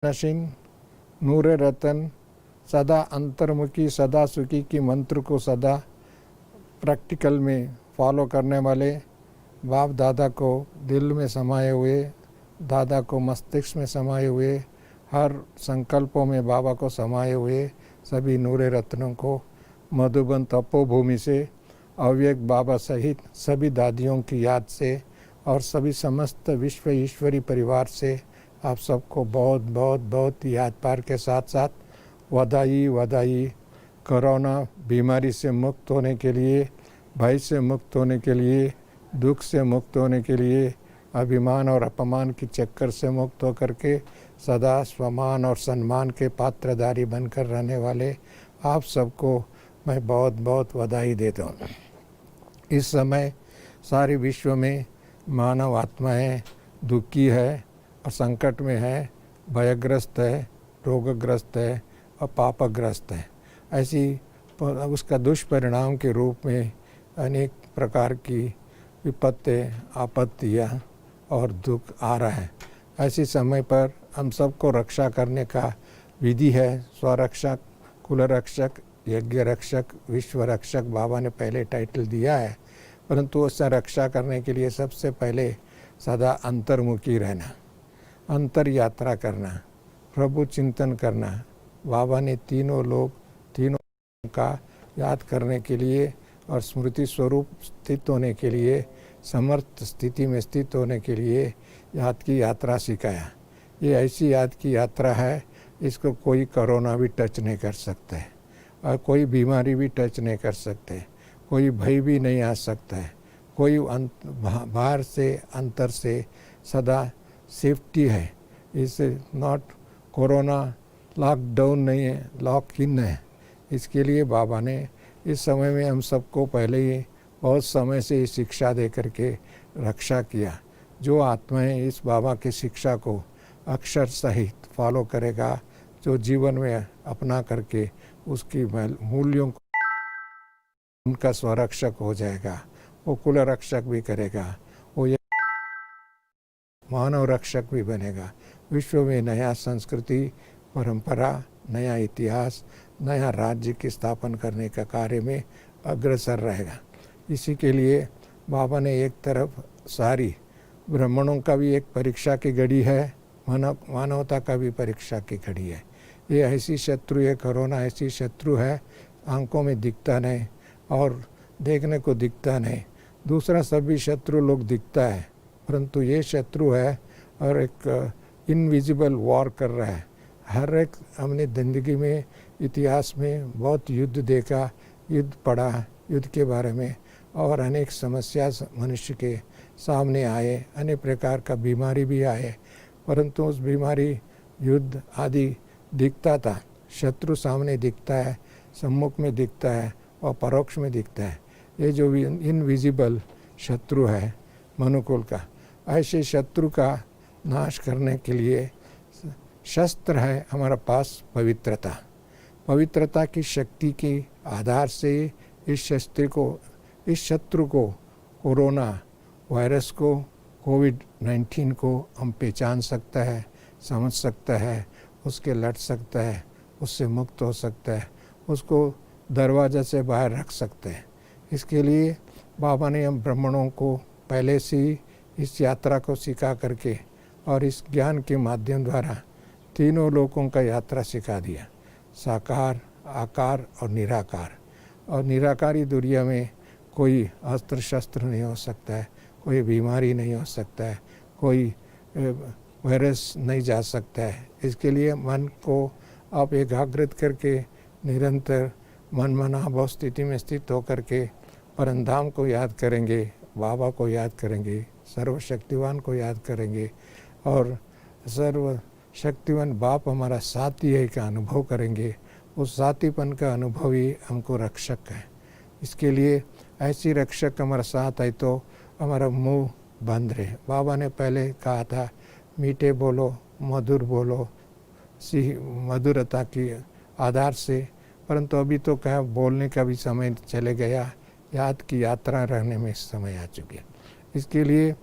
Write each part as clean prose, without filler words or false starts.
नशीन नूर रतन सदा अंतर्मुखी सदा सुखी की मंत्र को सदा प्रैक्टिकल में फॉलो करने वाले बाप दादा को दिल में समाये हुए, दादा को मस्तिष्क में समाये हुए, हर संकल्पों में बाबा को समाये हुए सभी नूर रत्नों को मधुबन तपोभूमि से अव्यक्त बाबा सहित सभी दादियों की याद से और सभी समस्त विश्व ईश्वरी परिवार से आप सबको बहुत बहुत बहुत याद पार के साथ साथ बधाई बधाई। कोरोना बीमारी से मुक्त होने के लिए, भय से मुक्त होने के लिए, दुख से मुक्त होने के लिए, अभिमान और अपमान की चक्कर से मुक्त होकर के सदा स्वमान और सम्मान के पात्रधारी बनकर रहने वाले आप सबको मैं बहुत बहुत बधाई देता हूँ। इस समय सारे विश्व में मानव आत्माएं दुखी है और संकट में है, भयग्रस्त है, रोगग्रस्त है और पापग्रस्त है। ऐसी उसका दुष्परिणाम के रूप में अनेक प्रकार की विपत्ति, आपत्तियाँ और दुख आ रहा है। ऐसे समय पर हम सबको रक्षा करने का विधि है स्वरक्षक, कुल रक्षक, यज्ञ रक्षक, विश्व रक्षक बाबा ने पहले टाइटल दिया है। परंतु उससे रक्षा करने के लिए सबसे पहले सदा अंतर्मुखी रहना, अंतर यात्रा करना, प्रभु चिंतन करना। बाबा ने तीनों लोग, तीनों का याद करने के लिए और स्मृति स्वरूप स्थित होने के लिए, समर्थ स्थिति में स्थित होने के लिए याद की यात्रा सिखाया। ये ऐसी याद की यात्रा है, इसको कोई कोरोना भी टच नहीं कर सकता है और कोई बीमारी भी टच नहीं कर सकते, कोई भय भी नहीं आ सकता है, कोई बाहर से अंतर से सदा सेफ्टी है। इस नॉट कोरोना लॉकडाउन नहीं है, लॉक इन है। इसके लिए बाबा ने इस समय में हम सबको पहले ही बहुत समय से शिक्षा दे करके रक्षा किया। जो आत्माएं इस बाबा की शिक्षा को अक्षर सहित फॉलो करेगा, जो जीवन में अपना करके उसकी मूल्यों को उनका स्वरक्षक हो जाएगा, वो कुल रक्षक भी करेगा, वो मानव रक्षक भी बनेगा। विश्व में नया संस्कृति, परंपरा, नया इतिहास, नया राज्य की स्थापना करने का कार्य में अग्रसर रहेगा। इसी के लिए बाबा ने एक तरफ सारी ब्राह्मणों का भी एक परीक्षा की घड़ी है, मानवता का भी परीक्षा की घड़ी है। ये ऐसी शत्रु है, कोरोना ऐसी शत्रु है, आंखों में दिखता नहीं और देखने को दिखता नहीं। दूसरा सभी शत्रु लोग दिखता है, परंतु ये शत्रु है और एक इनविजिबल वॉर कर रहा है। हर एक हमने ज़िंदगी में, इतिहास में बहुत युद्ध देखा, युद्ध पढ़ा, युद्ध के बारे में, और अनेक समस्या मनुष्य के सामने आए, अनेक प्रकार का बीमारी भी आए, परंतु उस बीमारी, युद्ध आदि दिखता था। शत्रु सामने दिखता है, सम्मुख में दिखता है और परोक्ष में दिखता है। ये जो इनविजिबल शत्रु है मनुकुल का, ऐसे शत्रु का नाश करने के लिए शस्त्र है हमारा पास पवित्रता। पवित्रता की शक्ति के आधार से इस शत्रु को, कोरोना वायरस को, कोविड-19 को हम पहचान सकता है, समझ सकता है, उसके लड़ सकता है, उससे मुक्त हो सकता है, उसको दरवाज़ा से बाहर रख सकते हैं। इसके लिए बाबा ने हम ब्राह्मणों को पहले से ही इस यात्रा को सिखा करके और इस ज्ञान के माध्यम द्वारा तीनों लोगों का यात्रा सिखा दिया, साकार, आकार और निराकार। और निराकारी दुनिया में कोई अस्त्र शस्त्र नहीं हो सकता है, कोई बीमारी नहीं हो सकता है, कोई वायरस नहीं जा सकता है। इसके लिए मन को आप एकाग्रित करके निरंतर मन मनाभाव स्थिति में स्थित होकर के परमधाम को याद करेंगे, बाबा को याद करेंगे, सर्वशक्तिवान को याद करेंगे और सर्वशक्तिवान बाप हमारा साथी है का अनुभव करेंगे। उस साथीपन का अनुभव ही हमको रक्षक है। इसके लिए ऐसी रक्षक हमारा साथ है तो हमारा मुंह बंद रहे। बाबा ने पहले कहा था मीठे बोलो, मधुर बोलो, मधुरता की आधार से, परंतु अभी तो क्या बोलने का भी समय चले गया, याद की यात्रा रहने में समय आ चुकी है। इसके लिए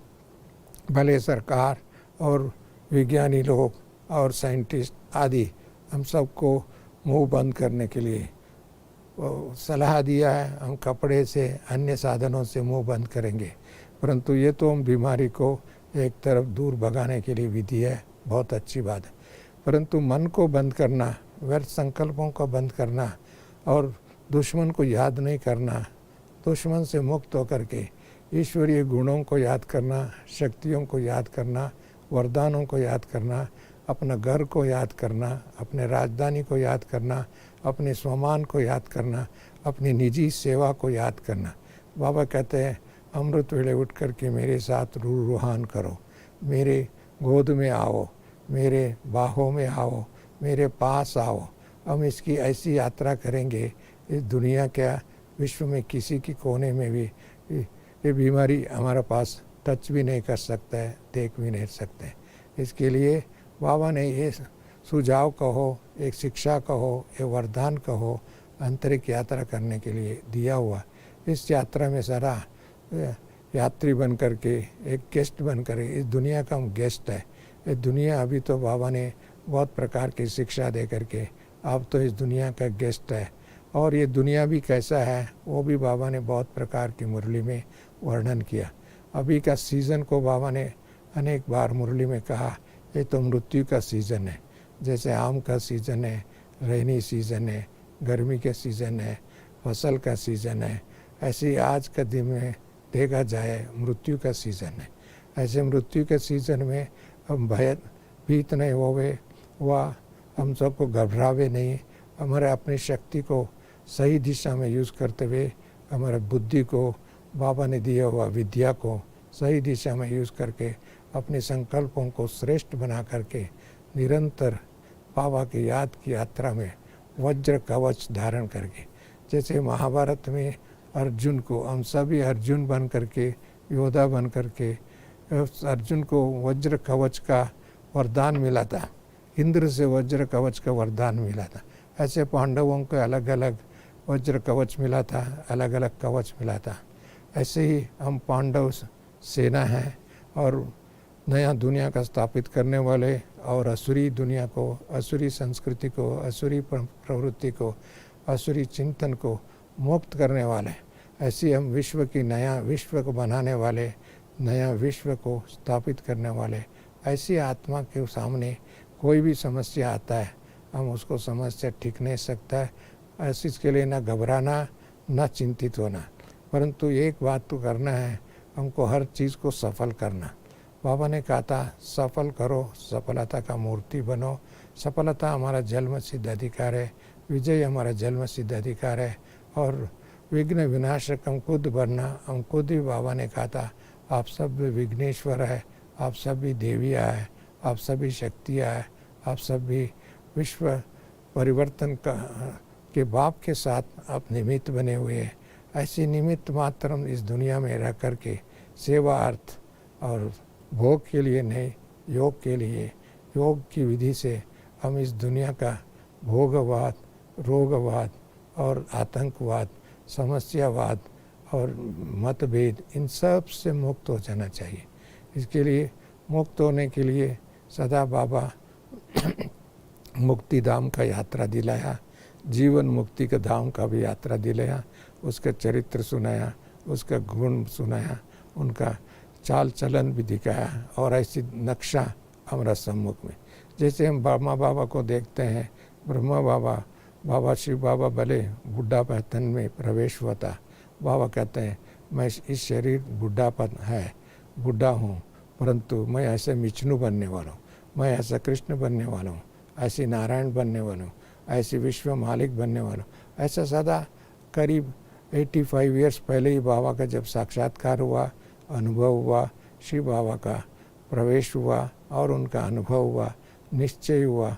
भले सरकार और विज्ञानी लोग और साइंटिस्ट आदि हम सबको मुंह बंद करने के लिए सलाह दिया है। हम कपड़े से, अन्य साधनों से मुंह बंद करेंगे, परंतु ये तो हम बीमारी को एक तरफ दूर भगाने के लिए विधि है, बहुत अच्छी बात है। परंतु मन को बंद करना, व्यर्थ संकल्पों को बंद करना और दुश्मन को याद नहीं करना, दुश्मन से मुक्त होकर के ईश्वरीय गुणों को याद करना, शक्तियों को याद करना, वरदानों को याद करना, अपना घर को याद करना, अपने राजधानी को याद करना, अपने स्वमान को याद करना, अपनी निजी सेवा को याद करना। बाबा कहते हैं अमृत वेले उठ कर के मेरे साथ रूहान करो, मेरे गोद में आओ, मेरे बाहों में आओ, मेरे पास आओ। हम इसकी ऐसी यात्रा करेंगे, इस दुनिया क्या विश्व में किसी की कोने में भी ये बीमारी हमारे पास टच भी नहीं कर सकता है, देख भी नहीं सकते। इसके लिए बाबा ने ये सुझाव कहो, एक शिक्षा कहो, एक वरदान कहो, अंतरिक्ष यात्रा करने के लिए दिया हुआ। इस यात्रा में सारा यात्री बन कर के, एक गेस्ट बन कर, इस दुनिया का हम गेस्ट है। ये दुनिया अभी तो बाबा ने बहुत प्रकार की शिक्षा दे करके, अब तो इस दुनिया का गेस्ट है। और ये दुनिया भी कैसा है वो भी बाबा ने बहुत प्रकार की मुरली में वर्णन किया। अभी का सीज़न को बाबा ने अनेक बार मुरली में कहा, ये तो मृत्यु का सीज़न है। जैसे आम का सीज़न है, रेनी सीज़न है, गर्मी के सीज़न है, फसल का सीज़न है, ऐसे आज का दिन में देखा जाए मृत्यु का सीज़न है। ऐसे मृत्यु के सीज़न में हम भीत नहीं होवे, वह हम सबको घबरावे नहीं, हमारे अपनी शक्ति को सही दिशा में यूज़ करते हुए, हमारे बुद्धि को, बाबा ने दिया हुआ विद्या को सही दिशा में यूज़ करके, अपने संकल्पों को श्रेष्ठ बना करके निरंतर बाबा की याद की यात्रा में वज्र कवच धारण करके, जैसे महाभारत में अर्जुन को, हम सभी अर्जुन बन करके, योद्धा बन करके, अर्जुन को वज्र कवच का वरदान मिला था, इंद्र से वज्र कवच का वरदान मिला था। ऐसे पांडवों को अलग अलग वज्र कवच मिला था, अलग अलग कवच मिला था। ऐसे ही हम पांडव सेना हैं और नया दुनिया का स्थापित करने वाले और असुरी दुनिया को, असुरी संस्कृति को, असुरी प्रवृत्ति को, असुरी चिंतन को मुक्त करने वाले, ऐसी हम विश्व की नया विश्व को बनाने वाले, नया विश्व को स्थापित करने वाले, ऐसी आत्मा के सामने कोई भी समस्या आता है, हम उसको समस्या ठीक नहीं सकता है। ऐसी इसके लिए ना घबराना, ना चिंतित होना, परंतु एक बात तो करना है, हमको हर चीज़ को सफल करना। बाबा ने कहा था सफल करो, सफलता का मूर्ति बनो। सफलता हमारा जन्म सिद्ध अधिकार है, विजय हमारा जन्म सिद्ध अधिकार है, और विघ्न विनाशक हम खुद बनना, हम खुद ही। बाबा ने कहा था आप सब भी विघ्नेश्वर है, आप सब भी देवियाँ है, आप सभी शक्तियाँ है, आप सब भी विश्व परिवर्तन के बाप के साथ आप निमित्त बने हुए हैं। ऐसी निमित्त मात्र हम इस दुनिया में रह कर के सेवा अर्थ और भोग के लिए नहीं, योग के लिए, योग की विधि से हम इस दुनिया का भोगवाद, रोगवाद और आतंकवाद, समस्यावाद और मतभेद, इन सब से मुक्त हो जाना चाहिए। इसके लिए मुक्त होने के लिए सदा बाबा मुक्ति धाम का यात्रा दिलाया, जीवन मुक्ति के धाम का भी यात्रा दिलाया, उसका चरित्र सुनाया, उसका गुण सुनाया, उनका चाल चलन भी दिखाया, और ऐसी नक्शा हमारा सम्मुख में। जैसे हम ब्रह्मा बाबा को देखते हैं, ब्रह्मा बाबा, बाबा शिव बाबा भले बुढ़ापन में प्रवेश हुआ था। बाबा कहते हैं मैं इस शरीर बुढ़ापन है, बुढ़ा हूँ, परंतु मैं ऐसे विष्णु बनने वाला हूँ, मैं ऐसा कृष्ण बनने वाला हूँ, ऐसी नारायण बनने वाला हूँ, ऐसी विश्व मालिक बनने वाला हूँ। ऐसा सदा करीब 85 ईयर्स पहले ही बाबा का जब साक्षात्कार हुआ, अनुभव हुआ, शिव बाबा का प्रवेश हुआ और उनका अनुभव हुआ, निश्चय हुआ,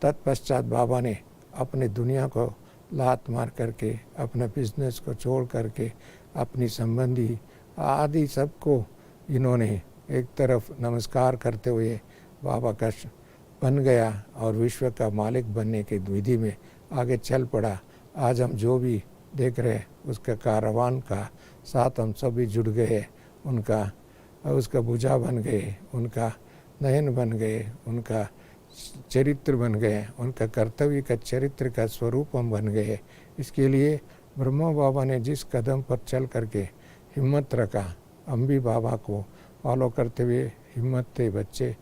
तत्पश्चात बाबा ने अपने दुनिया को लात मार करके, अपने बिजनेस को छोड़ करके, अपनी संबंधी आदि सबको इन्होंने एक तरफ नमस्कार करते हुए बाबा का बन गया और विश्व का मालिक बनने की विधि में आगे चल पड़ा। आज हम जो भी देख रहे हैं उसका कारवान का साथ हम सभी जुड़ गए, उनका उसका भुजा बन गए, उनका नयन बन गए, उनका चरित्र बन गए, उनका कर्तव्य का चरित्र का स्वरूप हम बन गए। इसके लिए ब्रह्मा बाबा ने जिस कदम पर चल करके हिम्मत रखा, हम भी बाबा को फॉलो करते हुए हिम्मत थे बच्चे,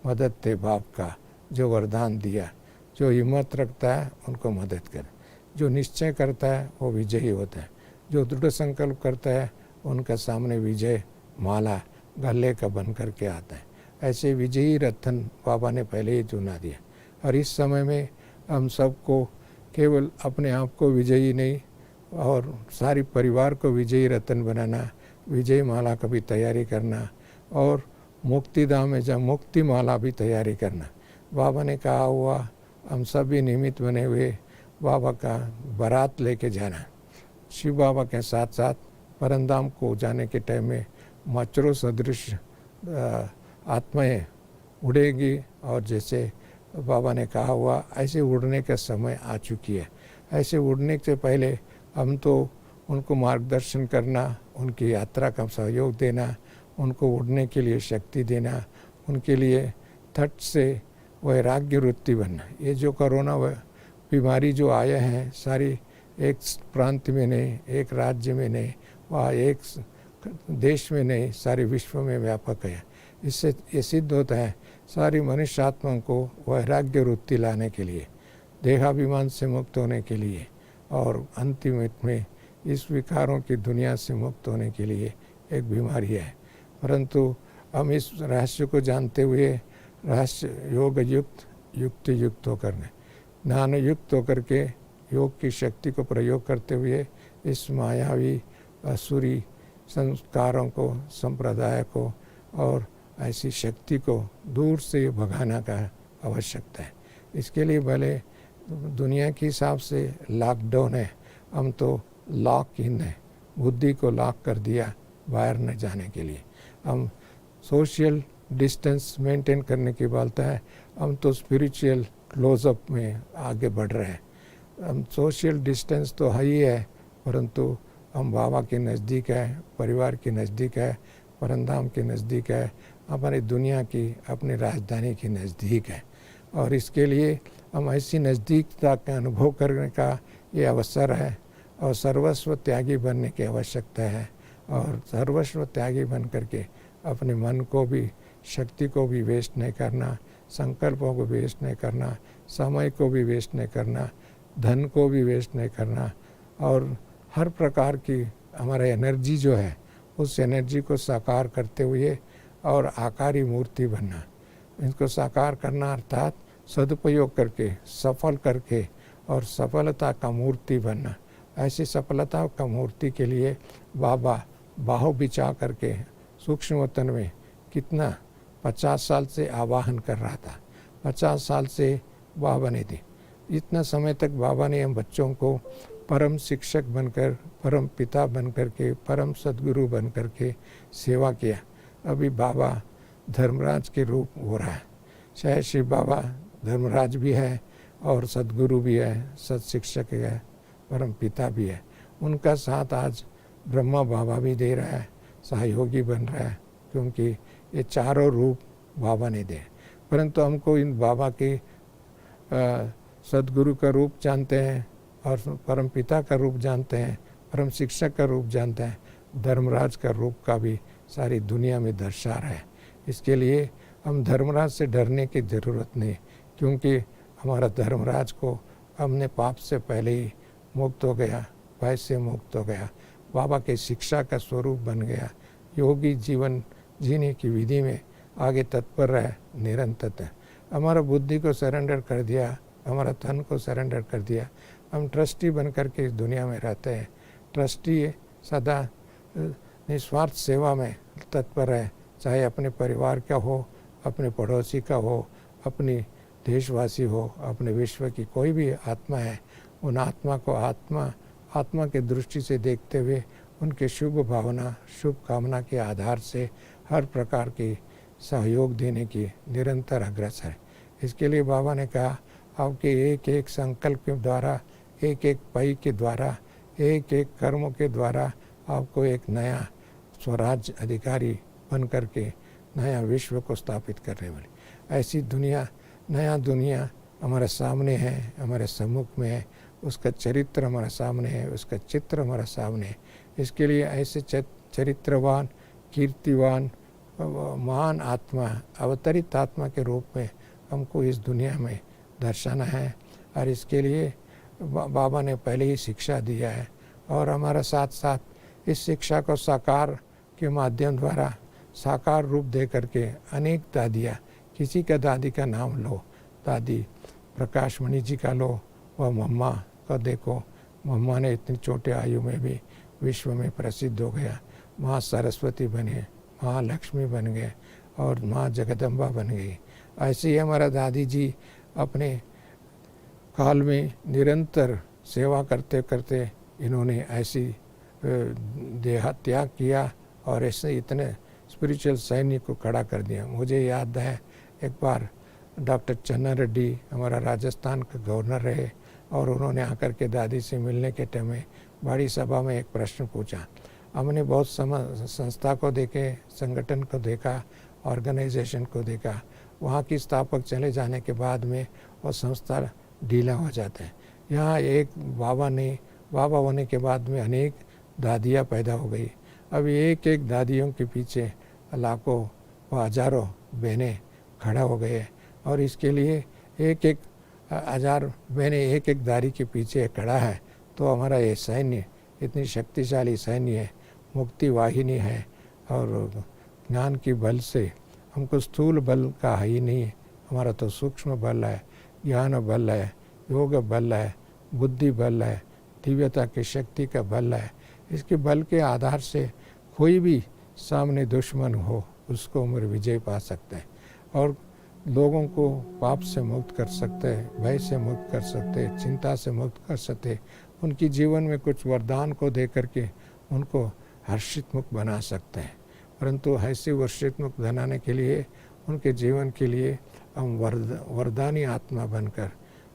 मदद थे बाप का, जो वरदान दिया। जो हिम्मत रखता है उनको मदद करे, जो निश्चय करता है वो विजयी होता है, जो दृढ़ संकल्प करता है उनका सामने विजय माला गले का बन करके आता है। ऐसे विजयी रतन बाबा ने पहले ही चुना दिया। और इस समय में हम सबको केवल अपने आप को विजयी नहीं और सारी परिवार को विजयी रतन बनाना, विजय माला का भी तैयारी करना और मुक्तिधाम में जब मुक्ति माला भी तैयारी करना। बाबा ने कहा हुआ हम सभी निमित्त बने हुए बाबा का बारात लेके जाना। शिव बाबा के साथ साथ परमधाम को जाने के टाइम में मच्छरों सदृश आत्माएं उड़ेगी और जैसे बाबा ने कहा हुआ ऐसे उड़ने का समय आ चुकी है। ऐसे उड़ने से पहले हम तो उनको मार्गदर्शन करना, उनकी यात्रा का सहयोग देना, उनको उड़ने के लिए शक्ति देना, उनके लिए तट से वैराग्य वृत्ति बनना। ये जो कोरोना बीमारी जो आए हैं सारी एक प्रांत में नहीं, एक राज्य में नहीं, वह एक देश में नहीं, सारे विश्व में व्यापक है। इससे ये सिद्ध होता है सारी मनुष्य आत्मा को वैराग्य वृत्ति लाने के लिए, देहाभिमान से मुक्त होने के लिए और अंतिम में इस विकारों की दुनिया से मुक्त होने के लिए एक बीमारी है। परंतु हम इस रहस्य को जानते हुए रहस्य योग युक्त युक्ति युक्त होकर ज्ञान युक्त होकर के योग की शक्ति को प्रयोग करते हुए इस मायावी असुरी संस्कारों को, संप्रदाय को और ऐसी शक्ति को दूर से भगाना का आवश्यकता है। इसके लिए भले दुनिया के हिसाब से लॉकडाउन है, हम तो लॉक इन है, बुद्धि को लॉक कर दिया बाहर न जाने के लिए। हम सोशल डिस्टेंस मेंटेन करने की बात है, हम तो स्पिरिचुअल क्लोजअप में आगे बढ़ रहे हैं। हम सोशल डिस्टेंस तो है ही है, परंतु हम बाबा के नज़दीक है, परिवार के नज़दीक है, परमधाम के नज़दीक है, हमारी दुनिया की अपनी राजधानी के नज़दीक है। और इसके लिए हम ऐसी नज़दीकता का अनुभव करने का ये अवसर है और सर्वस्व त्यागी बनने की आवश्यकता है। और सर्वस्व त्यागी बन करके अपने मन को भी, शक्ति को भी वेस्ट नहीं करना, संकल्पों को वेस्ट नहीं करना, समय को भी वेस्ट नहीं करना, धन को भी वेस्ट नहीं करना और हर प्रकार की हमारा एनर्जी जो है उस एनर्जी को साकार करते हुए और आकारी मूर्ति बनना। इनको साकार करना अर्थात सदुपयोग करके, सफल करके और सफलता का मूर्ति बनना। ऐसी सफलता का मूर्ति के लिए बाबा बाहों बिछा करके सूक्ष्म वतन में कितना 50 साल से आवाहन कर रहा था। 50 साल से बाबा ने दी। इतना समय तक बाबा ने हम बच्चों को परम शिक्षक बनकर, परम पिता बनकर के, परम सद्गुरु बनकर के सेवा किया। अभी बाबा धर्मराज के रूप हो रहा है। शायद शिव बाबा धर्मराज भी है और सद्गुरु भी है, सत्शिक्षक है, परम पिता भी है। उनका साथ आज ब्रह्मा बाबा भी दे रहा है, सहयोगी बन रहा है, क्योंकि ये चारों रूप बाबा ने दे। परंतु हमको इन बाबा के सद्गुरु का रूप जानते हैं और परम पिता का रूप जानते हैं, परम शिक्षक का रूप जानते हैं, धर्मराज का रूप का भी सारी दुनिया में दर्शा रहा है। इसके लिए हम धर्मराज से डरने की ज़रूरत नहीं, क्योंकि हमारा धर्मराज को हमने पाप से पहले ही मुक्त हो गया, भय से मुक्त हो गया, बाबा के शिक्षा का स्वरूप बन गया, योगी जीवन जीने की विधि में आगे तत्पर रहे, निरंतर। हमारा बुद्धि को सरेंडर कर दिया, हमारा तन को सरेंडर कर दिया, हम ट्रस्टी बन कर के इस दुनिया में रहते हैं। ट्रस्टी सदा निस्वार्थ सेवा में तत्पर है, चाहे अपने परिवार का हो, अपने पड़ोसी का हो, अपनी देशवासी हो, अपने विश्व की कोई भी आत्मा है, उन आत्मा को आत्मा के दृष्टि से देखते हुए उनके शुभ भावना, शुभ कामना के आधार से हर प्रकार की सहयोग देने की निरंतर अग्रसर है। इसके लिए बाबा ने कहा आपके एक एक संकल्प के द्वारा, एक एक पई के द्वारा, एक एक कर्मों के द्वारा आपको एक नया स्वराज अधिकारी बन करके नया विश्व को स्थापित करने वाली ऐसी दुनिया, नया दुनिया हमारे सामने है, हमारे सम्मुख में है। उसका चरित्र हमारे सामने है, उसका चित्र हमारे सामने है। इसके लिए ऐसे चरित्रवान, कीर्तिवान, महान आत्मा, अवतरित आत्मा के रूप में हमको इस दुनिया में दर्शाना है। और इसके लिए बाबा ने पहले ही शिक्षा दिया है और हमारा साथ साथ इस शिक्षा को साकार के माध्यम द्वारा साकार रूप दे करके अनेक दादियाँ, किसी का दादी का नाम लो, दादी प्रकाश मणि जी का लो, वह मम्मा का देखो, मम्मा ने इतनी छोटे आयु में भी विश्व में प्रसिद्ध हो गया, माँ सरस्वती बने, माँ लक्ष्मी बन गए और माँ जगदम्बा बन गई। ऐसे ही हमारा दादी जी अपने काल में निरंतर सेवा करते करते इन्होंने ऐसी देह त्याग किया और ऐसे इतने स्पिरिचुअल सैन्य को खड़ा कर दिया। मुझे याद है एक बार डॉक्टर चन्ना रेड्डी हमारा राजस्थान का गवर्नर रहे और उन्होंने आकर के दादी से मिलने के टाइम में बड़ी सभा में एक प्रश्न पूछा। हमने बहुत संस्था को देखे, संगठन को देखा, ऑर्गेनाइजेशन को देखा, वहाँ की स्थापक चले जाने के बाद में वो संस्था ढीला हो जाता है। यहाँ एक बाबा होने के बाद में अनेक दादियाँ पैदा हो गई। अभी एक एक दादियों के पीछे लाखों व हजारों बहनें खड़ा हो गए और इसके लिए एक एक हजार बहनें एक एक दादी के पीछे खड़ा है। तो हमारा ये सैन्य इतनी शक्तिशाली सैन्य है, मुक्ति वाहिनी है और ज्ञान की बल से हमको स्थूल बल का है ही नहीं है, हमारा तो सूक्ष्म बल है, ज्ञान बल है, योग बल है, बुद्धि बल है, दिव्यता की शक्ति का बल है। इसके बल के आधार से कोई भी सामने दुश्मन हो उसको उम्र विजय पा सकते हैं और लोगों को पाप से मुक्त कर सकते हैं, भय से मुक्त कर सकते हैं, चिंता से मुक्त कर सकते हैं, उनकी जीवन में कुछ वरदान को दे करके उनको हर्षित मुक्त बना सकते हैं। परंतु ऐसे हर्षित मुक्त बनाने के लिए उनके जीवन के लिए हम वरदानी आत्मा बनकर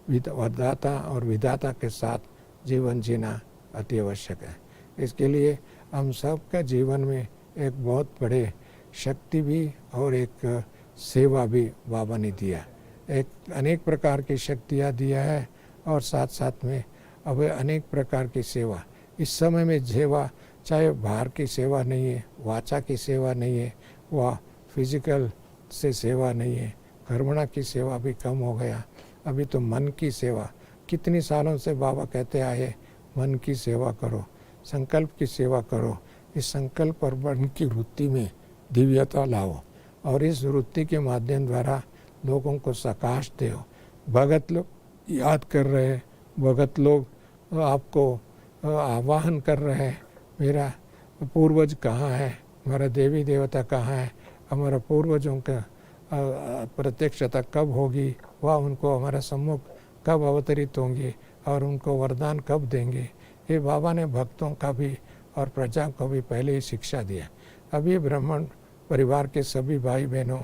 वरदाता और विधाता के साथ जीवन जीना अति आवश्यक है। इसके लिए हम सबका जीवन में एक बहुत बड़े शक्ति भी और एक सेवा भी बाबा ने दिया, एक अनेक प्रकार की शक्तियाँ दिया है और साथ साथ में अब अनेक प्रकार की सेवा। इस समय में सेवा चाहे बाहर की सेवा नहीं है, वाचा की सेवा नहीं है, वह फिजिकल से सेवा नहीं है, कर्मणा की सेवा भी कम हो गया। अभी तो मन की सेवा, कितनी सालों से बाबा कहते आए मन की सेवा करो, संकल्प की सेवा करो। इस संकल्प और मन की वृत्ति में दिव्यता लाओ और इस वृत्ति के माध्यम द्वारा लोगों को प्रकाश दो। भगत लोग याद कर रहे हैं, भगत लोग आपको आह्वान कर रहे हैं, मेरा पूर्वज कहाँ है, हमारा देवी देवता कहाँ है, हमारा पूर्वजों का प्रत्यक्षता कब होगी, वह उनको हमारा सम्मुख कब अवतरित होंगे और उनको वरदान कब देंगे। ये बाबा ने भक्तों का भी और प्रजा को भी पहले ही शिक्षा दिया। अभी ब्राह्मण परिवार के सभी भाई बहनों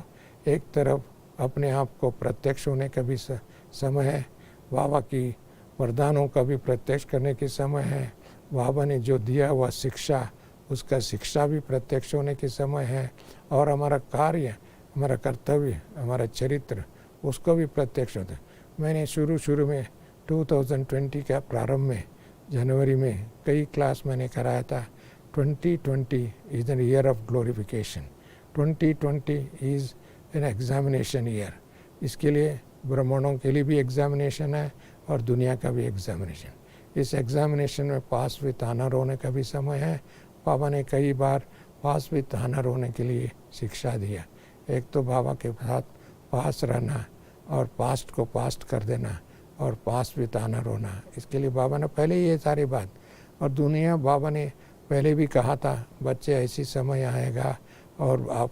एक तरफ अपने आप को प्रत्यक्ष होने का भी समय है, बाबा की वरदानों का भी प्रत्यक्ष करने के समय है, बाबा ने जो दिया वह शिक्षा, उसका शिक्षा भी प्रत्यक्ष होने के समय है और हमारा कार्य, हमारा कर्तव्य, हमारा चरित्र उसको भी प्रत्यक्ष होता है। मैंने शुरू में 2020 का प्रारंभ में जनवरी में कई क्लास मैंने कराया था। 2020 is an year of glorification, 2020 is an examination year. इसके लिए ब्राह्मणों के लिए भी एग्जामिनेशन है और दुनिया का भी एग्जामिनेशन। इस एग्जामिनेशन में पास विथ ऑनर होने का भी समय है। बाबा ने कई बार पास विथ ऑनर होने के लिए शिक्षा दिया। एक तो बाबा के साथ पास रहना और पास्ट को पास्ट कर देना और पास विथ ऑनर होना। इसके लिए बाबा ने पहले ही ये सारी बात, और दुनिया बाबा ने पहले भी कहा था बच्चे ऐसी समय आएगा और आप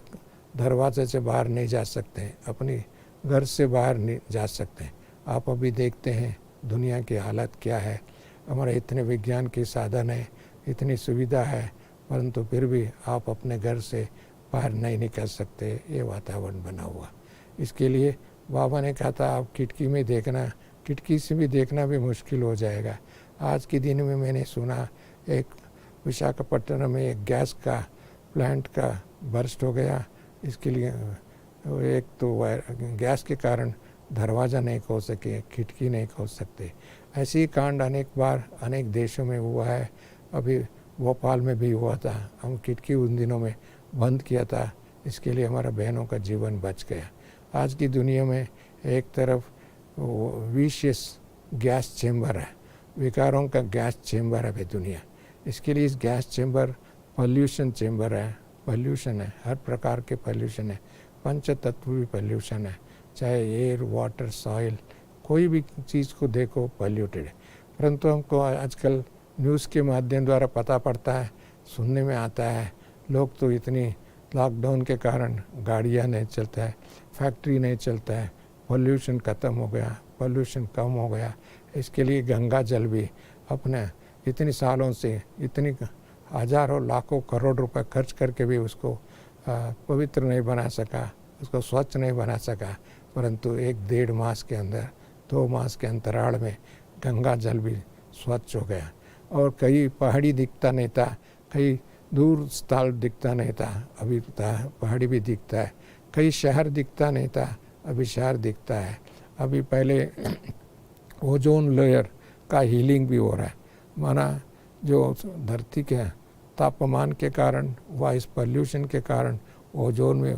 दरवाजे से बाहर नहीं जा सकते, अपनी घर से बाहर नहीं जा सकते। आप अभी देखते हैं दुनिया की हालत क्या है। हमारे इतने विज्ञान के साधन है, इतनी सुविधा है, परंतु फिर भी आप अपने घर से बाहर नहीं निकल सकते, ये वातावरण बना हुआ। इसके लिए बाबा ने कहा था आप खिड़की में देखना, खिड़की से भी देखना भी मुश्किल हो जाएगा। आज के दिन में मैंने सुना एक विशाखापट्टनम में एक गैस का प्लांट का बर्स्ट हो गया, इसके लिए एक तो गैस के कारण दरवाज़ा नहीं खोल सके, खिड़की नहीं खोल सकते। ऐसे ही कांड अनेक बार अनेक देशों में हुआ है। अभी भोपाल में भी हुआ था, हम खिड़की उन दिनों में बंद किया था, इसके लिए हमारा बहनों का जीवन बच गया। आज की दुनिया में एक तरफ विशियस गैस चेम्बर है, विकारों का गैस चेम्बर है दुनिया। इसके लिए इस गैस चेम्बर पॉल्यूशन चेम्बर है, पॉल्यूशन है, हर प्रकार के पॉल्यूशन है, पंच तत्व भी पॉल्यूशन है, चाहे एयर, वाटर, सॉइल, कोई भी चीज़ को देखो पॉल्यूटेड है। परंतु हमको आजकल न्यूज़ के माध्यम द्वारा पता पड़ता है, सुनने में आता है, लोग तो इतनी लॉकडाउन के कारण गाड़ियाँ नहीं चलता है, फैक्ट्री नहीं चलता है, पॉल्यूशन ख़त्म हो गया, पॉल्यूशन कम हो गया। इसके लिए गंगा जल भी अपने इतने सालों से इतनी हज़ारों लाखों करोड़ रुपए खर्च करके भी उसको पवित्र नहीं बना सका, उसको स्वच्छ नहीं बना सका। परंतु 1-1.5 मास के अंदर, 2 मास के अंतराल में गंगा जल भी स्वच्छ हो गया। और कई पहाड़ी दिखता नहीं था, कई दूर स्थल दिखता नहीं था, अभी पहाड़ी भी दिखता है। कई शहर दिखता नहीं था, अभी शहर दिखता है। अभी पहले ओजोन लेयर का हीलिंग भी हो रहा है, माना जो धरती के तापमान के कारण, वाइस पॉल्यूशन के कारण ओजोन में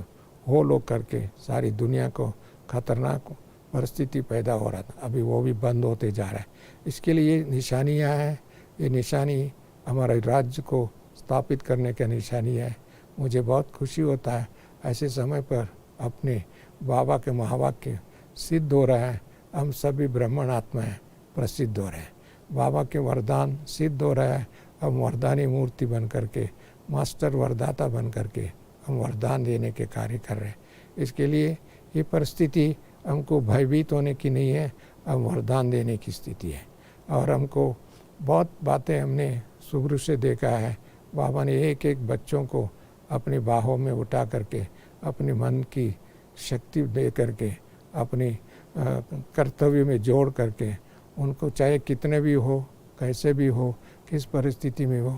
होल हो करके सारी दुनिया को खतरनाक परिस्थिति पैदा हो रहा था, अभी वो भी बंद होते जा रहा है। इसके लिए ये निशानियाँ हैं, ये निशानी हमारे राज्य को स्थापित करने का निशानी है। मुझे बहुत खुशी होता है ऐसे समय पर अपने बाबा के महावाक्य सिद्ध हो रहा है, हम सभी ब्राह्मण आत्माएं प्रसिद्ध हो रहे हैं, बाबा के वरदान सिद्ध हो रहा है। हम वरदानी मूर्ति बन करके, मास्टर वरदाता बन करके हम वरदान देने के कार्य कर रहे हैं। इसके लिए ये परिस्थिति हमको भयभीत होने की नहीं है, हम वरदान देने की स्थिति है। और हमको बहुत बातें हमने शुरू से देखा है, बाबा ने एक एक बच्चों को अपनी बाहों में उठा करके, अपने मन की शक्ति दे करके, अपनी कर्तव्य में जोड़ करके, उनको चाहे कितने भी हो, कैसे भी हो, किस परिस्थिति में हो,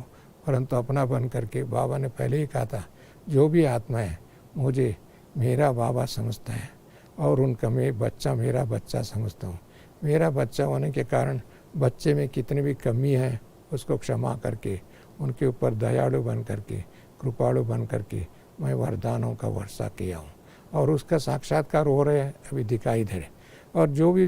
परंतु अपना बन करके, बाबा ने पहले ही कहा था, जो भी आत्मा है मुझे मेरा बाबा समझता है और उनका मैं बच्चा मेरा बच्चा समझता हूँ। मेरा बच्चा होने के कारण बच्चे में कितनी भी कमी है उसको क्षमा करके, उनके ऊपर दयालु बन करके, कृपालु बन करके मैं वरदानों का वर्षा किया हूँ और उसका साक्षात्कार हो रहे हैं, अभी दिखाई दे रहे। और जो भी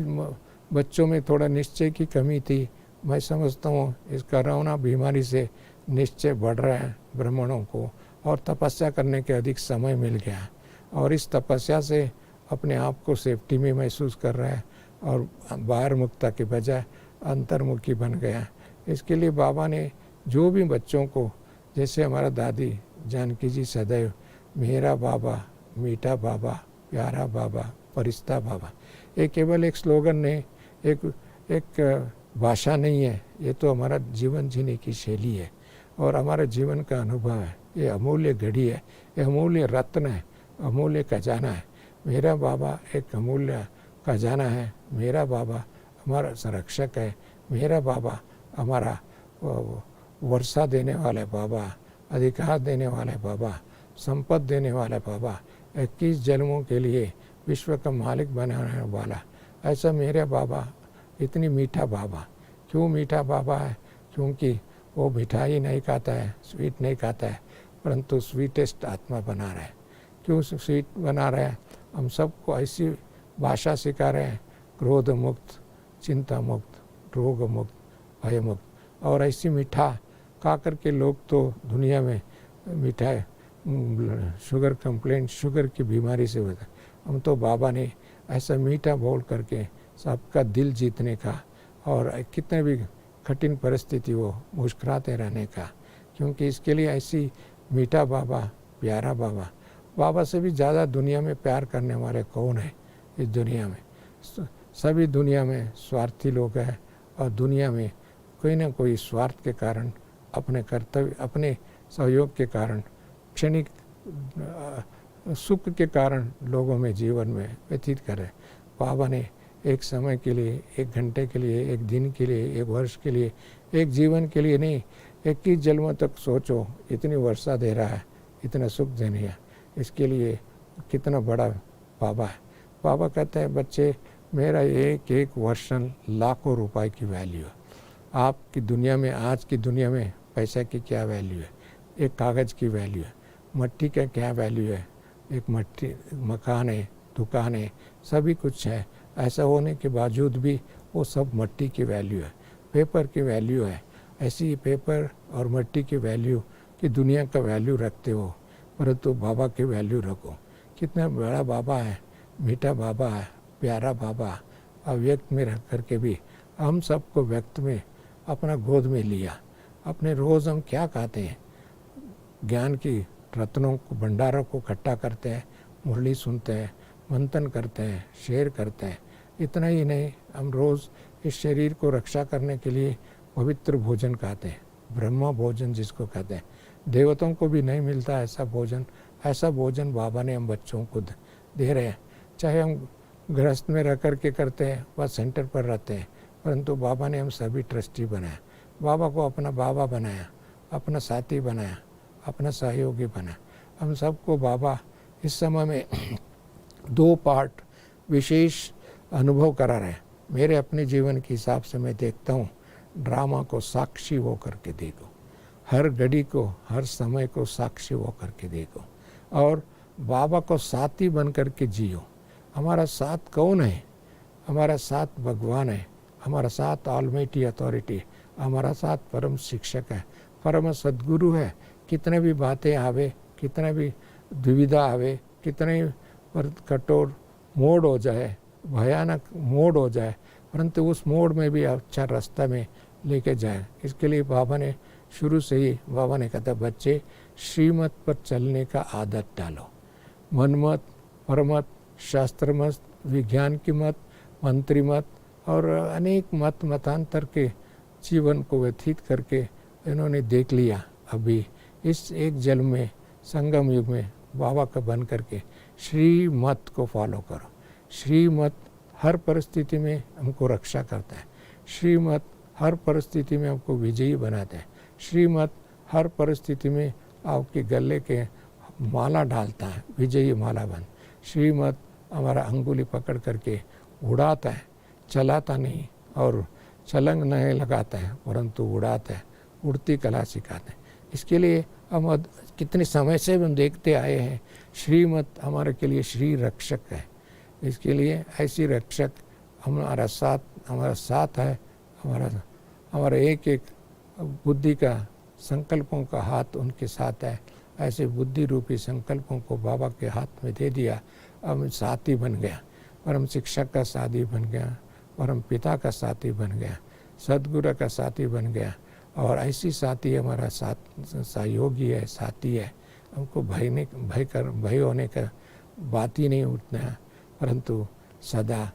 बच्चों में थोड़ा निश्चय की कमी थी, मैं समझता हूँ इस कोरोना बीमारी से निश्चय बढ़ रहा है ब्राह्मणों को, और तपस्या करने के अधिक समय मिल गया और इस तपस्या से अपने आप को सेफ्टी में महसूस कर रहा है और बाहर मुक्ता के बजाय अंतर्मुखी बन गया। इसके लिए बाबा ने जो भी बच्चों को, जैसे हमारा दादी जानकी जी सदैव मेरा बाबा, मीठा बाबा, प्यारा बाबा, परिस्ता बाबा, ये केवल एक स्लोगन नहीं, एक भाषा नहीं है, ये तो हमारा जीवन जीने की शैली है और हमारे जीवन का अनुभव है। ये अमूल्य घड़ी है, ये अमूल्य रत्न है, अमूल्य खजाना है। मेरा बाबा एक अमूल्य खजाना है, मेरा बाबा हमारा संरक्षक है, मेरा बाबा हमारा वर्षा देने वाला बाबा, अधिकार देने वाला बाबा, संपत्ति देने वाला बाबा, 21 जन्मों के लिए विश्व का मालिक बनाने वाला, ऐसा मेरा बाबा। इतनी मीठा बाबा, क्यों मीठा बाबा है? क्योंकि वो मिठाई नहीं खाता है, स्वीट नहीं खाता है, परंतु स्वीटेस्ट आत्मा बना रहा है। क्यों स्वीट बना रहा है? हम सबको ऐसी भाषा सिखा रहे हैं, क्रोध मुक्त, चिंता मुक्त, रोग मुक्त, भय मुक्त, और ऐसी मीठा खा करके लोग तो दुनिया में मिठाई, शुगर कंप्लेंट, शुगर की बीमारी से होता है। हम तो बाबा ने ऐसा मीठा बोल करके सबका दिल जीतने का और कितने भी कठिन परिस्थिति हो मुस्कुराते रहने का, क्योंकि इसके लिए ऐसी मीठा बाबा, प्यारा बाबा। बाबा से भी ज़्यादा दुनिया में प्यार करने वाले कौन है इस दुनिया में? सभी दुनिया में स्वार्थी लोग हैं और दुनिया में कोई ना कोई स्वार्थ के कारण, अपने कर्तव्य, अपने सहयोग के कारण, क्षणिक सुख के कारण लोगों में जीवन में व्यतीत कर रहे। बाबा ने एक समय के लिए, 1 घंटे के लिए, 1 दिन के लिए, 1 वर्ष के लिए, एक जीवन के लिए नहीं, 21 जन्मों तक सोचो, इतनी वर्षा दे रहा है, इतना सुख देने है। इसके लिए कितना बड़ा बाबा है। बाबा कहते हैं बच्चे मेरा एक एक वर्षन लाखों रुपए की वैल्यू है। आपकी दुनिया में, आज की दुनिया में पैसे की क्या वैल्यू है, एक कागज़ की वैल्यू है, मट्टी का क्या वैल्यू है, एक मट्टी मकान है, दुकान है, सभी कुछ है। ऐसा होने के बावजूद भी वो सब मट्टी की वैल्यू है, पेपर की वैल्यू है। ऐसी पेपर और मट्टी की वैल्यू कि दुनिया का वैल्यू रखते हो, परंतु बाबा की वैल्यू रखो। कितना बड़ा बाबा है, मीठा बाबा है, प्यारा बाबा, अव्यक्त में रह करके भी हम सबको व्यक्त में अपना गोद में लिया। अपने रोज़ हम क्या खाते हैं, ज्ञान की रत्नों को, भंडारों को इकट्ठा करते हैं, मुरली सुनते हैं, मंथन करते हैं, शेयर करते हैं। इतना ही नहीं, हम रोज़ इस शरीर को रक्षा करने के लिए पवित्र भोजन खाते हैं, ब्रह्मा भोजन जिसको कहते हैं। देवताओं को भी नहीं मिलता ऐसा भोजन। ऐसा भोजन बाबा ने हम बच्चों को दे रहे हैं। चाहे हम गृहस्थ में रह कर के करते हैं व सेंटर पर रहते हैं, परंतु बाबा ने हम सभी ट्रस्टी बनाया। बाबा को अपना बाबा बनाया, अपना साथी बनाया, अपना सहयोगी बनाया। हम सबको बाबा इस समय में दो पार्ट विशेष अनुभव करा रहे हैं। मेरे अपने जीवन के हिसाब से मैं देखता हूँ, ड्रामा को साक्षी हो करके देखो, हर घड़ी को, हर समय को साक्षी हो करके देखो, और बाबा को साथी बन करके जियो। हमारा साथ कौन है? हमारा साथ भगवान है, हमारा साथ ऑलमाइटी अथॉरिटी, हमारा साथ परम शिक्षक है, परम सद्गुरु है। कितने भी बातें आवे, कितने भी दुविधा आवे, कितने पर कठोर मोड़ हो जाए, भयानक मोड़ हो जाए, परंतु उस मोड़ में भी अच्छा रास्ता में लेके जाए। इसके लिए बाबा ने शुरू से ही बाबा ने कहा था, बच्चे श्रीमत पर चलने का आदत डालो। मनमत, परमत, शास्त्र मत, विज्ञान की मत, मंत्री मत और अनेक मत मतांतर के जीवन को व्यतीत करके इन्होंने देख लिया। अभी इस एक जन्म में, संगम युग में बाबा का बन करके श्रीमत को फॉलो करो। श्रीमत हर परिस्थिति में हमको रक्षा करता है। श्रीमत हर परिस्थिति में हमको विजयी बनाता है। श्रीमत हर परिस्थिति में आपके गले के माला डालता है, विजयी माला बन। श्रीमत हमारा अंगुली पकड़ करके उड़ाता है, चलाता नहीं और छलंग नहीं लगाता है, परंतु उड़ाता है, उड़ती कला सिखाता है। इसके लिए हम कितने समय से हम देखते आए हैं, श्रीमत हमारे के लिए श्री रक्षक है। इसके लिए ऐसी रक्षक हमारा साथ है। हमारा एक एक बुद्धि का, संकल्पों का हाथ उनके साथ है। ऐसे बुद्धि रूपी संकल्पों को बाबा के हाथ में दे दिया, हम साथी बन गया, परम शिक्षक का साथी बन गया, परम पिता का साथी बन गया, सदगुरु का साथी बन गया। और ऐसी साथी हमारा साथ सहयोगी है, साथी है। हमको भय होने का बात ही नहीं उठना है, परंतु सदा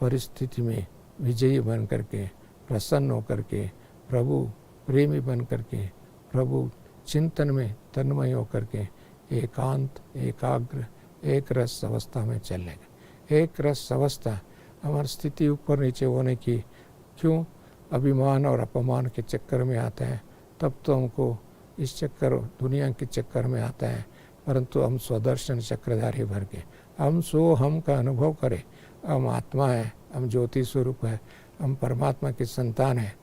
परिस्थिति में विजयी बन करके, प्रसन्न होकर के, प्रभु प्रेमी बन करके, प्रभु चिंतन में तन्मय होकर के एकांत, एकाग्र, एक रस अवस्था में चलेगा। एक रस अवस्था हमारी स्थिति ऊपर नीचे होने की क्यों अभिमान और अपमान के चक्कर में आता है, तब तो हमको इस चक्कर, दुनिया के चक्कर में आता है। परंतु हम स्वदर्शन चक्रधारी भर के हम का अनुभव करें। हम आत्मा है, हम ज्योति स्वरूप है, हम परमात्मा के संतान है,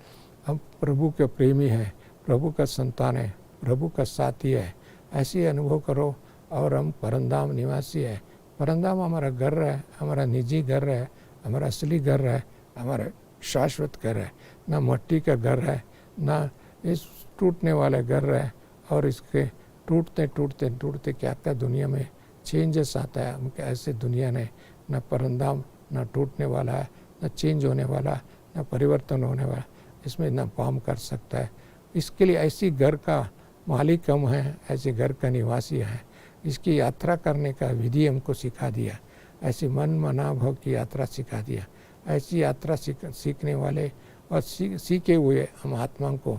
हम प्रभु के प्रेमी है, प्रभु का संतान है, प्रभु का साथी है। ऐसे अनुभव करो। और हम परमधाम निवासी है। परमधाम हमारा घर है, हमारा निजी घर है, हमारा असली घर है, हमारा शाश्वत घर है। ना मट्टी का घर है, ना इस टूटने वाले घर है। और इसके टूटते टूटते टूटते क्या क्या दुनिया में चेंजेस आता है। हम ऐसे दुनिया ने न परमधाम, न टूटने वाला है, न चेंज होने वाला, न परिवर्तन होने वाला, इसमें न काम कर सकता है। इसके लिए ऐसी घर का मालिक हम हैं, ऐसे घर का निवासी है। इसकी यात्रा करने का विधि हमको सिखा दिया, ऐसी मन मना भव की यात्रा सिखा दिया। ऐसी यात्रा सीखने वाले और सीखे हुए हम आत्मा को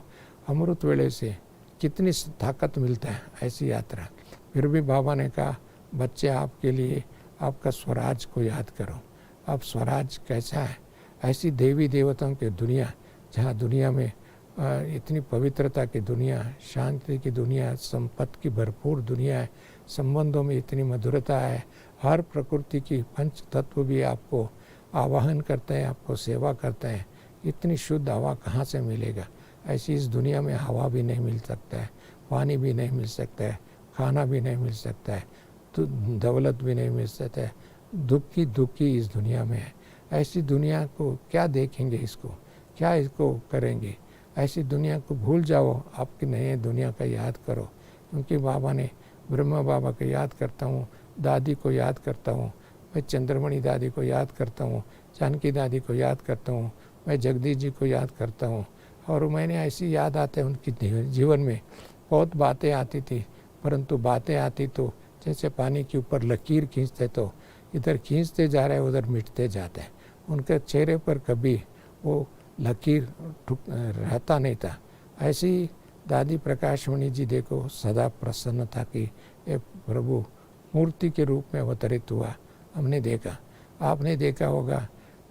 अमृत वेले से कितनी ताकत मिलता है ऐसी यात्रा। फिर भी बाबा ने कहा, बच्चे आपके लिए आपका स्वराज को याद करो। अब स्वराज कैसा है? ऐसी देवी देवताओं की दुनिया, जहाँ दुनिया में इतनी पवित्रता की दुनिया, शांति की दुनिया, संपत्ति की भरपूर दुनिया है, संबंधों में इतनी मधुरता है, हर प्रकृति की पंच तत्व भी आपको आवाहन करते हैं, आपको सेवा करते हैं। इतनी शुद्ध हवा कहाँ से मिलेगा? ऐसी इस दुनिया में हवा भी नहीं मिल सकता है, पानी भी नहीं मिल सकता है, खाना भी नहीं मिल सकता है, तो दौलत भी नहीं मिल सकता है। दुखी इस दुनिया में है। ऐसी दुनिया को क्या देखेंगे, इसको क्या इसको करेंगे? ऐसी दुनिया को भूल जाओ, आपकी नई दुनिया का याद करो। क्योंकि बाबा ने, ब्रह्मा बाबा को याद करता हूँ, दादी को याद करता हूँ, मैं चंद्रमणि दादी को याद करता हूँ, जानकी दादी को याद करता हूँ, मैं जगदीश जी को याद करता हूँ। और मैंने ऐसी याद आते हैं उनकी जीवन में बहुत बातें आती थी, परंतु बातें आती तो जैसे पानी के ऊपर लकीर खींचते, तो इधर खींचते जा रहे उधर मिटते जाते हैं। उनके चेहरे पर कभी वो लकीर रहता नहीं था। ऐसी दादी प्रकाशमणि जी देखो सदा प्रसन्नता की एक प्रभु मूर्ति के रूप में अवतरित हुआ, हमने देखा। आपने देखा होगा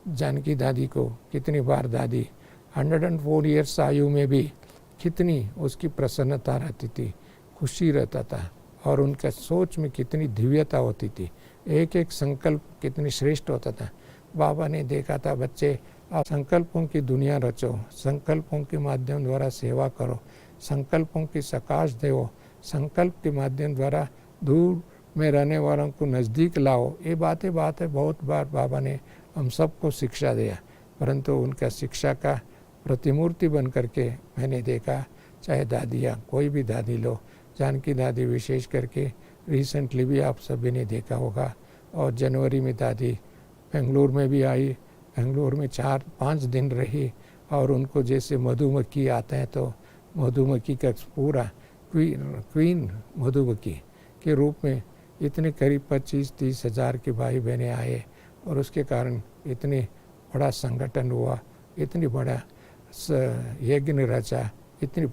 जानकी दादी को कितनी बार दादी 104 ईयर्स आयु में भी कितनी उसकी प्रसन्नता रहती थी, खुशी रहता था, और उनका सोच में कितनी दिव्यता होती थी, एक एक संकल्प कितनी श्रेष्ठ होता था। बाबा ने देखा था, बच्चे आप संकल्पों की दुनिया रचो, संकल्पों के माध्यम द्वारा सेवा करो, संकल्पों की सकाश दो, संकल्प के माध्यम द्वारा दूर में रहने वालों को नज़दीक लाओ। ये बातें बहुत बार बाबा ने हम सबको शिक्षा दिया, परंतु उनका शिक्षा का प्रतिमूर्ति बन करके मैंने देखा, चाहे दादियाँ, कोई भी दादी लो, जानकी दादी विशेष करके रिसेंटली भी आप सभी ने देखा होगा। और जनवरी में दादी बेंगलुरु में भी आई, बेंगलुरु में 4-5 दिन रही, और उनको जैसे मधुमक्खी आते हैं तो मधुमक्खी का पूरा क्वीन मधुमक्खी के रूप में इतने करीब 25-30 हज़ार के भाई बहनें आए, और उसके कारण इतनी बड़ा संगठन हुआ, इतनी बड़ा यज्ञ रचा, इतनी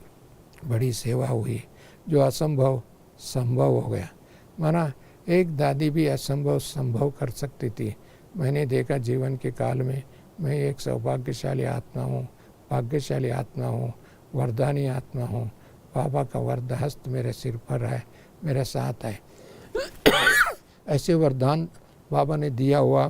बड़ी सेवा हुई, जो असंभव संभव हो गया। माना एक दादी भी असंभव संभव कर सकती थी। मैंने देखा जीवन के काल में, मैं एक सौभाग्यशाली आत्मा हूँ, भाग्यशाली आत्मा हूँ, वरदानी आत्मा हूँ। बाबा का वरदहस्त मेरे सिर पर है, मेरे साथ है। ऐसे वरदान बाबा ने दिया हुआ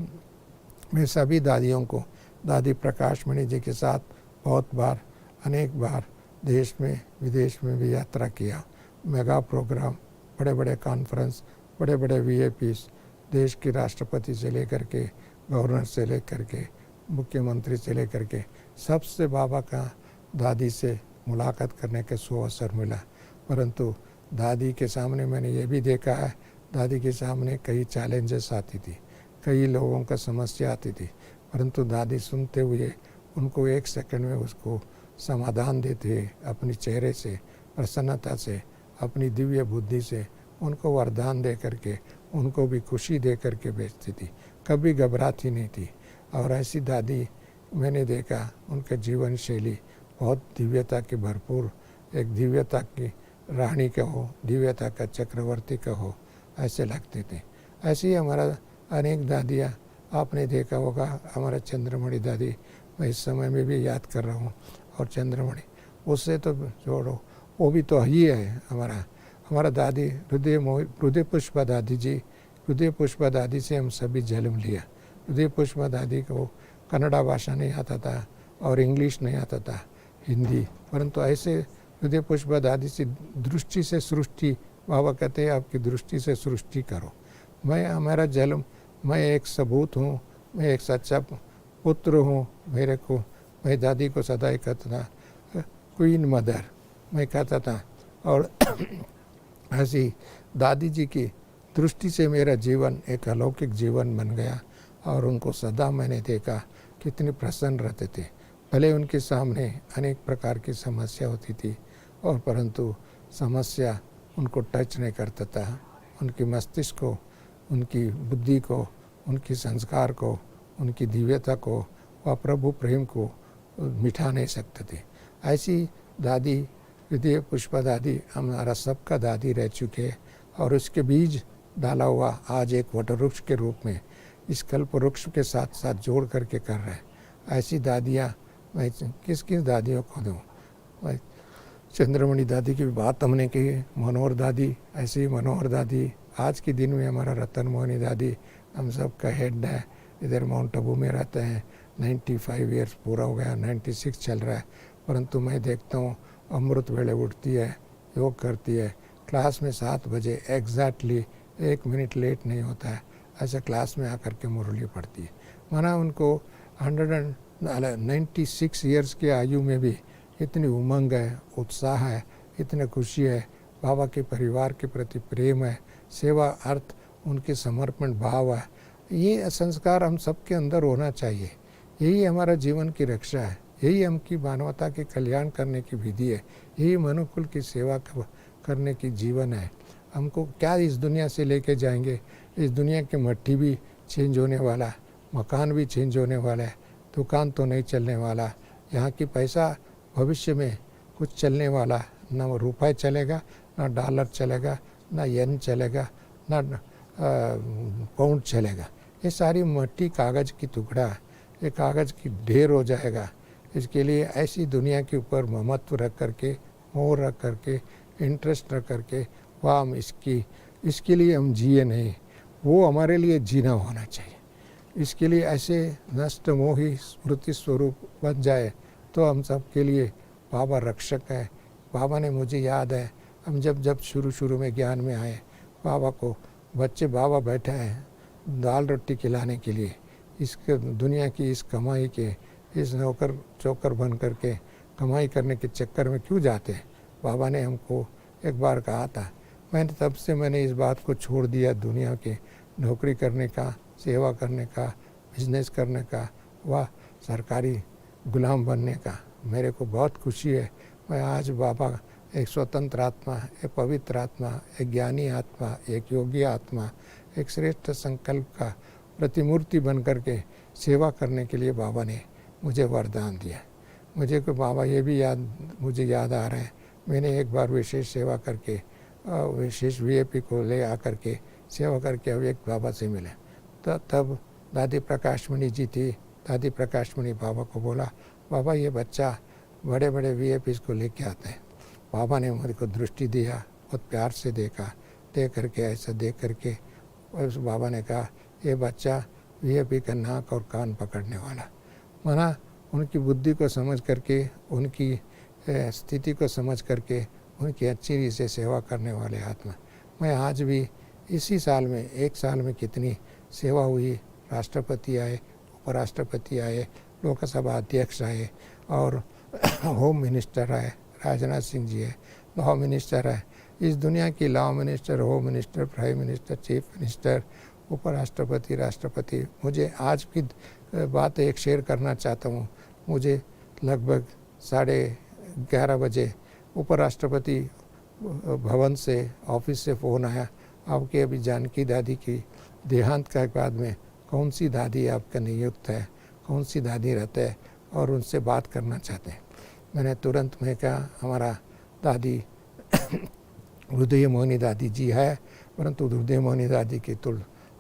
मैं सभी दादियों को, दादी प्रकाशमणि जी के साथ बहुत बार, अनेक बार देश में विदेश में भी यात्रा किया। मेगा प्रोग्राम, बड़े बड़े कॉन्फ्रेंस, बड़े बड़े वीआईपीस, देश के राष्ट्रपति से लेकर के, गवर्नर से लेकर के, मुख्यमंत्री से लेकर के, सबसे बाबा का दादी से मुलाकात करने का अवसर मिला। परंतु दादी के सामने मैंने ये भी देखा है, दादी के सामने कई चैलेंजेस आती थी, कई लोगों का समस्या आती थी, परंतु दादी सुनते हुए उनको 1 सेकंड में उसको समाधान देते, अपनी चेहरे से, प्रसन्नता से, अपनी दिव्य बुद्धि से उनको वरदान दे करके, उनको भी खुशी दे करके भेजती थी, कभी घबराती नहीं थी। और ऐसी दादी मैंने देखा, उनका जीवन शैली बहुत दिव्यता के भरपूर, एक दिव्यता की रानी का हो, दिव्यता का चक्रवर्ती का हो, ऐसे लगते थे। ऐसे ही हमारा अनेक दादियाँ आपने देखा होगा, हमारा चंद्रमणि दादी मैं इस समय में भी याद कर रहा हूँ, और चंद्रमणि उससे तो जोड़ो, वो भी तो ही है हमारा दादी हृदय पुष्पा दादी जी। हृदय पुष्पा दादी से हम सभी जन्म लिया। हृदय पुष्पा दादी को कन्नड़ा भाषा नहीं आता था और इंग्लिश नहीं आता था, हिंदी, परंतु ऐसे हृदय पुष्पा दादी से दृष्टि से सृष्टि, बाबा कहते हैं आपकी दृष्टि से सृष्टि करो। हमारा जन्म, मैं एक सबूत हूँ, मैं एक सच्चा पुत्र हूँ। मैं दादी को सदा ही कहता था क्वीन मदर, मैं कहता था। और ऐसी दादी जी की दृष्टि से मेरा जीवन एक अलौकिक जीवन बन गया, और उनको सदा मैंने देखा कितने प्रसन्न रहते थे। भले उनके सामने अनेक प्रकार की समस्या होती थी, और परंतु समस्या उनको टच नहीं करता था। उनकी मस्तिष्क को, उनकी बुद्धि को, उनकी संस्कार को, उनकी दिव्यता को व प्रभु प्रेम को मिटा नहीं सकते थे। ऐसी दादी हृदय पुष्पा दादी हमारा सबका दादी रह चुके, और उसके बीज डाला हुआ आज एक वटवृक्ष के रूप में इस कल्प वृक्ष के साथ साथ जोड़ करके कर रहे हैं। ऐसी दादियाँ मैं किस दादियों को दूँ? मैं चंद्रमणि दादी की बात हमने की, मनोहर दादी, ऐसी मनोहर दादी, आज के दिन में हमारा रतन मोहनी दादी हम सब का हेड है, इधर माउंट आबू में रहते हैं। 95 ईयर्स पूरा हो गया, 96 चल रहा है, परंतु मैं देखता हूँ अमृत वेले उठती है, योग करती है, क्लास में 7 बजे एग्जैक्टली 1 मिनट लेट नहीं होता है, ऐसे क्लास में आकर के मुरली पढ़ती है। माना उनको 196 ईयर्स की आयु में भी इतनी उमंग है, उत्साह है, इतनी खुशी है, बाबा के परिवार के प्रति प्रेम है, सेवा अर्थ उनके समर्पण भाव है। ये संस्कार हम सबके अंदर होना चाहिए। यही हमारा जीवन की रक्षा है, यही हमकी मानवता के कल्याण करने की विधि है, यही मनुकुल की सेवा करने की जीवन है। हमको क्या इस दुनिया से लेके जाएंगे? इस दुनिया की मट्टी भी चेंज होने वाला, मकान भी चेंज होने वाला है, दुकान तो नहीं चलने वाला, यहाँ की पैसा भविष्य में कुछ चलने वाला, ना रुपये चलेगा, ना डॉलर चलेगा, ना येन चलेगा, ना पाउंड चलेगा। ये सारी मट्टी कागज़ की टुकड़ा है, ये कागज़ की ढेर हो जाएगा। इसके लिए ऐसी दुनिया के ऊपर ममत्व रख करके, मोह रख करके, इंटरेस्ट रख करके वह हम इसके लिए हम जिए नहीं, वो हमारे लिए जीना होना चाहिए। इसके लिए ऐसे नष्ट मोही स्मृति स्वरूप बन जाए तो हम सब के लिए बाबा रक्षक है। बाबा ने, मुझे याद है हम जब शुरू में ज्ञान में आए, बाबा को बच्चे बाबा बैठे हैं दाल रोटी खिलाने के लिए, इस दुनिया की इस कमाई के, इस नौकर चौकर बन करके कमाई करने के चक्कर में क्यों जाते हैं? बाबा ने हमको एक बार कहा था। तब से मैंने इस बात को छोड़ दिया, दुनिया के नौकरी करने का, सेवा करने का, बिजनेस करने का, व सरकारी गुलाम बनने का। मेरे को बहुत खुशी है, मैं आज बाबा एक स्वतंत्र आत्मा, एक पवित्र आत्मा, एक ज्ञानी आत्मा, एक योगी आत्मा, एक श्रेष्ठ संकल्प का प्रतिमूर्ति बन करके सेवा करने के लिए बाबा ने मुझे वरदान दिया। मुझे को बाबा ये भी मुझे याद आ रहा है, मैंने एक बार विशेष सेवा करके विशेष वीआईपी को ले आकर के सेवा करके अब एक बाबा से मिले। तो तब दादी प्रकाशमणि जी थी। दादी प्रकाशमणि बाबा को बोला, बाबा ये बच्चा बड़े बड़े वीआईपी को लेके आते हैं। बाबा ने मेरे को दृष्टि दिया, बहुत प्यार से देखा, देख करके ऐसा देख करके उस बाबा ने कहा, ये बच्चा वीआईपी का नाक और कान पकड़ने वाला। माना उनकी बुद्धि को समझ करके, उनकी स्थिति को समझ करके, उनकी अच्छी रीत से सेवा करने वाले आत्मा। मैं आज भी इसी साल में, एक साल में कितनी सेवा हुई, राष्ट्रपति आए, उपराष्ट्रपति आए, लोकसभा अध्यक्ष आए और होम मिनिस्टर आए, राजनाथ सिंह जी है, लॉ मिनिस्टर है, इस दुनिया की law minister, home minister, prime minister, chief minister, उपराष्ट्रपति, राष्ट्रपति। मुझे आज की बात एक शेयर करना चाहता हूँ। मुझे लगभग 11:30 बजे उपराष्ट्रपति भवन से, ऑफिस से फ़ोन आया, आपके अभी जानकी दादी की देहांत के बाद में कौन सी दादी आपका नियुक्त है, कौन सी दादी रहते हैं और उनसे बात करना चाहते हैं। मैंने तुरंत में कहा, हमारा दादी हृदय मोहिनी दादी जी है, परंतु हृदय मोहिनी दादी की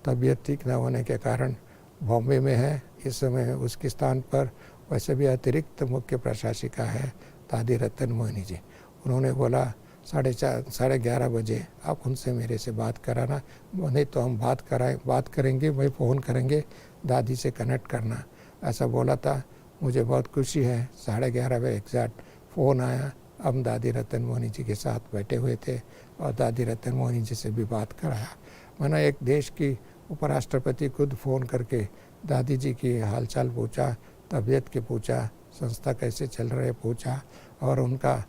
तबीयत ठीक न होने के कारण बॉम्बे में है इस समय। उसके स्थान पर वैसे भी अतिरिक्त मुख्य प्रशासिका है दादी रतन मोहिनी जी। उन्होंने बोला 11:30 बजे आप उनसे मेरे से बात कराना, नहीं तो हम बात करेंगे, वही फ़ोन करेंगे, दादी से कनेक्ट करना, ऐसा बोला था। मुझे बहुत खुशी है, 11:30 बजे एग्जैक्ट फ़ोन आया। हम दादी रतन मोहिनी जी के साथ बैठे हुए थे और दादी रतन मोहिनी जी से भी बात कराया। मैंने एक देश की उपराष्ट्रपति खुद फ़ोन करके दादी जी की हालचाल पूछा, तबीयत के पूछा, संस्था कैसे चल रहे पूछा, और उनका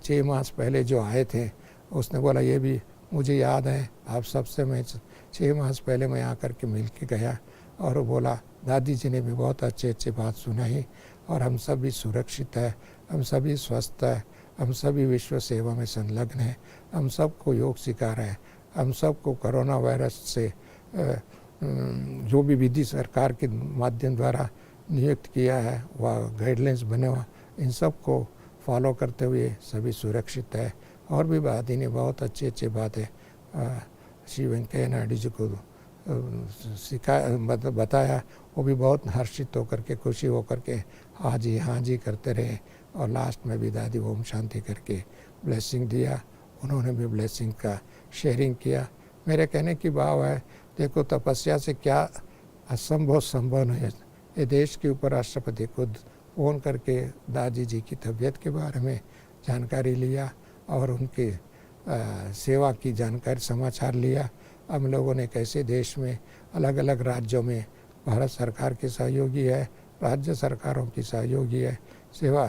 6 मास पहले जो आए थे उसने बोला, ये भी मुझे याद है, आप सबसे मैं 6 मास पहले मैं आकर के मिल के गया, और बोला दादी जी ने भी बहुत अच्छे बात सुनाई और हम सभी सुरक्षित है, हम सभी स्वस्थ है, हम सभी विश्व सेवा में संलग्न हैं, हम सबको योग सिखा रहे हैं, हम सबको कोरोना वायरस से जो भी विधि सरकार के माध्यम द्वारा नियुक्त किया है, वह गाइडलाइंस बने हुआ, इन सब को फॉलो करते हुए सभी सुरक्षित है। और भी दादी ने बहुत अच्छी बातें श्री वेंकैया नायडू जी को बताया। वो भी बहुत हर्षित होकर के, खुशी होकर के हाँ जी करते रहे, और लास्ट में भी दादी ओम शांति करके ब्लेसिंग दिया। उन्होंने भी ब्लेसिंग का शेयरिंग किया। मेरे कहने की भाव है, देखो तपस्या से क्या असंभव संभव नहीं है। ये देश के उपराष्ट्रपति खुद फ़ोन करके दादी जी की तबीयत के बारे में जानकारी लिया और उनके सेवा की जानकारी समाचार लिया। हम लोगों ने कैसे देश में अलग अलग राज्यों में भारत सरकार के सहयोगी है, राज्य सरकारों की सहयोगी है, सेवा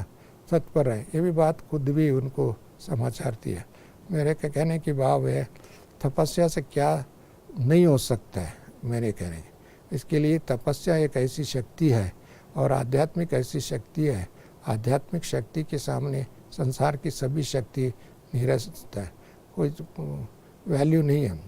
तत्पर है, ये भी बात खुद भी उनको समाचार दिया। मेरे कहने की भाव है, तपस्या से क्या नहीं हो सकता है। मेरे कहने इसके लिए तपस्या एक ऐसी शक्ति है और आध्यात्मिक ऐसी शक्ति है, आध्यात्मिक शक्ति के सामने संसार की सभी शक्ति निरस्त है, कोई वैल्यू नहीं है।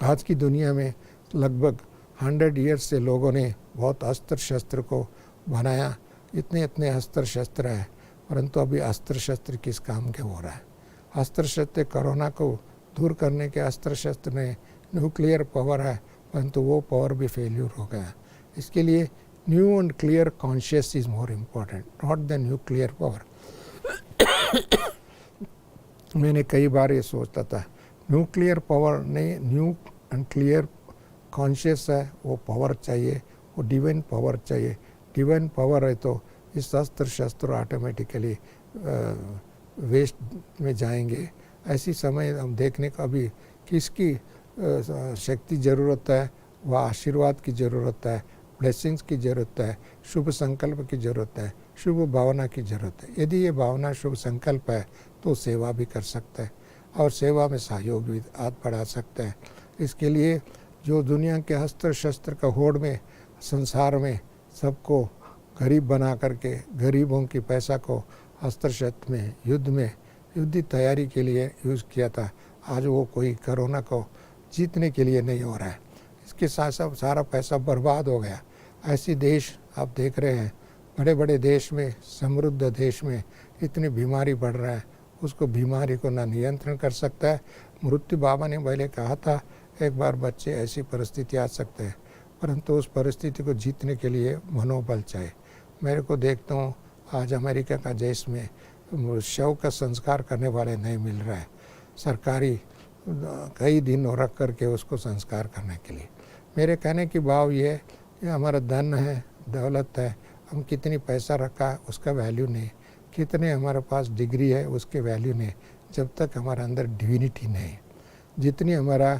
आज की दुनिया में लगभग 100 ईयर्स से लोगों ने बहुत अस्त्र शस्त्र को बनाया, इतने अस्त्र शस्त्र है, परंतु अभी अस्त्र शस्त्र किस काम के हो रहा है। अस्त्र शस्त्र कोरोना को दूर करने के अस्त्र शस्त्र में न्यूक्लियर पावर है, परंतु वो पावर भी फेल्यूर हो गया। इसके लिए new and clear conscious is more important, not the nuclear power. मैंने कई बार ये सोचता था, न्यूक्लियर पावर नहीं, न्यू एंड क्लियर कॉन्शियस है, वो पावर चाहिए, वो डिवाइन पावर चाहिए। डिवाइन पावर है तो इस अस्त्र शस्त्र ऑटोमेटिकली वेस्ट में जाएंगे। ऐसी समय हम देखने को अभी किसकी शक्ति ज़रूरत है, वह आशीर्वाद की ज़रूरत है, ब्लेसिंग्स की ज़रूरत है, शुभ संकल्प की ज़रूरत है, शुभ भावना की ज़रूरत है। यदि ये भावना शुभ संकल्प है तो सेवा भी कर सकता है और सेवा में सहयोग भी हाथ बढ़ा सकता है। इसके लिए जो दुनिया के अस्त्र शस्त्र का होड़ में संसार में सबको गरीब बना करके गरीबों की पैसा को अस्त्र शस्त्र में युद्ध तैयारी के लिए यूज़ किया था, आज वो कोई कोरोना को जीतने के लिए नहीं हो रहा है। इसके साथ साथ सारा पैसा बर्बाद हो गया। ऐसे देश आप देख रहे हैं, बड़े बड़े देश में, समृद्ध देश में इतनी बीमारी बढ़ रहा है, उसको बीमारी को ना नियंत्रण कर सकता है। मृत्यु बाबा ने पहले कहा था, एक बार बच्चे ऐसी परिस्थिति आ सकते हैं, परंतु उस परिस्थिति को जीतने के लिए मनोबल चाहिए। मेरे को देखता हूँ आज अमेरिका का देश में शव का संस्कार करने वाले नहीं मिल रहा है, सरकारी कई दिन रख करके उसको संस्कार करने के लिए। मेरे कहने की भाव ये हमारा धन है, दौलत है, हम कितनी पैसा रखा उसका वैल्यू नहीं, कितने हमारे पास डिग्री है उसके वैल्यू नहीं, जब तक हमारे अंदर डिविनिटी नहीं। जितनी हमारा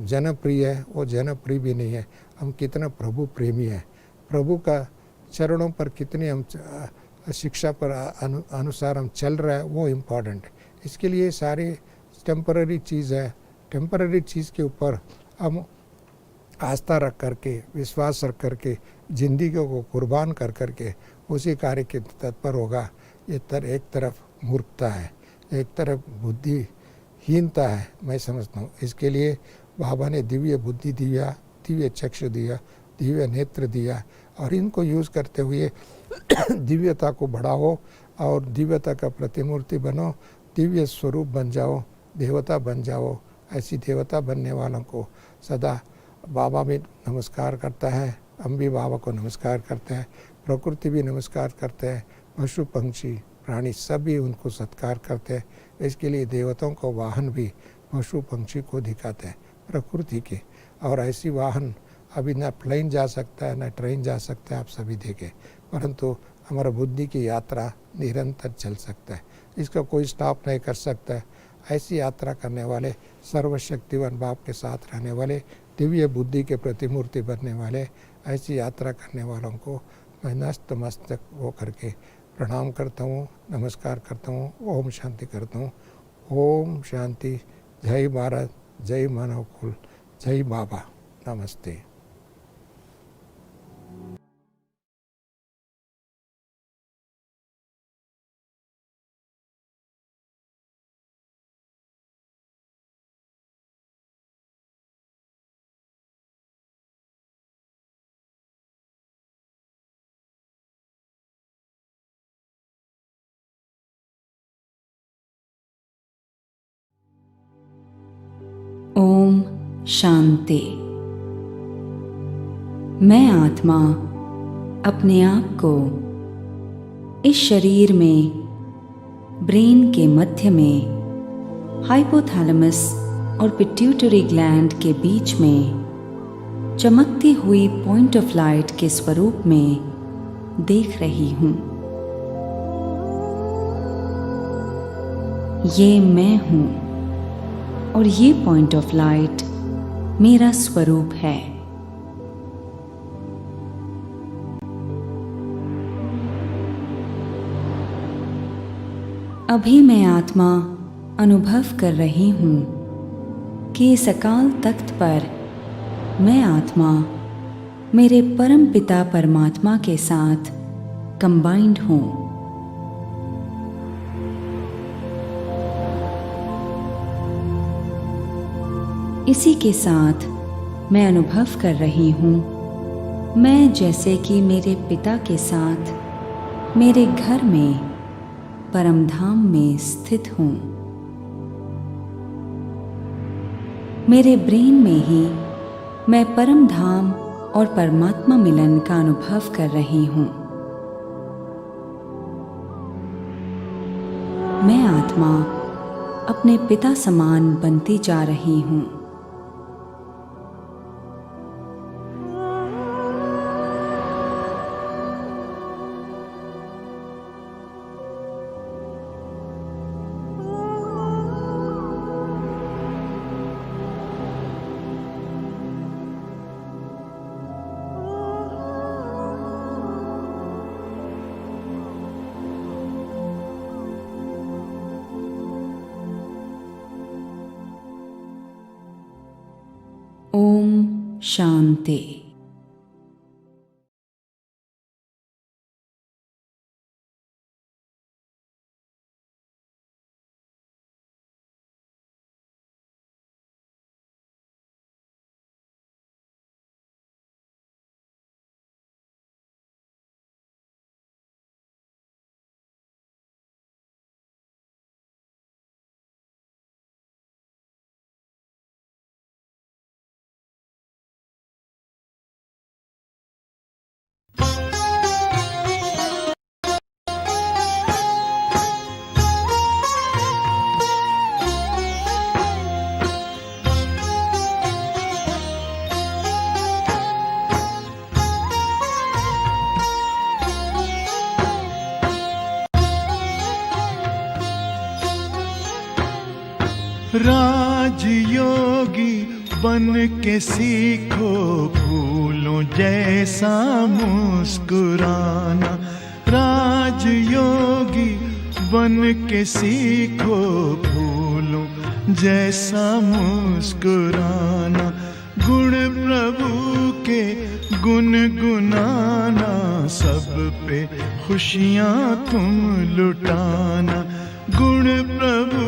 जनप्रिय है वो जनप्रिय भी नहीं है। हम कितना प्रभु प्रेमी है, प्रभु का चरणों पर कितने हम शिक्षा पर अनुसार हम चल रहे हैं, वो इम्पॉर्टेंट है। इसके लिए सारी टेम्पररी चीज़ है, टेम्पररी चीज़ के ऊपर हम आस्था रख करके, विश्वास रख करके, ज़िंदगी को कुर्बान कर करके उसी कार्य के तत्पर होगा। ये एक तरफ मूर्खता है, एक तरफ बुद्धिहीनता है, मैं समझता हूँ। इसके लिए बाबा ने दिव्य बुद्धि दिया, दिव्य चक्षु दिया, दिव्य नेत्र दिया, और इनको यूज़ करते हुए दिव्यता को बढ़ाओ और दिव्यता का प्रतिमूर्ति बनो, दिव्य स्वरूप बन जाओ, देवता बन जाओ। ऐसी देवता बनने वालों को सदा बाबा भी नमस्कार करता है, हम भी बाबा को नमस्कार करते हैं, प्रकृति भी नमस्कार करते हैं, पशु पंक्षी प्राणी सभी उनको सत्कार करते हैं। इसके लिए देवताओं को वाहन भी पशु पंक्षी को दिखाते हैं, प्रकृति के। और ऐसी वाहन अभी ना प्लेन जा सकता है ना ट्रेन जा सकता है, आप सभी देखें, परंतु हमारा बुद्धि की यात्रा निरंतर चल सकता है, इसका कोई स्टॉप नहीं कर सकता है। ऐसी यात्रा करने वाले सर्वशक्तिवान बाप के साथ रहने वाले, दिव्य बुद्धि के प्रतिमूर्ति बनने वाले, ऐसी यात्रा करने वालों को मैं नतमस्तक हो करके प्रणाम करता हूँ, नमस्कार करता हूँ, ओम शांति करता हूँ। ओम शांति। जय भारत, जय मानव कुल, जय बाबा, नमस्ते। ओम शांति। मैं आत्मा अपने आप को इस शरीर में ब्रेन के मध्य में हाइपोथैलेमस और पिट्यूटरी ग्लैंड के बीच में चमकती हुई पॉइंट ऑफ लाइट के स्वरूप में देख रही हूं। ये मैं हूं और ये पॉइंट ऑफ लाइट मेरा स्वरूप है। अभी मैं आत्मा अनुभव कर रही हूं कि इस अकाल तख्त पर मैं आत्मा मेरे परम पिता परमात्मा के साथ कंबाइंड हूं। इसी के साथ मैं अनुभव कर रही हूं मैं जैसे कि मेरे पिता के साथ मेरे घर में परमधाम में स्थित हूं। मेरे ब्रेन में ही मैं परम धाम और परमात्मा मिलन का अनुभव कर रही हूं। मैं आत्मा अपने पिता समान बनती जा रही हूं। ओम शांति। राजयोगी बन के सीखो फूलों जैसा मुस्कुराना। राजयोगी बन के सीखो फूलों जैसा मुस्कुराना। गुण प्रभु के गुनगुनाना, सब पे खुशियाँ तुम लुटाना। गुण प्रभु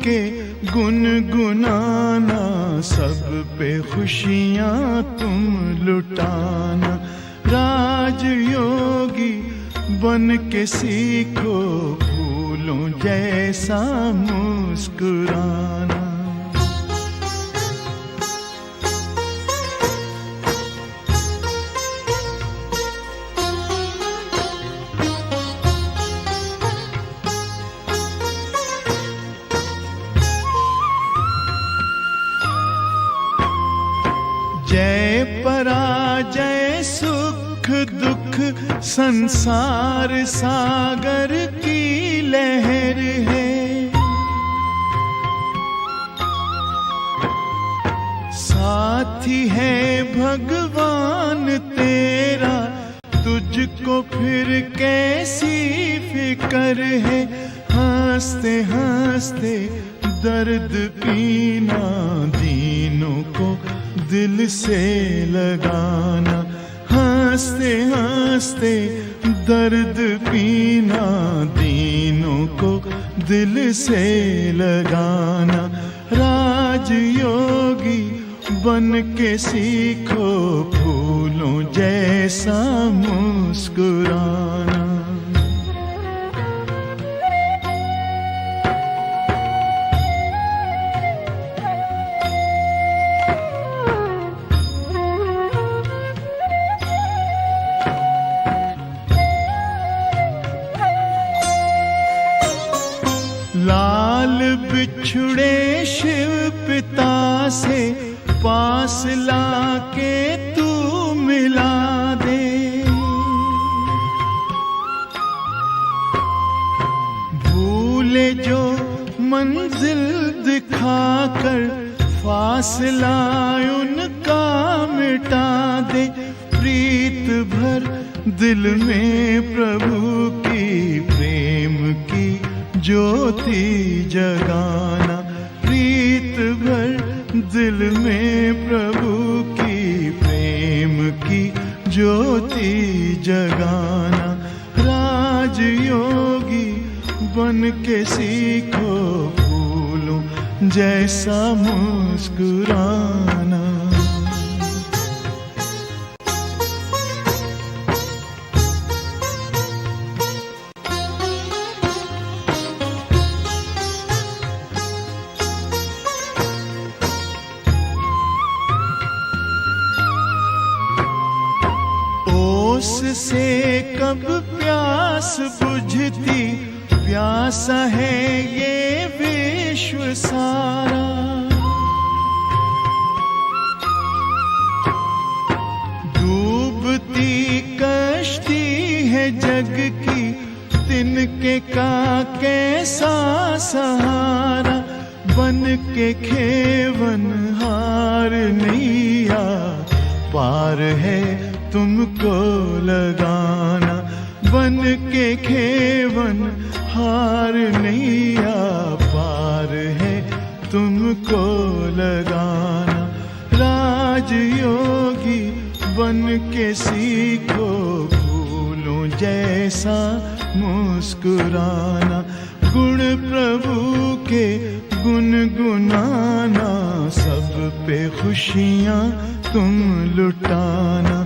के गुनगुनाना, सब पे खुशियाँ तुम लुटाना। राजयोगी बन के सीखो फूलों जैसा मुस्कुराना। जय पराजय सुख दुख संसार सागर की लहर है। साथी है भगवान तेरा, तुझको फिर कैसी फिकर है। हंसते हंसते दर्द पीना, दीनों को दिल से लगाना। हंसते हंसते दर्द पीना, दीनों को दिल से लगाना। राजयोगी बन के सीखो फूलों जैसा मुस्कुराना। लाल बिछुड़े शिव पिता से पास लाके तू मिला दे। भूले जो मंजिल दिखाकर फासला उनका मिटा दे। प्रीत भर दिल में प्रभु की प्रेम की ज्योति जगाना। प्रीत भर दिल में प्रभु की प्रेम की ज्योति जगाना। राजयोगी बन के सीखो फूलों जैसा मुस्कुराना। से कब प्यास बुझती, प्यासा है ये विश्व सारा। डूबती कश्ती है जग की, तिनके का कैसा सहारा। बन के खेवन हार नैया पार है तुमको लगाना। बन के खेवन हार नैया पार है तुमको लगाना। राजयोगी बन के सीखो फूलों जैसा मुस्कुराना। गुण प्रभु के गुनगुनाना, सब पे खुशियाँ तुम लुटाना।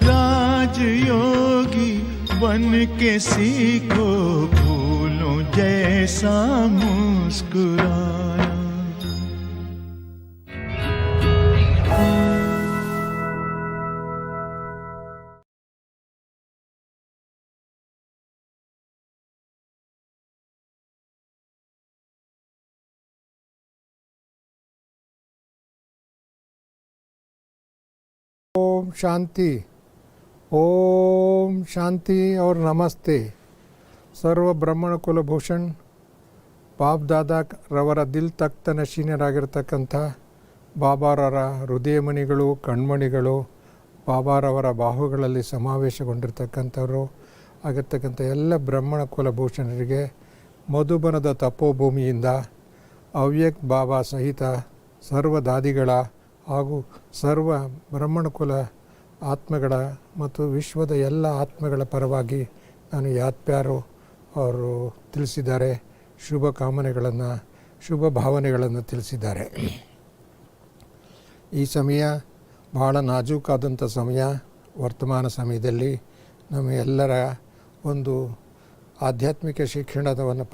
राजयोगी बन के सीखो फूलों जैसा मुस्कुराना। ओम शांति, ओम शांति और नमस्ते। सर्व ಬ್ರಹ್ಮಣ ಕುಲಭೂಷಣ್ ಬಾಬ್ ದಾದಾ ರವರ ದಿಲ್ ತಕ್ತ ನಶೀನರಾಗಿರ್ತಕ್ಕಂಥ ಬಾಬಾರವರ ಹೃದಯಮಣಿಗಳು, ಕಣ್ಮಣಿಗಳು, ಬಾಬಾರವರ ಬಾಹುಗಳಲ್ಲಿ ಸಮಾವೇಶಗೊಂಡಿರ್ತಕ್ಕಂಥವರು ಆಗಿರ್ತಕ್ಕಂಥ ಎಲ್ಲ ಬ್ರಹ್ಮಣ ಕುಲಭೂಷಣರಿಗೆ ಮಧುಬನದ ತಪೋಭೂಮಿಯಿಂದ ಅವ್ಯಕ್ತ ಬಾಬಾ ಸಹಿತ ಸರ್ವ ದಾದಿಗಳ ಹಾಗೂ ಸರ್ವ ಬ್ರಹ್ಮಣ ಕುಲ ಆತ್ಮಗಳ ಮತ್ತು ವಿಶ್ವದ ಎಲ್ಲ ಆತ್ಮಗಳ ಪರವಾಗಿ ನಾನು ಯಾತ್ಪ್ಯಾರು ಅವರು ತಿಳಿಸಿದ್ದಾರೆ. ಶುಭ ಕಾಮನೆಗಳನ್ನು, ಶುಭ ಭಾವನೆಗಳನ್ನು ತಿಳಿಸಿದ್ದಾರೆ. ಈ ಸಮಯ ಬಹಳ ನಾಜೂಕಾದಂಥ ಸಮಯ. ವರ್ತಮಾನ ಸಮಯದಲ್ಲಿ ನಮ್ಮ ಎಲ್ಲರ ಒಂದು ಆಧ್ಯಾತ್ಮಿಕ ಶಿಕ್ಷಣವನ್ನು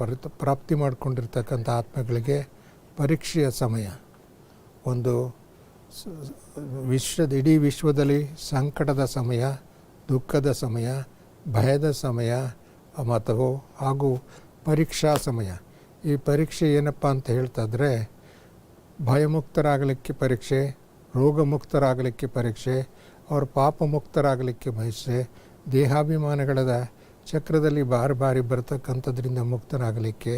ಪ್ರಾಪ್ತಿ ಮಾಡಿಕೊಂಡಿರ್ತಕ್ಕಂಥ ಆತ್ಮಗಳಿಗೆ ಪರೀಕ್ಷೆಯ ಸಮಯ. ಒಂದು ಇಡೀ ವಿಶ್ವದಲ್ಲಿ ಸಂಕಟದ ಸಮಯ, ದುಃಖದ ಸಮಯ, ಭಯದ ಸಮಯ ಮತ್ತು ಹಾಗೂ ಪರೀಕ್ಷಾ ಸಮಯ. ಈ ಪರೀಕ್ಷೆ ಏನಪ್ಪ ಅಂತ ಹೇಳ್ತಾಯಿದ್ರೆ, ಭಯಮುಕ್ತರಾಗಲಿಕ್ಕೆ ಪರೀಕ್ಷೆ, ರೋಗಮುಕ್ತರಾಗಲಿಕ್ಕೆ ಪರೀಕ್ಷೆ, ಅವ್ರ ಪಾಪ ಮುಕ್ತರಾಗಲಿಕ್ಕೆ ಪರೀಕ್ಷೆ, ದೇಹಾಭಿಮಾನಗಳ ಚಕ್ರದಲ್ಲಿ ಬಾರಿ ಬಾರಿ ಬರ್ತಕ್ಕಂಥದ್ರಿಂದ ಮುಕ್ತರಾಗಲಿಕ್ಕೆ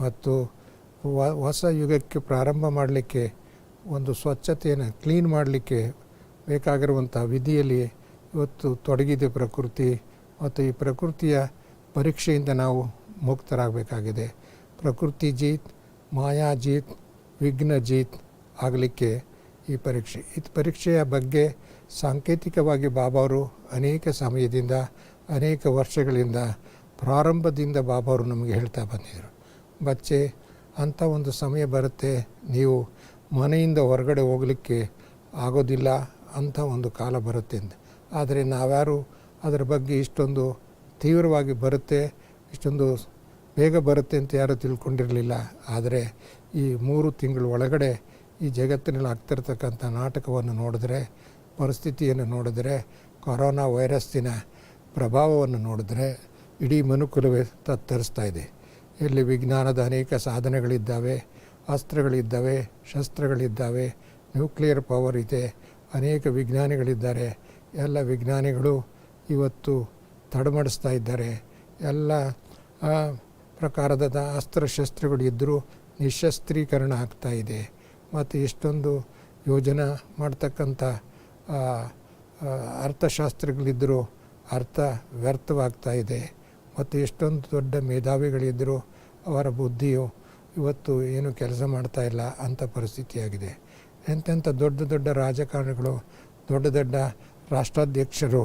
ಮತ್ತು ಹೊಸ ಯುಗಕ್ಕೆ ಪ್ರಾರಂಭ ಮಾಡಲಿಕ್ಕೆ ಒಂದು ಸ್ವಚ್ಛತೆಯನ್ನು ಕ್ಲೀನ್ ಮಾಡಲಿಕ್ಕೆ ಬೇಕಾಗಿರುವಂಥ ವಿಧಿಯಲ್ಲಿ ಇವತ್ತು ತೊಡಗಿದೆ ಪ್ರಕೃತಿ. ಮತ್ತು ಈ ಪ್ರಕೃತಿಯ ಪರೀಕ್ಷೆಯಿಂದ ನಾವು ಮುಕ್ತರಾಗಬೇಕಾಗಿದೆ. ಪ್ರಕೃತಿ ಜೀತ್, ಮಾಯಾ ಜೀತ್, ವಿಘ್ನ ಜೀತ್ ಆಗಲಿಕ್ಕೆ ಈ ಪರೀಕ್ಷೆ. ಈ ಪರೀಕ್ಷೆಯ ಬಗ್ಗೆ ಸಾಂಕೇತಿಕವಾಗಿ ಬಾಬಾವರು ಅನೇಕ ಸಮಯದಿಂದ, ಅನೇಕ ವರ್ಷಗಳಿಂದ, ಪ್ರಾರಂಭದಿಂದ ಬಾಬಾವರು ನಮಗೆ ಹೇಳ್ತಾ ಬಂದಿದ್ದರು. ಬಚ್ಚೆ, ಅಂಥ ಒಂದು ಸಮಯ ಬರುತ್ತೆ, ನೀವು ಮನೆಯಿಂದ ಹೊರಗಡೆ ಹೋಗಲಿಕ್ಕೆ ಆಗೋದಿಲ್ಲ, ಅಂಥ ಒಂದು ಕಾಲ ಬರುತ್ತೆ ಅಂತ. ಆದರೆ ನಾವ್ಯಾರು ಅದರ ಬಗ್ಗೆ ಇಷ್ಟೊಂದು ತೀವ್ರವಾಗಿ ಬರುತ್ತೆ, ಇಷ್ಟೊಂದು ಬೇಗ ಬರುತ್ತೆ ಅಂತ ಯಾರೂ ತಿಳ್ಕೊಂಡಿರಲಿಲ್ಲ. ಆದರೆ ಈ 3 ತಿಂಗಳ ಒಳಗಡೆ ಈ ಜಗತ್ತಿನಲ್ಲಿ ಆಗ್ತಿರ್ತಕ್ಕಂಥ ನಾಟಕವನ್ನು ನೋಡಿದ್ರೆ, ಪರಿಸ್ಥಿತಿಯನ್ನು ನೋಡಿದ್ರೆ, ಕೊರೋನಾ ವೈರಸ್ಸಿನ ಪ್ರಭಾವವನ್ನು ನೋಡಿದ್ರೆ ಇಡೀ ಮನುಕುಲವೇ ತತ್ತರಿಸ್ತಾ ಇದೆ. ಎಲ್ಲಿ ವಿಜ್ಞಾನದ ಅನೇಕ ಸಾಧನೆಗಳಿದ್ದಾವೆ, ಅಸ್ತ್ರಗಳಿದ್ದಾವೆ, ಶಸ್ತ್ರಗಳಿದ್ದಾವೆ, ನ್ಯೂಕ್ಲಿಯರ್ ಪವರ್ ಇದೆ, ಅನೇಕ ವಿಜ್ಞಾನಿಗಳಿದ್ದಾರೆ. ಎಲ್ಲ ವಿಜ್ಞಾನಿಗಳು ಇವತ್ತು ತಡಮಡಿಸ್ತಾ ಇದ್ದಾರೆ. ಎಲ್ಲ ಪ್ರಕಾರದ ಅಸ್ತ್ರಶಸ್ತ್ರಗಳಿದ್ದರೂ ನಿಶಸ್ತ್ರೀಕರಣ ಆಗ್ತಾ ಇದೆ. ಮತ್ತು ಎಷ್ಟೊಂದು ಯೋಜನೆ ಮಾಡ್ತಕ್ಕಂಥ ಅರ್ಥಶಾಸ್ತ್ರಗಳಿದ್ದರೂ ಅರ್ಥ ವ್ಯರ್ಥವಾಗ್ತಾ ಇದೆ. ಮತ್ತು ಎಷ್ಟೊಂದು ದೊಡ್ಡ ಮೇಧಾವಿಗಳಿದ್ದರೂ ಅವರ ಬುದ್ಧಿಯು ಇವತ್ತು ಏನು ಕೆಲಸ ಮಾಡ್ತಾ ಇಲ್ಲ ಅಂಥ ಪರಿಸ್ಥಿತಿಯಾಗಿದೆ. ಎಂತೆಂಥ ದೊಡ್ಡ ದೊಡ್ಡ ರಾಜಕಾರಣಿಗಳು, ದೊಡ್ಡ ದೊಡ್ಡ ರಾಷ್ಟ್ರಾಧ್ಯಕ್ಷರು,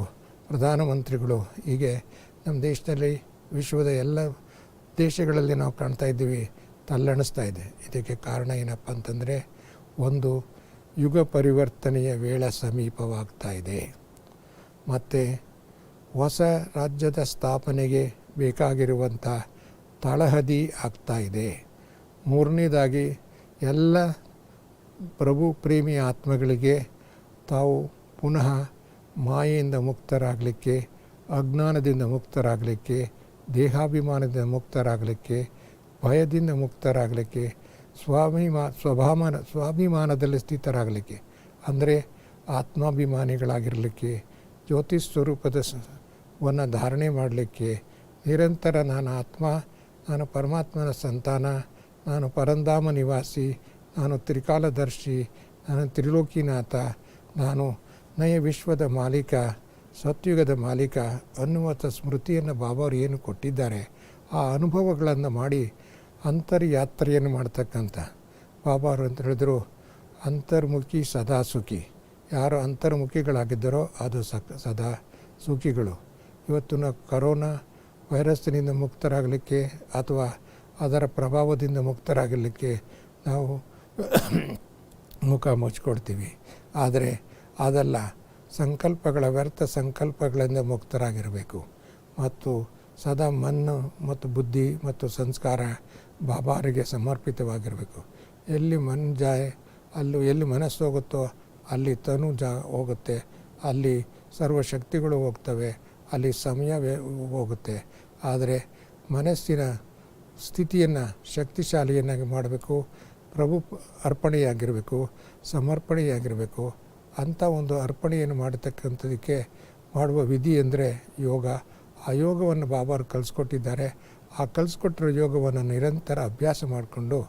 ಪ್ರಧಾನಮಂತ್ರಿಗಳು ಹೀಗೆ ನಮ್ಮ ದೇಶದಲ್ಲಿ, ವಿಶ್ವದ ಎಲ್ಲ ದೇಶಗಳಲ್ಲಿ ನಾವು ಕಾಣ್ತಾ ಇದ್ದೀವಿ, ತಲ್ಲಣಿಸ್ತಾ ಇದೆ. ಇದಕ್ಕೆ ಕಾರಣ ಏನಪ್ಪ ಅಂತಂದರೆ, ಒಂದು ಯುಗ ಪರಿವರ್ತನೆಯ ವೇಳೆ ಸಮೀಪವಾಗ್ತಾ ಇದೆ. ಮತ್ತು ಹೊಸ ರಾಜ್ಯದ ಸ್ಥಾಪನೆಗೆ ಬೇಕಾಗಿರುವಂಥ ತಳಹದಿ ಆಗ್ತಾ ಇದೆ. ಮೂರನೇದಾಗಿ ಎಲ್ಲ ಪ್ರಭು ಪ್ರೇಮಿ ಆತ್ಮಗಳಿಗೆ ತಾವು ಪುನಃ ಮಾಯೆಯಿಂದ ಮುಕ್ತರಾಗಲಿಕ್ಕೆ, ಅಜ್ಞಾನದಿಂದ ಮುಕ್ತರಾಗಲಿಕ್ಕೆ, ದೇಹಾಭಿಮಾನದಿಂದ ಮುಕ್ತರಾಗಲಿಕ್ಕೆ, ಭಯದಿಂದ ಮುಕ್ತರಾಗಲಿಕ್ಕೆ, ಸ್ವಾಭಿಮಾನದಲ್ಲಿ ಸ್ಥಿತರಾಗಲಿಕ್ಕೆ, ಅಂದರೆ ಆತ್ಮಾಭಿಮಾನಿಗಳಾಗಿರಲಿಕ್ಕೆ, ಜ್ಯೋತಿ ಸ್ವರೂಪದವನ್ನು ಧಾರಣೆ ಮಾಡಲಿಕ್ಕೆ, ನಿರಂತರ ನಾನು ಆತ್ಮ, ನಾನು ಪರಮಾತ್ಮನ ಸಂತಾನ, ನಾನು ಪರಂಧಾಮ ನಿವಾಸಿ, ನಾನು ತ್ರಿಕಾಲದರ್ಶಿ, ನಾನು ತ್ರಿಲೋಕಿನಾಥ, ನಾನು ನಯ ವಿಶ್ವದ ಮಾಲೀಕ, ಸತ್ಯುಗದ ಮಾಲೀಕ ಅನ್ನುವಂಥ ಸ್ಮೃತಿಯನ್ನು ಬಾಬಾವರು ಏನು ಕೊಟ್ಟಿದ್ದಾರೆ, ಆ ಅನುಭವಗಳನ್ನು ಮಾಡಿ ಅಂತರ್ಯಾತ್ರೆಯನ್ನು ಮಾಡ್ತಕ್ಕಂಥ ಬಾಬಾವರು ಅಂತ ಹೇಳಿದ್ರು, ಅಂತರ್ಮುಖಿ ಸದಾ ಸುಖಿ. ಯಾರು ಅಂತರ್ಮುಖಿಗಳಾಗಿದ್ದಾರೋ ಅದು ಸದಾ ಸುಖಿಗಳು. ಇವತ್ತು ನಾವು ಕರೋನಾ ವೈರಸ್ಸಿನಿಂದ ಮುಕ್ತರಾಗಲಿಕ್ಕೆ ಅಥವಾ ಅದರ ಪ್ರಭಾವದಿಂದ ಮುಕ್ತರಾಗಲಿಕ್ಕೆ ನಾವು ಮುಖ ಮುಚ್ಕೊಳ್ತೀವಿ. ಆದರೆ ಅದಲ್ಲ, ಸಂಕಲ್ಪಗಳ ವ್ಯರ್ಥ ಸಂಕಲ್ಪಗಳಿಂದ ಮುಕ್ತರಾಗಿರಬೇಕು. ಮತ್ತು ಸದಾ ಮನ್ನು ಮತ್ತು ಬುದ್ಧಿ ಮತ್ತು ಸಂಸ್ಕಾರ ಬಾಬಾರಿಗೆ ಸಮರ್ಪಿತವಾಗಿರಬೇಕು. ಎಲ್ಲಿ ಮನ್ ಜಾಯ್ ಅಲ್ಲೂ, ಎಲ್ಲಿ ಮನಸ್ಸು ಹೋಗುತ್ತೋ ಅಲ್ಲಿ ತನು ಹೋಗುತ್ತೆ, ಅಲ್ಲಿ ಸರ್ವಶಕ್ತಿಗಳು ಹೋಗ್ತವೆ, ಅಲ್ಲಿ ಸಮಯ ಹೋಗುತ್ತೆ. ಆದರೆ ಮನಸ್ಸಿನ ಸ್ಥಿತಿಯನ್ನು ಶಕ್ತಿಶಾಲಿಯನ್ನಾಗಿ ಮಾಡಬೇಕು, ಪ್ರಭು ಅರ್ಪಣೆಯಾಗಿರಬೇಕು, ಸಮರ್ಪಣೆಯಾಗಿರಬೇಕು. ಅಂಥ ಒಂದು ಅರ್ಪಣೆಯನ್ನು ಮಾಡತಕ್ಕಂಥದಕ್ಕೆ ಮಾಡುವ ವಿಧಿ ಅಂದರೆ ಯೋಗ. ಆ ಯೋಗವನ್ನು ಬಾಬಾರು ಕಲಿಸ್ಕೊಟ್ಟಿದ್ದಾರೆ. ಆ ಕಲಿಸ್ಕೊಟ್ಟಿರೋ ಯೋಗವನ್ನು ನಿರಂತರ ಅಭ್ಯಾಸ ಮಾಡಿಕೊಂಡು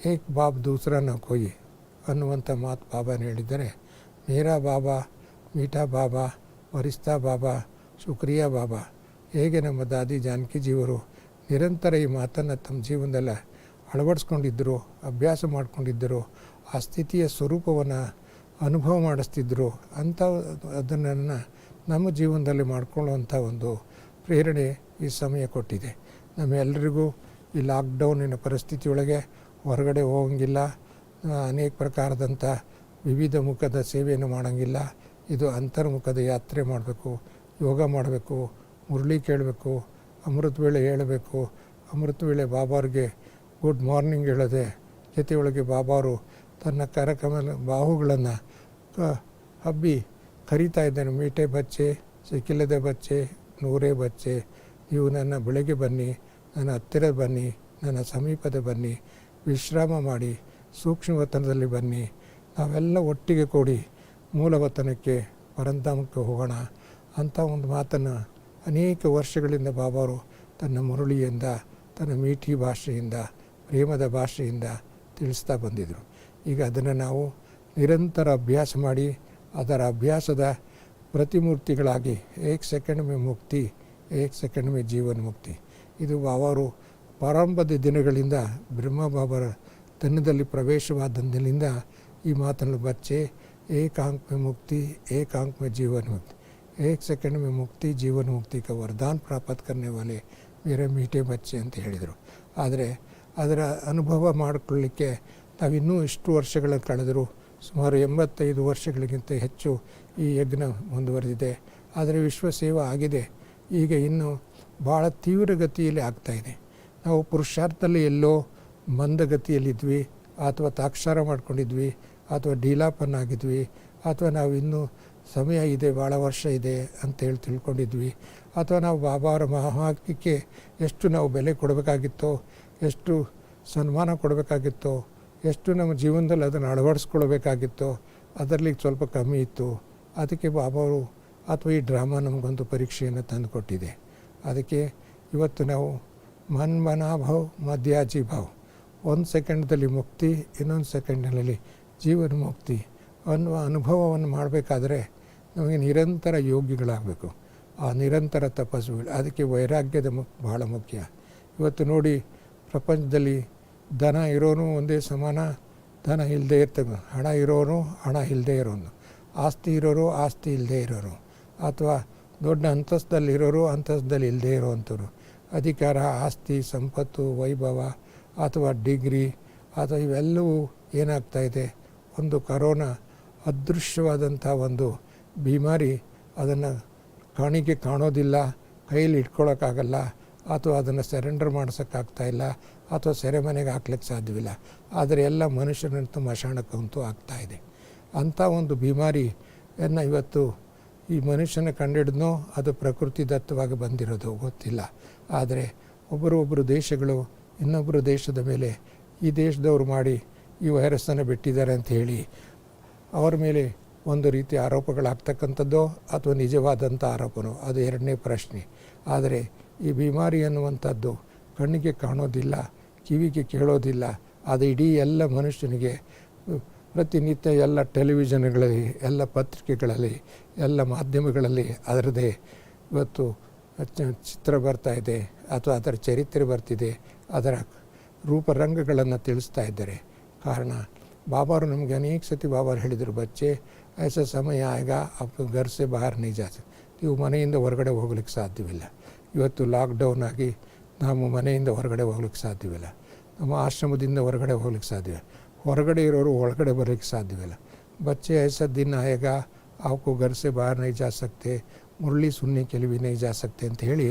ಏಕ್ ಬಾಬ್ ದೂಸರಾನ ಕೊಯ್ ಅನ್ನುವಂಥ ಮಾತು ಬಾಬಾನ ಹೇಳಿದ್ದಾರೆ. ಮೇರಾ ಬಾಬಾ, ಮೀಠಾ ಬಾಬಾ, ವರಿಸ್ತಾ ಬಾಬಾ, ಶುಕ್ರಿಯಾ ಬಾಬಾ. ಹೇಗೆ ನಮ್ಮ ದಾದಿ ಜಾನಕಿಜಿಯವರು ನಿರಂತರ ಈ ಮಾತನ್ನು ತಮ್ಮ ಜೀವನದಲ್ಲಿ ಅಳವಡಿಸ್ಕೊಂಡಿದ್ದರು, ಅಭ್ಯಾಸ ಮಾಡಿಕೊಂಡಿದ್ದರು, ಆ ಸ್ಥಿತಿಯ ಸ್ವರೂಪವನ್ನು ಅನುಭವ ಮಾಡಿಸ್ತಿದ್ದರು. ಅಂಥ ಅದನ್ನು ನಮ್ಮ ಜೀವನದಲ್ಲಿ ಮಾಡಿಕೊಳ್ಳುವಂಥ ಒಂದು ಪ್ರೇರಣೆ ಈ ಸಮಯ ಕೊಟ್ಟಿದೆ. ನಮ್ಮೆಲ್ಲರಿಗೂ ಈ ಲಾಕ್ಡೌನಿನ ಪರಿಸ್ಥಿತಿಯೊಳಗೆ ಹೊರಗಡೆ ಹೋಗಂಗಿಲ್ಲ, ಅನೇಕ ಪ್ರಕಾರದಂಥ ವಿವಿಧ ಮುಖದ ಸೇವೆಯನ್ನು ಮಾಡೋಂಗಿಲ್ಲ. ಇದು ಅಂತರ್ಮುಖದ ಯಾತ್ರೆ ಮಾಡಬೇಕು, ಯೋಗ ಮಾಡಬೇಕು, ಮುರಳಿ ಕೇಳಬೇಕು, ಅಮೃತ ವೇಳೆ ಹೇಳಬೇಕು. ಅಮೃತ ವೇಳೆ ಬಾಬಾರಿಗೆ ಗುಡ್ ಮಾರ್ನಿಂಗ್ ಹೇಳದೆ ಜೊತೆಯೊಳಗೆ ಬಾಬಾರು ತನ್ನ ಕರಕಮಲ ಬಾಹುಗಳನ್ನು ಹಬ್ಬಿ ಕರೀತಾ ಇದ್ದಾನೆ. ಮೀಠೆ ಬಚ್ಚೆ, ಸಿಕ್ಕಿಲ್ಲದೆ ಬಚ್ಚೆ, ನೂರೇ ಬಚ್ಚೆ, ನೀವು ನನ್ನ ಬೆಳಗ್ಗೆ ಬನ್ನಿ, ನನ್ನ ಹತ್ತಿರ ಬನ್ನಿ, ನನ್ನ ಸಮೀಪದ ಬನ್ನಿ, ವಿಶ್ರಾಮ ಮಾಡಿ ಸೂಕ್ಷ್ಮವತನದಲ್ಲಿ ಬನ್ನಿ, ನಾವೆಲ್ಲ ಒಟ್ಟಿಗೆ ಕೂಡಿ ಮೂಲವತನಕ್ಕೆ ಪರಂಧಾಮಕ್ಕೆ ಹೋಗೋಣ ಅಂಥ ಒಂದು ಮಾತನ್ನು ಅನೇಕ ವರ್ಷಗಳಿಂದ ಬಾಬಾರು ತನ್ನ ಮುರಳಿಯಿಂದ, ತನ್ನ ಮೀಠಿ ಭಾಷೆಯಿಂದ, ಪ್ರೇಮದ ಭಾಷೆಯಿಂದ ತಿಳಿಸ್ತಾ ಬಂದಿದ್ದರು. ಈಗ ಅದನ್ನು ನಾವು ನಿರಂತರ ಅಭ್ಯಾಸ ಮಾಡಿ ಅದರ ಅಭ್ಯಾಸದ ಪ್ರತಿಮೂರ್ತಿಗಳಾಗಿ ಏಕ್ ಸೆಕೆಂಡ್ ಮೇ ಮುಕ್ತಿ, ಏಕ್ ಸೆಕೆಂಡ್ ಮೇ ಜೀವನ್ ಮುಕ್ತಿ. ಇದು ಬಾಬಾರು ಪ್ರಾರಂಭದ ದಿನಗಳಿಂದ ಬ್ರಹ್ಮ ಬಾಬರ ತನ್ನದಲ್ಲಿ ಪ್ರವೇಶವಾದಂದಿನಿಂದ ಈ ಮಾತನ್ನು ಬಚ್ಚೆ एक आंख में मुक्ति, एक आंख में जीवन मुक्ति, एक सेकंड में मुक्ति, जीवन मुक्ति का वरदान प्राप्त करने वाले मेरे मीठे बच्चे ಅಂತ ಹೇಳಿದರು. ಆದರೆ ಅದರ ಅನುಭವ ಮಾಡಿಕೊಳ್ಳಲಿಕ್ಕೆ ನಾವಿನ್ನೂ ಇಷ್ಟು ವರ್ಷಗಳನ್ನು ಕಳೆದರೂ ಸುಮಾರು 85 ವರ್ಷಗಳಿಗಿಂತ ಹೆಚ್ಚು ಈ ಯಜ್ಞ ಮುಂದುವರೆದಿದೆ. ಆದರೆ ವಿಶ್ವ ಸೇವಾ ಆಗಿದೆ. ಈಗ ಇನ್ನು ಭಾಳ ತೀವ್ರಗತಿಯಲ್ಲಿ ಆಗ್ತಾಯಿದೆ. ನಾವು ಪುರುಷಾರ್ಥದಲ್ಲಿ ಎಲ್ಲೋ ಮಂದಗತಿಯಲ್ಲಿದ್ವಿ, ಅಥವಾ ತಾಕ್ಷಾರ ಮಾಡ್ಕೊಂಡಿದ್ವಿ, ಅಥವಾ ಡೀಲಾಪನ್ನಾಗಿದ್ವಿ, ಅಥವಾ ನಾವು ಇನ್ನೂ ಸಮಯ ಇದೆ, ಭಾಳ ವರ್ಷ ಇದೆ ಅಂತೇಳಿ ತಿಳ್ಕೊಂಡಿದ್ವಿ. ಅಥವಾ ನಾವು ಬಾಬಾ ಅವರ ಮಹಾವಾಕ್ಯಕ್ಕೆ ಎಷ್ಟು ನಾವು ಬೆಲೆ ಕೊಡಬೇಕಾಗಿತ್ತೋ, ಎಷ್ಟು ಸನ್ಮಾನ ಕೊಡಬೇಕಾಗಿತ್ತೋ, ಎಷ್ಟು ನಮ್ಮ ಜೀವನದಲ್ಲಿ ಅದನ್ನು ಅಳವಡಿಸ್ಕೊಳ್ಬೇಕಾಗಿತ್ತೋ ಅದರಲ್ಲಿ ಸ್ವಲ್ಪ ಕಮ್ಮಿ ಇತ್ತು. ಅದಕ್ಕೆ ಬಾಬಾ ಅವರು ಅಥವಾ ಈ ಡ್ರಾಮಾ ನಮಗೊಂದು ಪರೀಕ್ಷೆಯನ್ನು ತಂದುಕೊಟ್ಟಿದೆ. ಅದಕ್ಕೆ ಇವತ್ತು ನಾವು ಮನ್ ಮನಾಭಾವ್ ಮಧ್ಯಾಜಿ ಭಾವ್, 1 ಸೆಕೆಂಡ್ದಲ್ಲಿ ಮುಕ್ತಿ, ಇನ್ನೊಂದು ಸೆಕೆಂಡ್ನಲ್ಲಿ ಜೀವನ ಮುಕ್ತಿ ಅನ್ನುವ ಅನುಭವವನ್ನು ಮಾಡಬೇಕಾದ್ರೆ ನಮಗೆ ನಿರಂತರ ಯೋಗಿಗಳಾಗಬೇಕು. ಆ ನಿರಂತರ ತಪಸ್ಸುಗಳು, ಅದಕ್ಕೆ ವೈರಾಗ್ಯದ ಭಾಳ ಮುಖ್ಯ. ಇವತ್ತು ನೋಡಿ, ಪ್ರಪಂಚದಲ್ಲಿ ಧನ ಇರೋನು ಒಂದೇ ಸಮಾನ, ಧನ ಇಲ್ಲದೆ ಇರ್ತಕ್ಕ, ಹಣ ಇರೋನು ಹಣ ಇಲ್ಲದೆ ಇರೋನು, ಆಸ್ತಿ ಇರೋರು ಆಸ್ತಿ ಇಲ್ಲದೆ ಇರೋರು, ಅಥವಾ ದೊಡ್ಡ ಅಂತಸ್ತಲ್ಲಿರೋರು ಅಂತಸ್ತದಲ್ಲಿ ಇಲ್ಲದೆ ಇರೋವಂಥವ್ರು, ಅಧಿಕಾರ, ಆಸ್ತಿ, ಸಂಪತ್ತು, ವೈಭವ ಅಥವಾ ಡಿಗ್ರಿ ಅಥವಾ ಇವೆಲ್ಲವೂ ಏನಾಗ್ತಾಯಿದೆ, ಒಂದು ಕರೋನಾ ಅದೃಶ್ಯವಾದಂಥ ಒಂದು ಬಿಮಾರಿ, ಅದನ್ನು ಕಾಣಿಕೆ ಕಾಣೋದಿಲ್ಲ, ಕೈಯಲ್ಲಿ ಇಟ್ಕೊಳ್ಳೋಕ್ಕಾಗಲ್ಲ, ಅಥವಾ ಅದನ್ನು ಸರೆಂಡರ್ ಮಾಡ್ಸೋಕ್ಕಾಗ್ತಾಯಿಲ್ಲ, ಅಥವಾ ಸೆರೆಮನೆಗೆ ಹಾಕ್ಲಿಕ್ಕೆ ಸಾಧ್ಯವಿಲ್ಲ. ಆದರೆ ಎಲ್ಲ ಮನುಷ್ಯನಂತೂ ಮಶಾಣಕ್ಕಂತೂ ಆಗ್ತಾಯಿದೆ. ಅಂಥ ಒಂದು ಬಿಮಾರಿಯನ್ನು ಇವತ್ತು ಈ ಮನುಷ್ಯನ ಕಂಡಿಡಿದ್ನೋ ಅದು ಪ್ರಕೃತಿ ದತ್ತವಾಗಿ ಬಂದಿರೋದು ಗೊತ್ತಿಲ್ಲ. ಆದರೆ ಒಬ್ಬರು ದೇಶಗಳು ಇನ್ನೊಬ್ಬರು ದೇಶದ ಮೇಲೆ ಈ ದೇಶದವ್ರು ಮಾಡಿ ಈ ವೈರಸ್ಸನ್ನು ಬಿಟ್ಟಿದ್ದಾರೆ ಅಂತ ಹೇಳಿ ಅವರ ಮೇಲೆ ಒಂದು ರೀತಿ ಆರೋಪಗಳಾಗ್ತಕ್ಕಂಥದ್ದೋ ಅಥವಾ ನಿಜವಾದಂಥ ಆರೋಪನೋ, ಅದು ಎರಡನೇ ಪ್ರಶ್ನೆ. ಆದರೆ ಈ ಬಿಮಾರಿ ಅನ್ನುವಂಥದ್ದು ಕಣ್ಣಿಗೆ ಕಾಣೋದಿಲ್ಲ, ಕಿವಿಗೆ ಕೇಳೋದಿಲ್ಲ. ಅದು ಇಡೀ ಎಲ್ಲ ಮನುಷ್ಯನಿಗೆ ಪ್ರತಿನಿತ್ಯ ಎಲ್ಲ ಟೆಲಿವಿಷನ್ಗಳಲ್ಲಿ, ಎಲ್ಲ ಪತ್ರಿಕೆಗಳಲ್ಲಿ, ಎಲ್ಲ ಮಾಧ್ಯಮಗಳಲ್ಲಿ ಅದರದೇ ಇವತ್ತು ಚಿತ್ರ ಬರ್ತಾಯಿದೆ, ಅಥವಾ ಅದರ ಚರಿತ್ರೆ ಬರ್ತಿದೆ, ಅದರ ರೂಪರಂಗಗಳನ್ನು ತಿಳಿಸ್ತಾ ಇದ್ದಾರೆ. ಕಾರಣ ಬಾಬಾರು ನಮಗೆ ಅನೇಕ ಸತಿ ಬಾಬಾರು ಹೇಳಿದರು, ಬಚ್ಚೆ ಐಸ ಸಮಯ ಆಗ ಅಪ್ಪ ಘರ್ ಸೆ ಬಾಹರ್ ನೈ ಜಾ ಸಕ್ತೆ, ನೀವು ಮನೆಯಿಂದ ಹೊರಗಡೆ ಹೋಗ್ಲಿಕ್ಕೆ ಸಾಧ್ಯವಿಲ್ಲ. ಇವತ್ತು ಲಾಕ್ಡೌನ್ ಆಗಿ ನಾವು ಮನೆಯಿಂದ ಹೊರಗಡೆ ಹೋಗ್ಲಿಕ್ಕೆ ಸಾಧ್ಯವಿಲ್ಲ, ನಮ್ಮ ಆಶ್ರಮದಿಂದ ಹೊರಗಡೆ ಹೋಗ್ಲಿಕ್ಕೆ ಸಾಧ್ಯವಿಲ್ಲ, ಹೊರಗಡೆ ಇರೋರು ಒಳಗಡೆ ಬರೋಕ್ಕೆ ಸಾಧ್ಯವಿಲ್ಲ. ಬಚ್ಚೆ ಐಸ ದಿನ ಆಗ आपको घर से बाहर नहीं जा सकते, ಮುರಳಿ ಸುನ್ನಿ ಕೆಲವಿ ನೈ ಜಾ ಸಕ್ತೆ ಅಂತ ಹೇಳಿ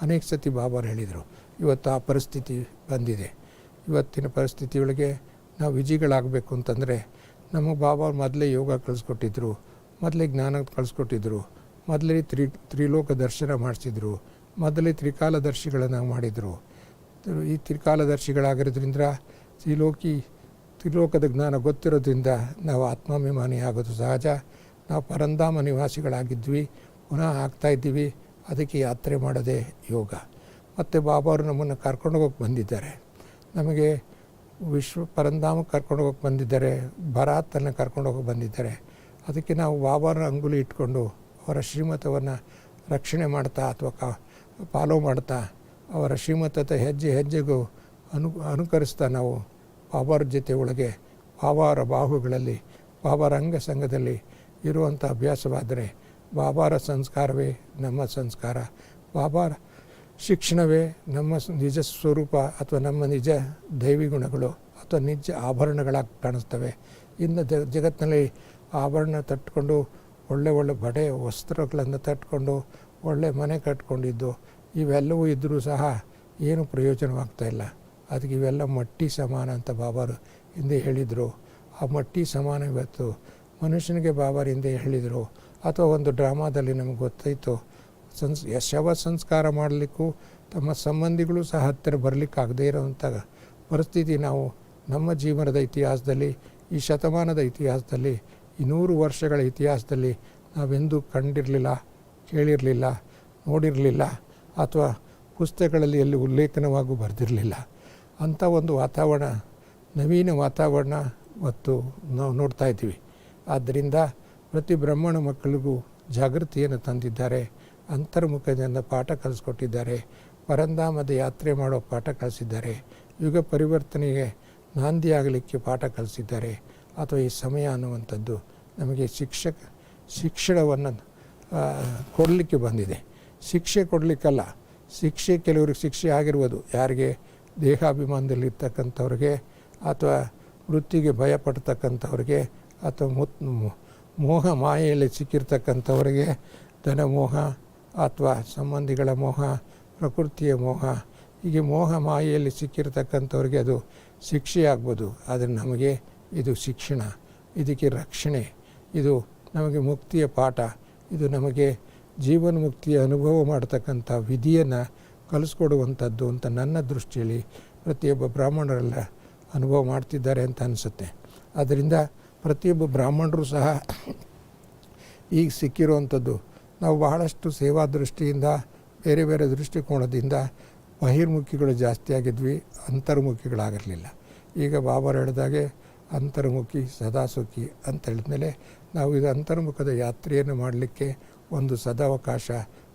ಅನೇಕ ಸತಿ ಬಾಬಾರು ಹೇಳಿದರು. ಇವತ್ತು ಆ ಪರಿಸ್ಥಿತಿ ಬಂದಿದೆ. ಇವತ್ತಿನ ಪರಿಸ್ಥಿತಿಯೊಳಗೆ ನಾವು ವಿಜಯಿಗಳಾಗಬೇಕು ಅಂತಂದರೆ ನಮಗೆ ಬಾಬಾ ಮೊದಲೇ ಯೋಗ ಕಳಿಸ್ಕೊಟ್ಟಿದ್ರು, ಮೊದಲೇ ಜ್ಞಾನ ಕಳಿಸ್ಕೊಟ್ಟಿದ್ರು, ಮೊದಲೇ ತ್ರಿಲೋಕ ದರ್ಶನ ಮಾಡಿಸಿದ್ರು, ಮೊದಲೇ ತ್ರಿಕಾಲದರ್ಶಿಗಳನ್ನು ಮಾಡಿದರು. ಈ ತ್ರಿಕಾಲದರ್ಶಿಗಳಾಗಿರೋದ್ರಿಂದ ತ್ರಿಲೋಕದ ಜ್ಞಾನ ಗೊತ್ತಿರೋದ್ರಿಂದ ನಾವು ಆತ್ಮಾಭಿಮಾನಿ ಆಗೋದು ಸಹಜ. ನಾವು ಪರಂಧಾಮ ನಿವಾಸಿಗಳಾಗಿದ್ವಿ, ಪುನಃ ಆಗ್ತಾಯಿದ್ದೀವಿ. ಅದಕ್ಕೆ ಯಾತ್ರೆ ಮಾಡೋದೇ ಯೋಗ. ಮತ್ತು ಬಾಬಾವರು ನಮ್ಮನ್ನು ಕರ್ಕೊಂಡೋಗಕ್ಕೆ ಬಂದಿದ್ದಾರೆ, ನಮಗೆ ಪರಂಧಾಮಕ್ಕೆ ಕರ್ಕೊಂಡೋಗಕ್ಕೆ ಬಂದಿದ್ದಾರೆ, ಭರಾತನ್ನು ಕರ್ಕೊಂಡೋಗಕ್ಕೆ ಬಂದಿದ್ದಾರೆ. ಅದಕ್ಕೆ ನಾವು ಬಾಬಾರ ಅಂಗುಲಿ ಇಟ್ಕೊಂಡು ಅವರ ಶ್ರೀಮತವನ್ನು ರಕ್ಷಣೆ ಮಾಡ್ತಾ ಅಥವಾ ಫಾಲೋ ಮಾಡ್ತಾ ಅವರ ಶ್ರೀಮತದ ಹೆಜ್ಜೆ ಹೆಜ್ಜೆಗೂ ಅನುಕರಿಸ್ತಾ ನಾವು ಬಾಬಾರ ಜೊತೆ ಒಳಗೆ ಬಾಬಾರ ಬಾಹುಗಳಲ್ಲಿ ಬಾಬಾರ ಅಂಗಸಂಗದಲ್ಲಿ ಇರುವಂಥ ಅಭ್ಯಾಸವಾದರೆ ಬಾಬಾರ ಸಂಸ್ಕಾರವೇ ನಮ್ಮ ಸಂಸ್ಕಾರ, ಬಾಬಾರ ಶಿಕ್ಷಣವೇ ನಮ್ಮ ನಿಜ ಸ್ವರೂಪ ಅಥವಾ ನಮ್ಮ ನಿಜ ದೈವಿ ಗುಣಗಳು ಅಥವಾ ನಿಜ ಆಭರಣಗಳಾಗಿ ಕಾಣಿಸ್ತವೆ. ಇನ್ನು ಜಗತ್ತಿನಲ್ಲಿ ಆಭರಣ ತಟ್ಕೊಂಡು ಒಳ್ಳೆ ಬಡೆ ವಸ್ತ್ರಗಳನ್ನು ತಟ್ಕೊಂಡು ಒಳ್ಳೆ ಮನೆ ಕಟ್ಕೊಂಡಿದ್ದು ಇವೆಲ್ಲವೂ ಇದ್ದರೂ ಸಹ ಏನು ಪ್ರಯೋಜನವಾಗ್ತಾಯಿಲ್ಲ. ಅದಕ್ಕೆ ಇವೆಲ್ಲ ಮಟ್ಟಿ ಸಮಾನ ಅಂತ ಬಾಬಾರು ಹಿಂದೆ ಹೇಳಿದರು. ಆ ಮಟ್ಟಿ ಸಮಾನ ಇವತ್ತು ಮನುಷ್ಯನಿಗೆ ಬಾಬಾರು ಹಿಂದೆ ಹೇಳಿದರು. ಅಥವಾ ಒಂದು ಡ್ರಾಮಾದಲ್ಲಿ ನಮಗೆ ಗೊತ್ತಾಯಿತು, ಶವ ಸಂಸ್ಕಾರ ಮಾಡಲಿಕ್ಕೂ ತಮ್ಮ ಸಂಬಂಧಿಗಳು ಸಹ ಹತ್ತಿರ ಬರಲಿಕ್ಕಾಗದೇ ಇರೋವಂಥ ಪರಿಸ್ಥಿತಿ ನಾವು ನಮ್ಮ ಜೀವನದ ಇತಿಹಾಸದಲ್ಲಿ, ಈ ಶತಮಾನದ ಇತಿಹಾಸದಲ್ಲಿ, ಈ 100 ವರ್ಷಗಳ ಇತಿಹಾಸದಲ್ಲಿ ನಾವೆಂದೂ ಕಂಡಿರಲಿಲ್ಲ, ಕೇಳಿರಲಿಲ್ಲ, ನೋಡಿರಲಿಲ್ಲ, ಅಥವಾ ಪುಸ್ತಕಗಳಲ್ಲಿ ಎಲ್ಲಿ ಉಲ್ಲೇಖನವಾಗೂ ಬರೆದಿರಲಿಲ್ಲ. ಅಂಥ ಒಂದು ವಾತಾವರಣ, ನವೀನ ವಾತಾವರಣ ಮತ್ತು ನಾವು ನೋಡ್ತಾ ಇದ್ದೀವಿ. ಆದ್ದರಿಂದ ಪ್ರತಿ ಬ್ರಾಹ್ಮಣ ಮಕ್ಕಳಿಗೂ ಜಾಗೃತಿಯನ್ನು ತಂದಿದ್ದಾರೆ, ಅಂತರ್ಮುಖದಿಂದ ಪಾಠ ಕಲಿಸ್ಕೊಟ್ಟಿದ್ದಾರೆ, ಪರಂಧಾಮದ ಯಾತ್ರೆ ಮಾಡೋ ಪಾಠ ಕಲಿಸಿದ್ದಾರೆ, ಯುಗ ಪರಿವರ್ತನೆಗೆ ನಾಂದಿಯಾಗಲಿಕ್ಕೆ ಪಾಠ ಕಲಿಸಿದ್ದಾರೆ. ಅಥವಾ ಈ ಸಮಯ ಅನ್ನುವಂಥದ್ದು ನಮಗೆ ಶಿಕ್ಷಣವನ್ನು ಕೊಡಲಿಕ್ಕೆ ಬಂದಿದೆ. ಶಿಕ್ಷೆ ಕೊಡಲಿಕ್ಕಲ್ಲ, ಶಿಕ್ಷೆ ಕೆಲವ್ರಿಗೆ ಶಿಕ್ಷೆ ಆಗಿರುವುದು ಯಾರಿಗೆ ದೇಹಾಭಿಮಾನದಲ್ಲಿರ್ತಕ್ಕಂಥವ್ರಿಗೆ, ಅಥವಾ ವೃತ್ತಿಗೆ ಭಯಪಡ್ತಕ್ಕಂಥವ್ರಿಗೆ, ಅಥವಾ ಮೋಹ ಮಾಯೆಯಲ್ಲಿ ಸಿಕ್ಕಿರ್ತಕ್ಕಂಥವ್ರಿಗೆ, ಧನ ಮೋಹ ಅಥವಾ ಸಂಬಂಧಿಗಳ ಮೋಹ, ಪ್ರಕೃತಿಯ ಮೋಹ, ಹೀಗೆ ಮೋಹ ಮಾಯೆಯಲ್ಲಿ ಸಿಕ್ಕಿರ್ತಕ್ಕಂಥವ್ರಿಗೆ ಅದು ಶಿಕ್ಷೆ ಆಗ್ಬೋದು. ಆದರೆ ನಮಗೆ ಇದು ಶಿಕ್ಷಣ, ಇದಕ್ಕೆ ರಕ್ಷಣೆ, ಇದು ನಮಗೆ ಮುಕ್ತಿಯ ಪಾಠ, ಇದು ನಮಗೆ ಜೀವನ ಮುಕ್ತಿಯ ಅನುಭವ ಮಾಡ್ತಕ್ಕಂಥ ವಿಧಿಯನ್ನು ಕಲಿಸ್ಕೊಡುವಂಥದ್ದು ಅಂತ ನನ್ನ ದೃಷ್ಟಿಯಲ್ಲಿ ಪ್ರತಿಯೊಬ್ಬ ಬ್ರಾಹ್ಮಣರೆಲ್ಲ ಅನುಭವ ಮಾಡ್ತಿದ್ದಾರೆ ಅಂತ ಅನಿಸುತ್ತೆ. ಆದ್ದರಿಂದ ಪ್ರತಿಯೊಬ್ಬ ಬ್ರಾಹ್ಮಣರು ಸಹ ಈಗ ಸಿಕ್ಕಿರುವಂಥದ್ದು, ನಾವು ಬಹಳಷ್ಟು ಸೇವಾ ದೃಷ್ಟಿಯಿಂದ ಬೇರೆ ಬೇರೆ ದೃಷ್ಟಿಕೋನದಿಂದ ಬಹಿರ್ಮುಖಿಗಳು ಜಾಸ್ತಿ ಆಗಿದ್ವಿ, ಅಂತರ್ಮುಖಿಗಳಾಗಿರಲಿಲ್ಲ. ಈಗ ಬಾಬಾರು ಹೇಳಿದಾಗೆ ಅಂತರ್ಮುಖಿ ಸದಾ ಸುಖಿ ಅಂತ ಹೇಳಿದ್ಮೇಲೆ ನಾವು ಇದು ಅಂತರ್ಮುಖದ ಯಾತ್ರೆಯನ್ನು ಮಾಡಲಿಕ್ಕೆ ಒಂದು ಸದಾವಕಾಶ,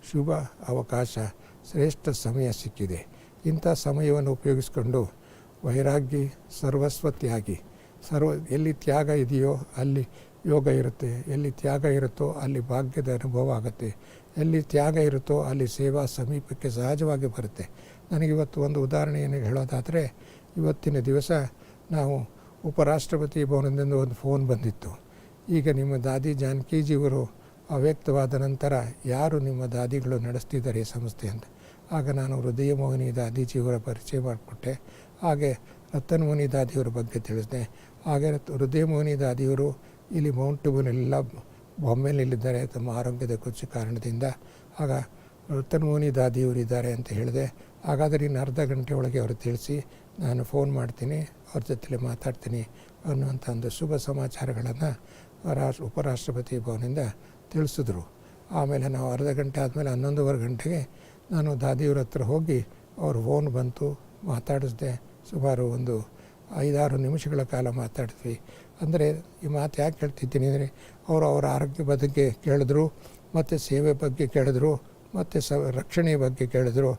ಶುಭ ಅವಕಾಶ, ಶ್ರೇಷ್ಠ ಸಮಯ ಸಿಕ್ಕಿದೆ. ಇಂಥ ಸಮಯವನ್ನು ಉಪಯೋಗಿಸ್ಕೊಂಡು ವೈರಾಗ್ಯ ಸರ್ವಸ್ವ ತ್ಯಾಗಿ, ಎಲ್ಲಿ ತ್ಯಾಗ ಇದೆಯೋ ಅಲ್ಲಿ ಯೋಗ ಇರುತ್ತೆ, ಎಲ್ಲಿ ತ್ಯಾಗ ಇರುತ್ತೋ ಅಲ್ಲಿ ಭಾಗ್ಯದ ಅನುಭವ ಆಗುತ್ತೆ, ಎಲ್ಲಿ ತ್ಯಾಗ ಇರುತ್ತೋ ಅಲ್ಲಿ ಸೇವಾ ಸಮೀಪಕ್ಕೆ ಸಹಜವಾಗಿ ಬರುತ್ತೆ. ನನಗಿವತ್ತು ಒಂದು ಉದಾಹರಣೆಯನ್ನು ಹೇಳೋದಾದರೆ, ಇವತ್ತಿನ ದಿವಸ ನಾವು ಉಪರಾಷ್ಟ್ರಪತಿ ಭವನದಿಂದ ಒಂದು ಫೋನ್ ಬಂದಿತ್ತು. ಈಗ ನಿಮ್ಮ ದಾದಿ ಜಾನಕೀಜಿಯವರು ಅವ್ಯಕ್ತವಾದ ನಂತರ ಯಾರು ನಿಮ್ಮ ದಾದಿಗಳು ನಡೆಸ್ತಿದ್ದಾರೆ ಈ ಸಂಸ್ಥೆ ಅಂತ. ಆಗ ನಾನು ಹೃದಯ ಮೋಹಿನಿ ದಾದೀಜಿಯವರ ಪರಿಚಯ ಮಾಡಿಕೊಟ್ಟೆ. ಹಾಗೆ ರತನ್ಮೋಹಿನಿ ದಾದಿಯವರ ಬಗ್ಗೆ ತಿಳಿಸಿದೆ. ಹಾಗೆ ಹೃದಯ ಮೋಹಿನಿ ದಾದಿಯವರು ಇಲ್ಲಿ ಮೌಂಟ್ ಅಬೂನೆಲ್ಲ ಬಾಂಬೆಯಲ್ಲಿದ್ದಾರೆ ತಮ್ಮ ಆರೋಗ್ಯದ ಕುರಿತು ಕಾರಣದಿಂದ. ಆಗ ರತನ್ಮೋಹಿನಿ ದಾದಿಯವರಿದ್ದಾರೆ ಅಂತ ಹೇಳಿದೆ. ಹಾಗಾದರೆ ಇನ್ನು ಅರ್ಧ ಗಂಟೆ ಒಳಗೆ ಅವರು ತಿಳಿಸಿ ನಾನು ಫೋನ್ ಮಾಡ್ತೀನಿ, ಅವ್ರ ಜೊತೆಲಿ ಮಾತಾಡ್ತೀನಿ ಅನ್ನುವಂಥ ಒಂದು ಶುಭ ಸಮಾಚಾರಗಳನ್ನು ಉಪರಾಷ್ಟ್ರಪತಿ ಭವನದಿಂದ ತಿಳಿಸಿದ್ರು. ಆಮೇಲೆ ನಾವು ಅರ್ಧ ಗಂಟೆ ಆದಮೇಲೆ 11:15 ಗಂಟೆಗೆ ನಾನು ದಾದಿಯವ್ರ ಹತ್ರ ಹೋಗಿ ಅವ್ರ ಫೋನ್ ಬಂತು, ಮಾತಾಡಿಸ್ದೆ. ಸುಮಾರು ಒಂದು 5-6 ನಿಮಿಷಗಳ ಕಾಲ ಮಾತಾಡಿದ್ವಿ. ಅಂದರೆ ಈ ಮಾತು ಯಾಕೆ ಹೇಳ್ತಿದ್ದೀನಿ ಅಂದರೆ, ಅವರ ಆರೋಗ್ಯ ಬಗ್ಗೆ ಕೇಳಿದ್ರು, ಮತ್ತು ಸೇವೆ ಬಗ್ಗೆ ಕೇಳಿದ್ರು, ಮತ್ತು ರಕ್ಷಣೆಯ ಬಗ್ಗೆ ಕೇಳಿದ್ರು.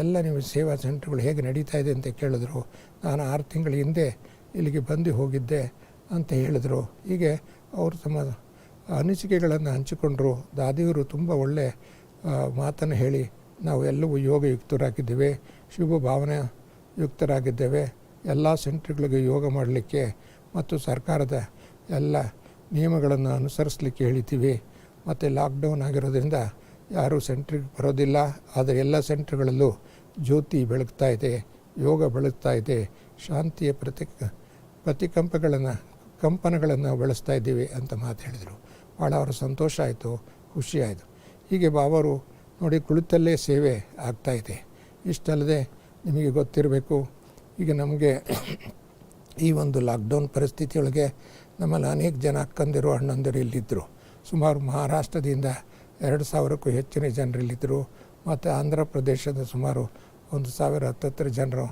ಎಲ್ಲ ನಿಮ್ಮ ಸೇವಾ ಸೆಂಟ್ರ್ಗಳು ಹೇಗೆ ನಡೀತಾ ಇದೆ ಅಂತ ಕೇಳಿದ್ರು. ನಾನು 6 ತಿಂಗಳ ಹಿಂದೆ ಇಲ್ಲಿಗೆ ಬಂದು ಹೋಗಿದ್ದೆ ಅಂತ ಹೇಳಿದ್ರು. ಹೀಗೆ ಅವರು ತಮ್ಮ ಅನಿಸಿಕೆಗಳನ್ನು ಹಂಚಿಕೊಂಡ್ರು. ದಾದಿಯವರು ತುಂಬ ಒಳ್ಳೆಯ ಮಾತನ್ನು ಹೇಳಿ, ನಾವು ಎಲ್ಲವೂ ಯೋಗಯುಕ್ತರಾಗಿದ್ದೇವೆ, ಶುಭ ಭಾವನೆ ಯುಕ್ತರಾಗಿದ್ದೇವೆ, ಎಲ್ಲ ಸೆಂಟ್ರ್ಗಳಿಗೆ ಯೋಗ ಮಾಡಲಿಕ್ಕೆ ಮತ್ತು ಸರ್ಕಾರದ ಎಲ್ಲ ನಿಯಮಗಳನ್ನು ಅನುಸರಿಸಲಿಕ್ಕೆ ಹೇಳಿದ್ದೀವಿ. ಮತ್ತು ಲಾಕ್ಡೌನ್ ಆಗಿರೋದ್ರಿಂದ ಯಾರೂ ಸೆಂಟ್ರಿಗೆ ಬರೋದಿಲ್ಲ. ಆದರೆ ಎಲ್ಲ ಸೆಂಟ್ರ್ಗಳಲ್ಲೂ ಜ್ಯೋತಿ ಬೆಳಗ್ತಾ ಇದೆ, ಯೋಗ ಬೆಳಗ್ತಾ ಇದೆ, ಶಾಂತಿಯ ಕಂಪನಗಳನ್ನು ಬೆಳೆಸ್ತಾ ಇದ್ದೀವಿ ಅಂತ ಮಾತು ಹೇಳಿದರು. ಭಾಳ ಅವರು ಸಂತೋಷ ಆಯಿತು, ಖುಷಿ ಆಯಿತು. ಹೀಗೆ ಬಾಬಾರು ನೋಡಿ ಕುಳಿತಲ್ಲೇ ಸೇವೆ ಆಗ್ತಾಯಿದೆ. ಇಷ್ಟಲ್ಲದೆ ನಿಮಗೆ ಗೊತ್ತಿರಬೇಕು, ಈಗ ನಮಗೆ ಈ ಒಂದು ಲಾಕ್ಡೌನ್ ಪರಿಸ್ಥಿತಿಯೊಳಗೆ ನಮ್ಮಲ್ಲಿ ಅನೇಕ ಜನ ಅಕ್ಕಂದಿರು ಅಣ್ಣಂದಿರು ಇಲ್ಲಿದ್ದರು. ಸುಮಾರು ಮಹಾರಾಷ್ಟ್ರದಿಂದ 2,000ಕ್ಕೂ ಹೆಚ್ಚಿನ ಜನರಿಲ್ಲಿದ್ದರು. ಮತ್ತು ಆಂಧ್ರ ಪ್ರದೇಶದ ಸುಮಾರು 1,000 ಜನರು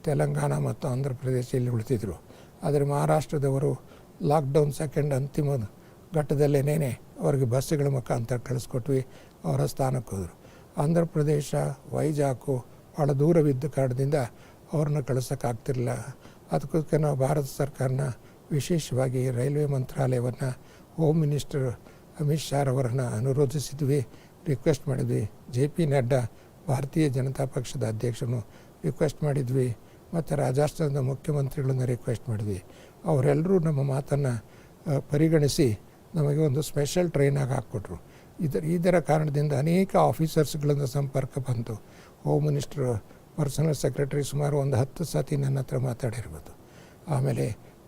ತೆಲಂಗಾಣ ಮತ್ತು ಆಂಧ್ರ ಪ್ರದೇಶ ಇಲ್ಲಿ ಉಳಿತಿದ್ರು. ಆದರೆ ಮಹಾರಾಷ್ಟ್ರದವರು ಲಾಕ್ಡೌನ್ ಸೆಕೆಂಡ್ ಅಂತಿಮ ಘಟ್ಟದಲ್ಲೇನೇ ಅವರಿಗೆ ಬಸ್ಸುಗಳ ಮುಖಾಂತರ ಕಳಿಸ್ಕೊಟ್ವಿ, ಅವರ ಸ್ಥಾನಕ್ಕೆ ಹೋದರು. ಆಂಧ್ರ ಪ್ರದೇಶ ವೈಜಾಗು ಭಾಳ ದೂರವಿದ್ದ ಕಾರಣದಿಂದ ಅವ್ರನ್ನ ಕಳಿಸೋಕ್ಕಾಗ್ತಿರಲಿಲ್ಲ. ಅದಕ್ಕೋಸ್ಕರ ನಾವು ಭಾರತ ಸರ್ಕಾರನ, ವಿಶೇಷವಾಗಿ ರೈಲ್ವೆ ಮಂತ್ರಾಲಯವನ್ನು, ಹೋಮ್ ಮಿನಿಸ್ಟರ್ ಅಮಿತ್ ಶಾ ಅವರನ್ನು ಅನುರೋಧಿಸಿದ್ವಿ, ರಿಕ್ವೆಸ್ಟ್ ಮಾಡಿದ್ವಿ. JP ನಡ್ಡಾ ಭಾರತೀಯ ಜನತಾ ಪಕ್ಷದ ಅಧ್ಯಕ್ಷನು ರಿಕ್ವೆಸ್ಟ್ ಮಾಡಿದ್ವಿ, ಮತ್ತು ರಾಜಸ್ಥಾನದ ಮುಖ್ಯಮಂತ್ರಿಗಳನ್ನು ರಿಕ್ವೆಸ್ಟ್ ಮಾಡಿದ್ವಿ. ಅವರೆಲ್ಲರೂ ನಮ್ಮ ಮಾತನ್ನು ಪರಿಗಣಿಸಿ ನಮಗೆ ಒಂದು ಸ್ಪೆಷಲ್ ಟ್ರೈನಾಗಿ ಹಾಕ್ಕೊಟ್ರು. ಇದರ ಕಾರಣದಿಂದ ಅನೇಕ ಆಫೀಸರ್ಸ್ಗಳಿಂದ ಸಂಪರ್ಕ ಬಂತು. ಹೋಮ್ ಮಿನಿಸ್ಟರ್ ಪರ್ಸನಲ್ ಸೆಕ್ರೆಟರಿ ಸುಮಾರು ಒಂದು 10 ಸತಿ ನನ್ನ ಹತ್ರ ಮಾತಾಡಿರ್ಬೋದು. ಆಮೇಲೆ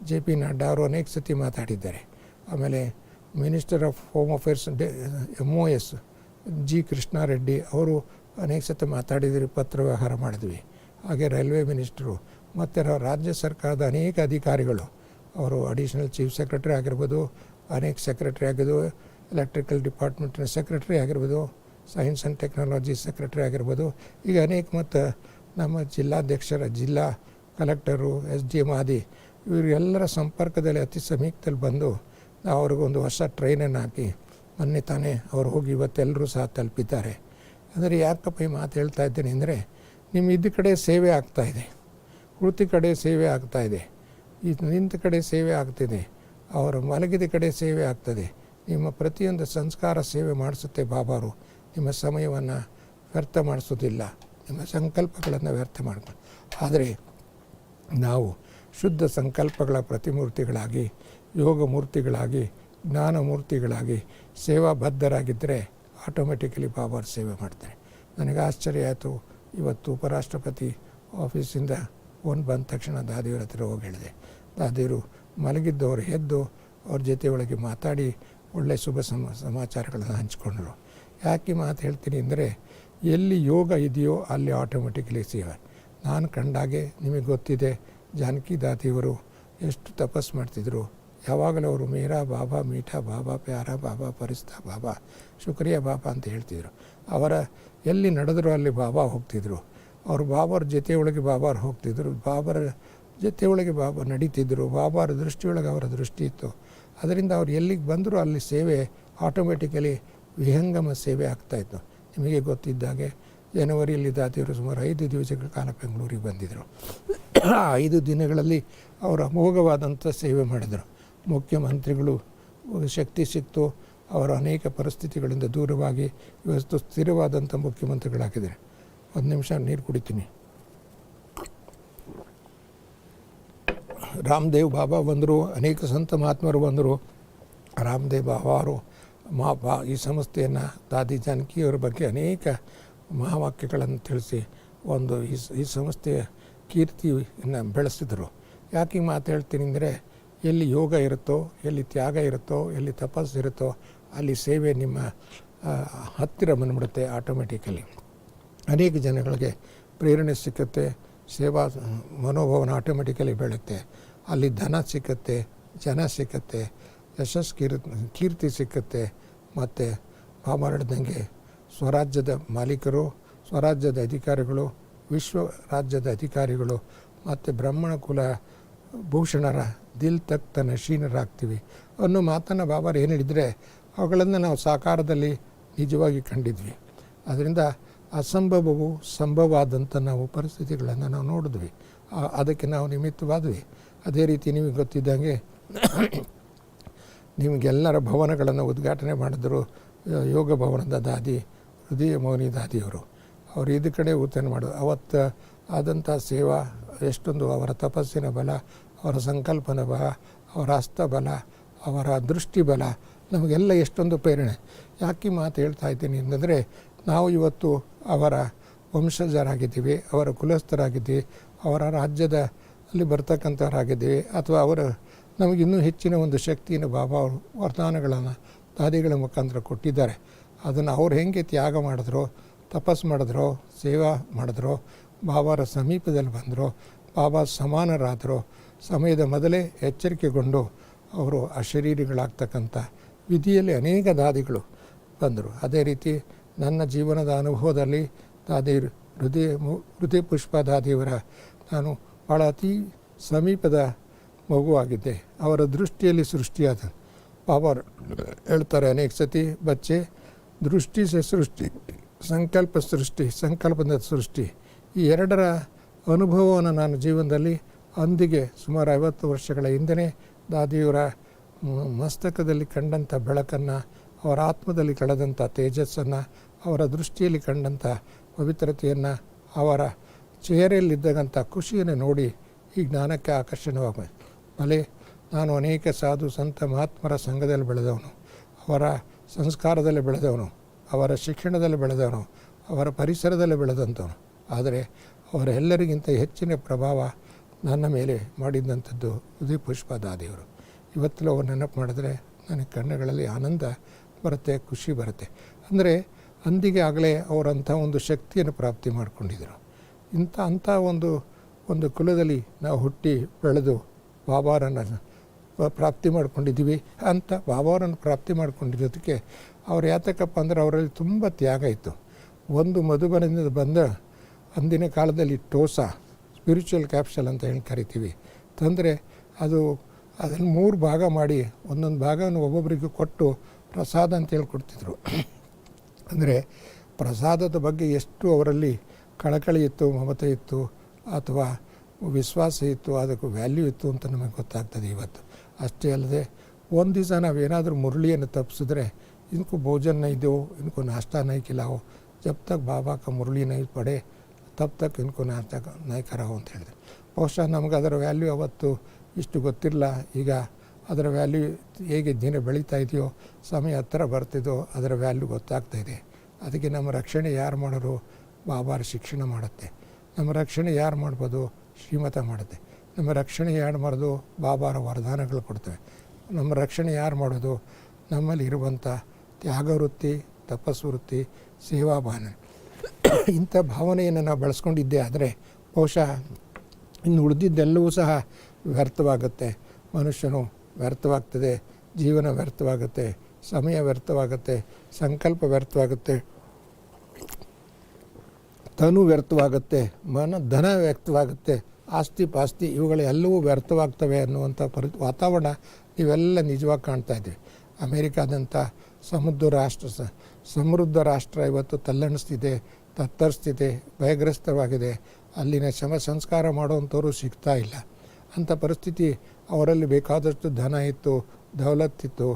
JP ನಡ್ಡಾ ಅವರು ಅನೇಕ ಸತಿ ಮಾತಾಡಿದ್ದಾರೆ. ಆಮೇಲೆ minister of home affairs MOS G. Krishna Reddy ಅವರು ಅನೇಕ ಸತಿ ಮಾತಾಡಿದ್ರಿ, ಪತ್ರ ವ್ಯವಹಾರ ಮಾಡಿದ್ವಿ. ಹಾಗೆ ರೈಲ್ವೆ ಮಿನಿಸ್ಟರು ಮತ್ತು ರಾಜ್ಯ ಸರ್ಕಾರದ ಅನೇಕ ಅಧಿಕಾರಿಗಳು, ಅವರು ಅಡಿಷನಲ್ ಚೀಫ್ ಸೆಕ್ರೆಟರಿ ಆಗಿರ್ಬೋದು, ಅನೇಕ ಸೆಕ್ರೆಟರಿ ಆಗಿರ್ಬೋದು, ಎಲೆಕ್ಟ್ರಿಕಲ್ ಡಿಪಾರ್ಟ್ಮೆಂಟಿನ ಸೆಕ್ರೆಟರಿ ಆಗಿರ್ಬೋದು, ಸೈನ್ಸ್ ಆ್ಯಂಡ್ ಟೆಕ್ನಾಲಜಿ ಸೆಕ್ರೆಟರಿ ಆಗಿರ್ಬೋದು, ಈಗ ಅನೇಕ ಮತ್ತು ನಮ್ಮ ಜಿಲ್ಲಾಧ್ಯಕ್ಷರ, ಜಿಲ್ಲಾ ಕಲೆಕ್ಟರು, SDM ಆದಿ ಇವರೆಲ್ಲರ ಸಂಪರ್ಕದಲ್ಲಿ ಅತಿ ಸಮೀಪದಲ್ಲಿ ಬಂದು ನಾವು ಅವ್ರಿಗೊಂದು ಹೊಸ ಟ್ರೈನನ್ನು ಹಾಕಿ ಮೊನ್ನೆ ತಾನೇ ಅವ್ರು ಹೋಗಿ ಇವತ್ತೆಲ್ಲರೂ ಸಹ ತಲುಪಿದ್ದಾರೆ. ಅಂದರೆ ಯಾಕಪ್ಪ ಈ ಮಾತು ಹೇಳ್ತಾ ಇದ್ದೀನಿ ಅಂದರೆ, ನಿಮ್ಮ ಇದ್ದ ಕಡೆ ಸೇವೆ ಆಗ್ತಾಯಿದೆ, ಕುಳಿತ ಕಡೆ ಸೇವೆ ಆಗ್ತಾಯಿದೆ, ನಿಂತ ಕಡೆ ಸೇವೆ ಆಗ್ತಿದೆ, ಅವರ ಮಲಗಿದ ಕಡೆ ಸೇವೆ ಆಗ್ತದೆ. ನಿಮ್ಮ ಪ್ರತಿಯೊಂದು ಸಂಸ್ಕಾರ ಸೇವೆ ಮಾಡಿಸುತ್ತೆ ಬಾಬಾರು. ನಿಮ್ಮ ಸಮಯವನ್ನು ವ್ಯರ್ಥ ಮಾಡಿಸೋದಿಲ್ಲ, ನಿಮ್ಮ ಸಂಕಲ್ಪಗಳನ್ನು ವ್ಯರ್ಥ ಮಾಡ್ಕೊಂಡು. ಆದರೆ ನಾವು ಶುದ್ಧ ಸಂಕಲ್ಪಗಳ ಪ್ರತಿಮೂರ್ತಿಗಳಾಗಿ, ಯೋಗ ಮೂರ್ತಿಗಳಾಗಿ, ಜ್ಞಾನ ಮೂರ್ತಿಗಳಾಗಿ ಸೇವಾ ಬದ್ಧರಾಗಿದ್ದರೆ ಆಟೋಮೆಟಿಕಲಿ ಬಾಬಾರು ಸೇವೆ ಮಾಡ್ತಾರೆ. ನನಗೆ ಆಶ್ಚರ್ಯ ಆಯಿತು. ಇವತ್ತು ಉಪರಾಷ್ಟ್ರಪತಿ ಆಫೀಸಿಂದ ಫೋನ್ ಬಂದ ತಕ್ಷಣ ದಾದಿಯವ್ರ ಹತ್ರ ಹೋಗಿ ಹೇಳಿದೆ. ದಾದಿಯವರು ಮಲಗಿದ್ದವರು ಎದ್ದು ಅವ್ರ ಜೊತೆ ಒಳಗೆ ಮಾತಾಡಿ ಒಳ್ಳೆಯ ಶುಭ ಸಮಾಚಾರಗಳನ್ನು ಹಂಚಿಕೊಂಡರು. ಯಾಕೆ ಮಾತು ಹೇಳ್ತೀನಿ ಅಂದರೆ, ಎಲ್ಲಿ ಯೋಗ ಇದೆಯೋ ಅಲ್ಲಿ ಆಟೋಮೆಟಿಕಲಿ ಸೇವೆ. ನಾನು ಕಂಡಾಗೆ ನಿಮಗೆ ಗೊತ್ತಿದೆ, ಜಾನಕಿ ದಾದಿಯವರು ಎಷ್ಟು ತಪಸ್ಸು ಮಾಡ್ತಿದ್ರು. ಯಾವಾಗಲೂ ಅವರು ಮೇರಾ ಬಾಬಾ, ಮೀಠಾ ಬಾಬಾ, ಪ್ಯಾರಾ ಬಾಬಾ, ಪರಿಸ್ತಾ ಬಾಬಾ, ಶುಕ್ರಿಯಾ ಬಾಬಾ ಅಂತ ಹೇಳ್ತಿದ್ರು. ಅವರ ಎಲ್ಲಿ ನಡೆದರೂ ಅಲ್ಲಿ ಬಾಬಾ ಹೋಗ್ತಿದ್ರು. ಅವರು ಬಾಬಾರ ಜೊತೆಯೊಳಗೆ ಬಾಬಾರು ಹೋಗ್ತಿದ್ರು, ಬಾಬಾರ ಜೊತೆಯೊಳಗೆ ಬಾಬಾ ನಡೀತಿದ್ದರು. ಬಾಬಾರ ದೃಷ್ಟಿಯೊಳಗೆ ಅವರ ದೃಷ್ಟಿ ಇತ್ತು. ಅದರಿಂದ ಅವ್ರು ಎಲ್ಲಿಗೆ ಬಂದರೂ ಅಲ್ಲಿ ಸೇವೆ ಆಟೋಮೆಟಿಕಲಿ ವಿಹಂಗಮ ಸೇವೆ ಆಗ್ತಾಯಿತ್ತು. ನಿಮಗೆ ಗೊತ್ತಿದ್ದಾಗೆ ಜನವರಿಯಲ್ಲಿ ದಾದಿಯವರು ಸುಮಾರು 5 ದಿವಸಗಳ ಕಾಲ ಬೆಂಗಳೂರಿಗೆ ಬಂದಿದ್ದರು. ಆ 5 ದಿನಗಳಲ್ಲಿ ಅವರು ಅಮೋಘವಾದಂಥ ಸೇವೆ ಮಾಡಿದರು. ಮುಖ್ಯಮಂತ್ರಿಗಳು ಶಕ್ತಿ ಸಿಕ್ತು, ಅವರು ಅನೇಕ ಪರಿಸ್ಥಿತಿಗಳಿಂದ ದೂರವಾಗಿ ಇವತ್ತು ಸ್ಥಿರವಾದಂಥ ಮುಖ್ಯಮಂತ್ರಿಗಳಾಗಿದ್ದಾರೆ. 1 ನಿಮಿಷ ನೀರು ಕುಡಿತೀನಿ. ರಾಮದೇವ್ ಬಾಬಾ ಬಂದರು, ಅನೇಕ ಸಂತ ಮಹಾತ್ಮರು ಬಂದರು. ರಾಮದೇವ್ ಬಾಬಾ ಅವರು ಈ ಸಂಸ್ಥೆಯನ್ನು ದಾದಿ ಜಾನಕಿಯವರ ಬಗ್ಗೆ ಅನೇಕ ಮಹಾವಾಕ್ಯಗಳನ್ನು ತಿಳಿಸಿ ಈ ಸಂಸ್ಥೆಯ ಕೀರ್ತಿಯನ್ನು ಬೆಳೆಸಿದರು. ಯಾಕೆ ಈ ಮಾತು ಹೇಳ್ತೀನಿ ಅಂದರೆ, ಎಲ್ಲಿ ಯೋಗ ಇರುತ್ತೋ, ಎಲ್ಲಿ ತ್ಯಾಗ ಇರುತ್ತೋ, ಎಲ್ಲಿ ತಪಸ್ಸು ಇರುತ್ತೋ ಅಲ್ಲಿ ಸೇವೆ ನಿಮ್ಮ ಹತ್ತಿರ ಬಂದ್ಬಿಡುತ್ತೆ ಆಟೋಮೆಟಿಕಲಿ. ಅನೇಕ ಜನಗಳಿಗೆ ಪ್ರೇರಣೆ ಸಿಕ್ಕುತ್ತೆ, ಸೇವಾ ಮನೋಭಾವನ ಆಟೋಮೆಟಿಕಲಿ ಬೆಳುತ್ತೆ. ಅಲ್ಲಿ ಧನ ಸಿಕ್ಕತ್ತೆ, ಜನ ಸಿಕ್ಕತ್ತೆ, ಕೀರ್ತಿ ಸಿಕ್ಕತ್ತೆ. ಮತ್ತು ಬಾಬಾ ಹೇಳಿದಂಗೆ ಸ್ವರಾಜ್ಯದ ಮಾಲೀಕರು, ಸ್ವರಾಜ್ಯದ ಅಧಿಕಾರಿಗಳು, ವಿಶ್ವ ರಾಜ್ಯದ ಅಧಿಕಾರಿಗಳು ಮತ್ತು ಬ್ರಾಹ್ಮಣ ಕುಲ ಭೂಷಣರ ದಿಲ್ ತಕ್ತ ನಶೀನರಾಗ್ತೀವಿ ಅನ್ನೋ ಮಾತನ್ನು ಬಾಬಾರು ಏನು ಹೇಳಿದರೆ ಅವುಗಳನ್ನು ನಾವು ಸಾಕಾರದಲ್ಲಿ ನಿಜವಾಗಿ ಕಂಡಿದ್ವಿ. ಅದರಿಂದ ಅಸಂಭವವು ಸಂಭವ ಆದಂಥ ನಾವು ಪರಿಸ್ಥಿತಿಗಳನ್ನು ನಾವು ನೋಡಿದ್ವಿ, ಅದಕ್ಕೆ ನಾವು ನಿಮಿತ್ತವಾದ್ವಿ. ಅದೇ ರೀತಿ ನಿಮಗೆ ಗೊತ್ತಿದ್ದಂಗೆ ನಿಮಗೆಲ್ಲರ ಭವನಗಳನ್ನು ಉದ್ಘಾಟನೆ ಮಾಡಿದ್ರು ಯೋಗ ಭವನದ ದಾದಿ ಹೃದಯ ಮೌನಿ ದಾದಿಯವರು. ಅವರು ಇದು ಕಡೆ ಉತ್ತೇಜನ ಮಾಡೋದು. ಅವತ್ತು ಆದಂಥ ಸೇವಾ ಎಷ್ಟೊಂದು ಅವರ ತಪಸ್ಸಿನ ಬಲ, ಅವರ ಸಂಕಲ್ಪನ ಬಲ, ಅವರ ಹಸ್ತಬಲ, ಅವರ ದೃಷ್ಟಿ ಬಲ ನಮಗೆಲ್ಲ ಎಷ್ಟೊಂದು ಪ್ರೇರಣೆ. ಯಾಕೆ ಮಾತು ಹೇಳ್ತಾ ಇದ್ದೀನಿ ಅಂತಂದರೆ, ನಾವು ಇವತ್ತು ಅವರ ವಂಶಜರಾಗಿದ್ದೀವಿ, ಅವರ ಕುಲಸ್ಥರಾಗಿದ್ದೀವಿ, ಅವರ ರಾಜ್ಯದ ಅಲ್ಲಿ ಬರ್ತಕ್ಕಂಥವರಾಗಿದ್ದೀವಿ. ಅಥವಾ ಅವರು ನಮಗಿನ್ನೂ ಹೆಚ್ಚಿನ ಒಂದು ಶಕ್ತಿಯನ್ನು ಬಾಬಾ ಅವರು ವರದಾನಗಳನ್ನು ದಾದಿಗಳ ಮುಖಾಂತರ ಕೊಟ್ಟಿದ್ದಾರೆ. ಅದನ್ನು ಅವ್ರು ಹೇಗೆ ತ್ಯಾಗ ಮಾಡಿದ್ರೋ, ತಪಸ್ಸು ಮಾಡಿದ್ರೋ, ಸೇವಾ ಮಾಡಿದ್ರೋ, ಬಾಬಾರ ಸಮೀಪದಲ್ಲಿ ಬಂದರೋ, ಬಾಬಾ ಸಮಾನರಾದರೋ, ಸಮಯದ ಮೊದಲೇ ಎಚ್ಚರಿಕೆಗೊಂಡು ಅವರು ಅಶರೀರಿಗಳಾಗ್ತಕ್ಕಂಥ ವಿಧಿಯಲ್ಲಿ ಅನೇಕ ದಾದಿಗಳು ಬಂದರು. ಅದೇ ರೀತಿ ನನ್ನ ಜೀವನದ ಅನುಭವದಲ್ಲಿ ದಾದಿ ಹೃದಯ ಪುಷ್ಪ ದಾದಿಯವರ ನಾನು ಭಾಳ ಅತಿ ಸಮೀಪದ ಮಗುವಾಗಿದ್ದೆ. ಅವರ ದೃಷ್ಟಿಯಲ್ಲಿ ಸೃಷ್ಟಿಯಾದ ಬಾಬಾ ಹೇಳ್ತಾರೆ ಅನೇಕ ಸತಿ, ಬಚ್ಚೆ ದೃಷ್ಟಿ ಸೆ ಸೃಷ್ಟಿ, ಸಂಕಲ್ಪ ಸೃಷ್ಟಿ, ಸಂಕಲ್ಪದ ಸೃಷ್ಟಿ. ಈ ಎರಡರ ಅನುಭವವನ್ನು ನಾನು ಜೀವನದಲ್ಲಿ ಅಂದಿಗೆ ಸುಮಾರು 50 ವರ್ಷಗಳ ಹಿಂದೆ ದಾದಿಯವರ ಮಸ್ತಕದಲ್ಲಿ ಕಂಡಂಥ ಬೆಳಕನ್ನು, ಅವರ ಆತ್ಮದಲ್ಲಿ ಕಳೆದಂಥ ತೇಜಸ್ಸನ್ನು, ಅವರ ದೃಷ್ಟಿಯಲ್ಲಿ ಕಂಡಂಥ ಪವಿತ್ರತೆಯನ್ನು, ಅವರ ಚೇಹರೆಯಲ್ಲಿದ್ದಂಥ ಖುಷಿಯನ್ನು ನೋಡಿ ಈ ಜ್ಞಾನಕ್ಕೆ ಆಕರ್ಷಣವಾಗ ಬಲೆ. ನಾನು ಅನೇಕ ಸಾಧು ಸಂತ ಮಹಾತ್ಮರ ಸಂಘದಲ್ಲಿ ಬೆಳೆದವನು, ಅವರ ಸಂಸ್ಕಾರದಲ್ಲಿ ಬೆಳೆದವನು, ಅವರ ಶಿಕ್ಷಣದಲ್ಲಿ ಬೆಳೆದವನು, ಅವರ ಪರಿಸರದಲ್ಲಿ ಬೆಳೆದಂಥವನು. ಆದರೆ ಅವರೆಲ್ಲರಿಗಿಂತ ಹೆಚ್ಚಿನ ಪ್ರಭಾವ ನನ್ನ ಮೇಲೆ ಮಾಡಿದಂಥದ್ದು ಹೃದಯ ಪುಷ್ಪ ದಾದಿಯವರು. ಇವತ್ತಲೂ ಅವ್ರು ನೆನಪು ಮಾಡಿದ್ರೆ ನನಗೆ ಕಣ್ಣುಗಳಲ್ಲಿ ಆನಂದ ಬರುತ್ತೆ, ಖುಷಿ ಬರುತ್ತೆ. ಅಂದರೆ ಅಂದಿಗೆ ಆಗಲೇ ಅವರಂಥ ಒಂದು ಶಕ್ತಿಯನ್ನು ಪ್ರಾಪ್ತಿ ಮಾಡಿಕೊಂಡಿದ್ದರು. ಅಂಥ ಒಂದು ಕುಲದಲ್ಲಿ ನಾವು ಹುಟ್ಟಿ ಬೆಳೆದು ಬಾಬಾರನ್ನು ಪ್ರಾಪ್ತಿ ಮಾಡ್ಕೊಂಡಿದ್ದೀವಿ. ಅಂತ ಬಾಬಾರನ್ನು ಪ್ರಾಪ್ತಿ ಮಾಡ್ಕೊಂಡಿರೋದಕ್ಕೆ ಅವ್ರು ಯಾತಕ್ಕಪ್ಪ ಅಂದರೆ ಅವರಲ್ಲಿ ತುಂಬ ತ್ಯಾಗ ಇತ್ತು. ಒಂದು ಮಧುಬನದಿಂದ ಬಂದ ಅಂದಿನ ಕಾಲದಲ್ಲಿ ಟೋಸಾ ಸ್ಪಿರಿಚುವಲ್ ಕ್ಯಾಪ್ಸಲ್ ಅಂತ ಹೇಳಿ ಕರಿತೀವಿ ತಂದರೆ ಅದನ್ನು 3 ಭಾಗ ಮಾಡಿ ಒಂದೊಂದು ಭಾಗವನ್ನು ಒಬ್ಬೊಬ್ಬರಿಗೂ ಕೊಟ್ಟು ಪ್ರಸಾದ ಅಂತೇಳಿ ಕೊಡ್ತಿದ್ರು. ಅಂದರೆ ಪ್ರಸಾದದ ಬಗ್ಗೆ ಎಷ್ಟು ಅವರಲ್ಲಿ ಕಳಕಳಿ ಇತ್ತು, ಮಮತೆ ಇತ್ತು, ಅಥವಾ ವಿಶ್ವಾಸ ಇತ್ತು, ಅದಕ್ಕೆ ವ್ಯಾಲ್ಯೂ ಇತ್ತು ಅಂತ ನಮಗೆ ಗೊತ್ತಾಗ್ತದೆ ಇವತ್ತು. ಅಷ್ಟೇ ಅಲ್ಲದೆ ಒಂದು ದಿವಸ ನಾವೇನಾದರೂ ಮುರಳಿಯನ್ನು ತಪ್ಪಿಸಿದ್ರೆ ಇನ್ಕೋ ಭೋಜನ नहीं दो, इनको नाश्ता नहीं खिलाओ, जब तक बाबा का मुरली नहीं पड़े तब तक इनको नाश्ता नहीं कराओ ಅಂತ ಹೇಳಿದೆ. ಬಹುಶಃ ನಮಗೆ ಅದರ ವ್ಯಾಲ್ಯೂ ಅವತ್ತು ಇಷ್ಟು ಗೊತ್ತಿರಲಿಲ್ಲ. ಈಗ ಅದರ ವ್ಯಾಲ್ಯೂ ಹೇಗೆ ದಿನ ಬೆಳೀತಾ ಇದೆಯೋ, ಸಮಯ ಹತ್ತಿರ ಬರ್ತಿದೋ ಅದರ ವ್ಯಾಲ್ಯೂ ಗೊತ್ತಾಗ್ತಾಯಿದೆ. ಅದಕ್ಕೆ ನಮ್ಮ ರಕ್ಷಣೆ ಯಾರು ಮಾಡೋರು? ಬಾಬಾರ ಶಿಕ್ಷಣ ಮಾಡುತ್ತೆ. ನಮ್ಮ ರಕ್ಷಣೆ ಯಾರು ಮಾಡ್ಬೋದು? ಶ್ರೀಮತ ಮಾಡುತ್ತೆ. ನಮ್ಮ ರಕ್ಷಣೆ ಯಾರು ಮಾಡೋದು? ಬಾಬಾರ ವರದಾನಗಳು ಕೊಡ್ತವೆ. ನಮ್ಮ ರಕ್ಷಣೆ ಯಾರು ಮಾಡೋದು? ನಮ್ಮಲ್ಲಿ ಇರುವಂಥ ತ್ಯಾಗವೃತ್ತಿ, ತಪಸ್ವೃತ್ತಿ, ಸೇವಾ ಭಾವನೆ, ಇಂಥ ಭಾವನೆಯನ್ನು ನಾವು ಬೆಳೆಸ್ಕೊಂಡಿದ್ದೇ ಆದರೆ ಬಹುಶಃ ಇನ್ನು ಉಳಿದಿದ್ದೆಲ್ಲವೂ ಸಹ ವ್ಯರ್ಥವಾಗುತ್ತೆ. ಮನುಷ್ಯನು ವ್ಯರ್ಥವಾಗ್ತದೆ, ಜೀವನ ವ್ಯರ್ಥವಾಗುತ್ತೆ, ಸಮಯ ವ್ಯರ್ಥವಾಗುತ್ತೆ, ಸಂಕಲ್ಪ ವ್ಯರ್ಥವಾಗುತ್ತೆ, ತನು ವ್ಯರ್ಥವಾಗುತ್ತೆ, ಧನ ವ್ಯರ್ಥವಾಗುತ್ತೆ, ಆಸ್ತಿ ಪಾಸ್ತಿ ಇವುಗಳೆಲ್ಲವೂ ವ್ಯರ್ಥವಾಗ್ತವೆ ಅನ್ನುವಂಥ ವಾತಾವರಣ ಇವೆಲ್ಲ ನಿಜವಾಗಿ ಕಾಣ್ತಾ ಇದ್ದೀವಿ. ಅಮೇರಿಕಾದಂಥ ಸಮೃದ್ಧ ರಾಷ್ಟ್ರ ಇವತ್ತು ತಲ್ಲಣಿಸ್ತಿದೆ, ತತ್ತರಿಸ್ತಿದೆ, ಭಯಗ್ರಸ್ತವಾಗಿದೆ. ಅಲ್ಲಿನ ಶವ ಸಂಸ್ಕಾರ ಮಾಡುವಂಥವ್ರು ಸಿಗ್ತಾ ಇಲ್ಲ. ಅಂಥ ಪರಿಸ್ಥಿತಿ, ಅವರಲ್ಲಿ ಬೇಕಾದಷ್ಟು ಧನ ಇತ್ತು, ದೌಲತ್ತಿತ್ತು,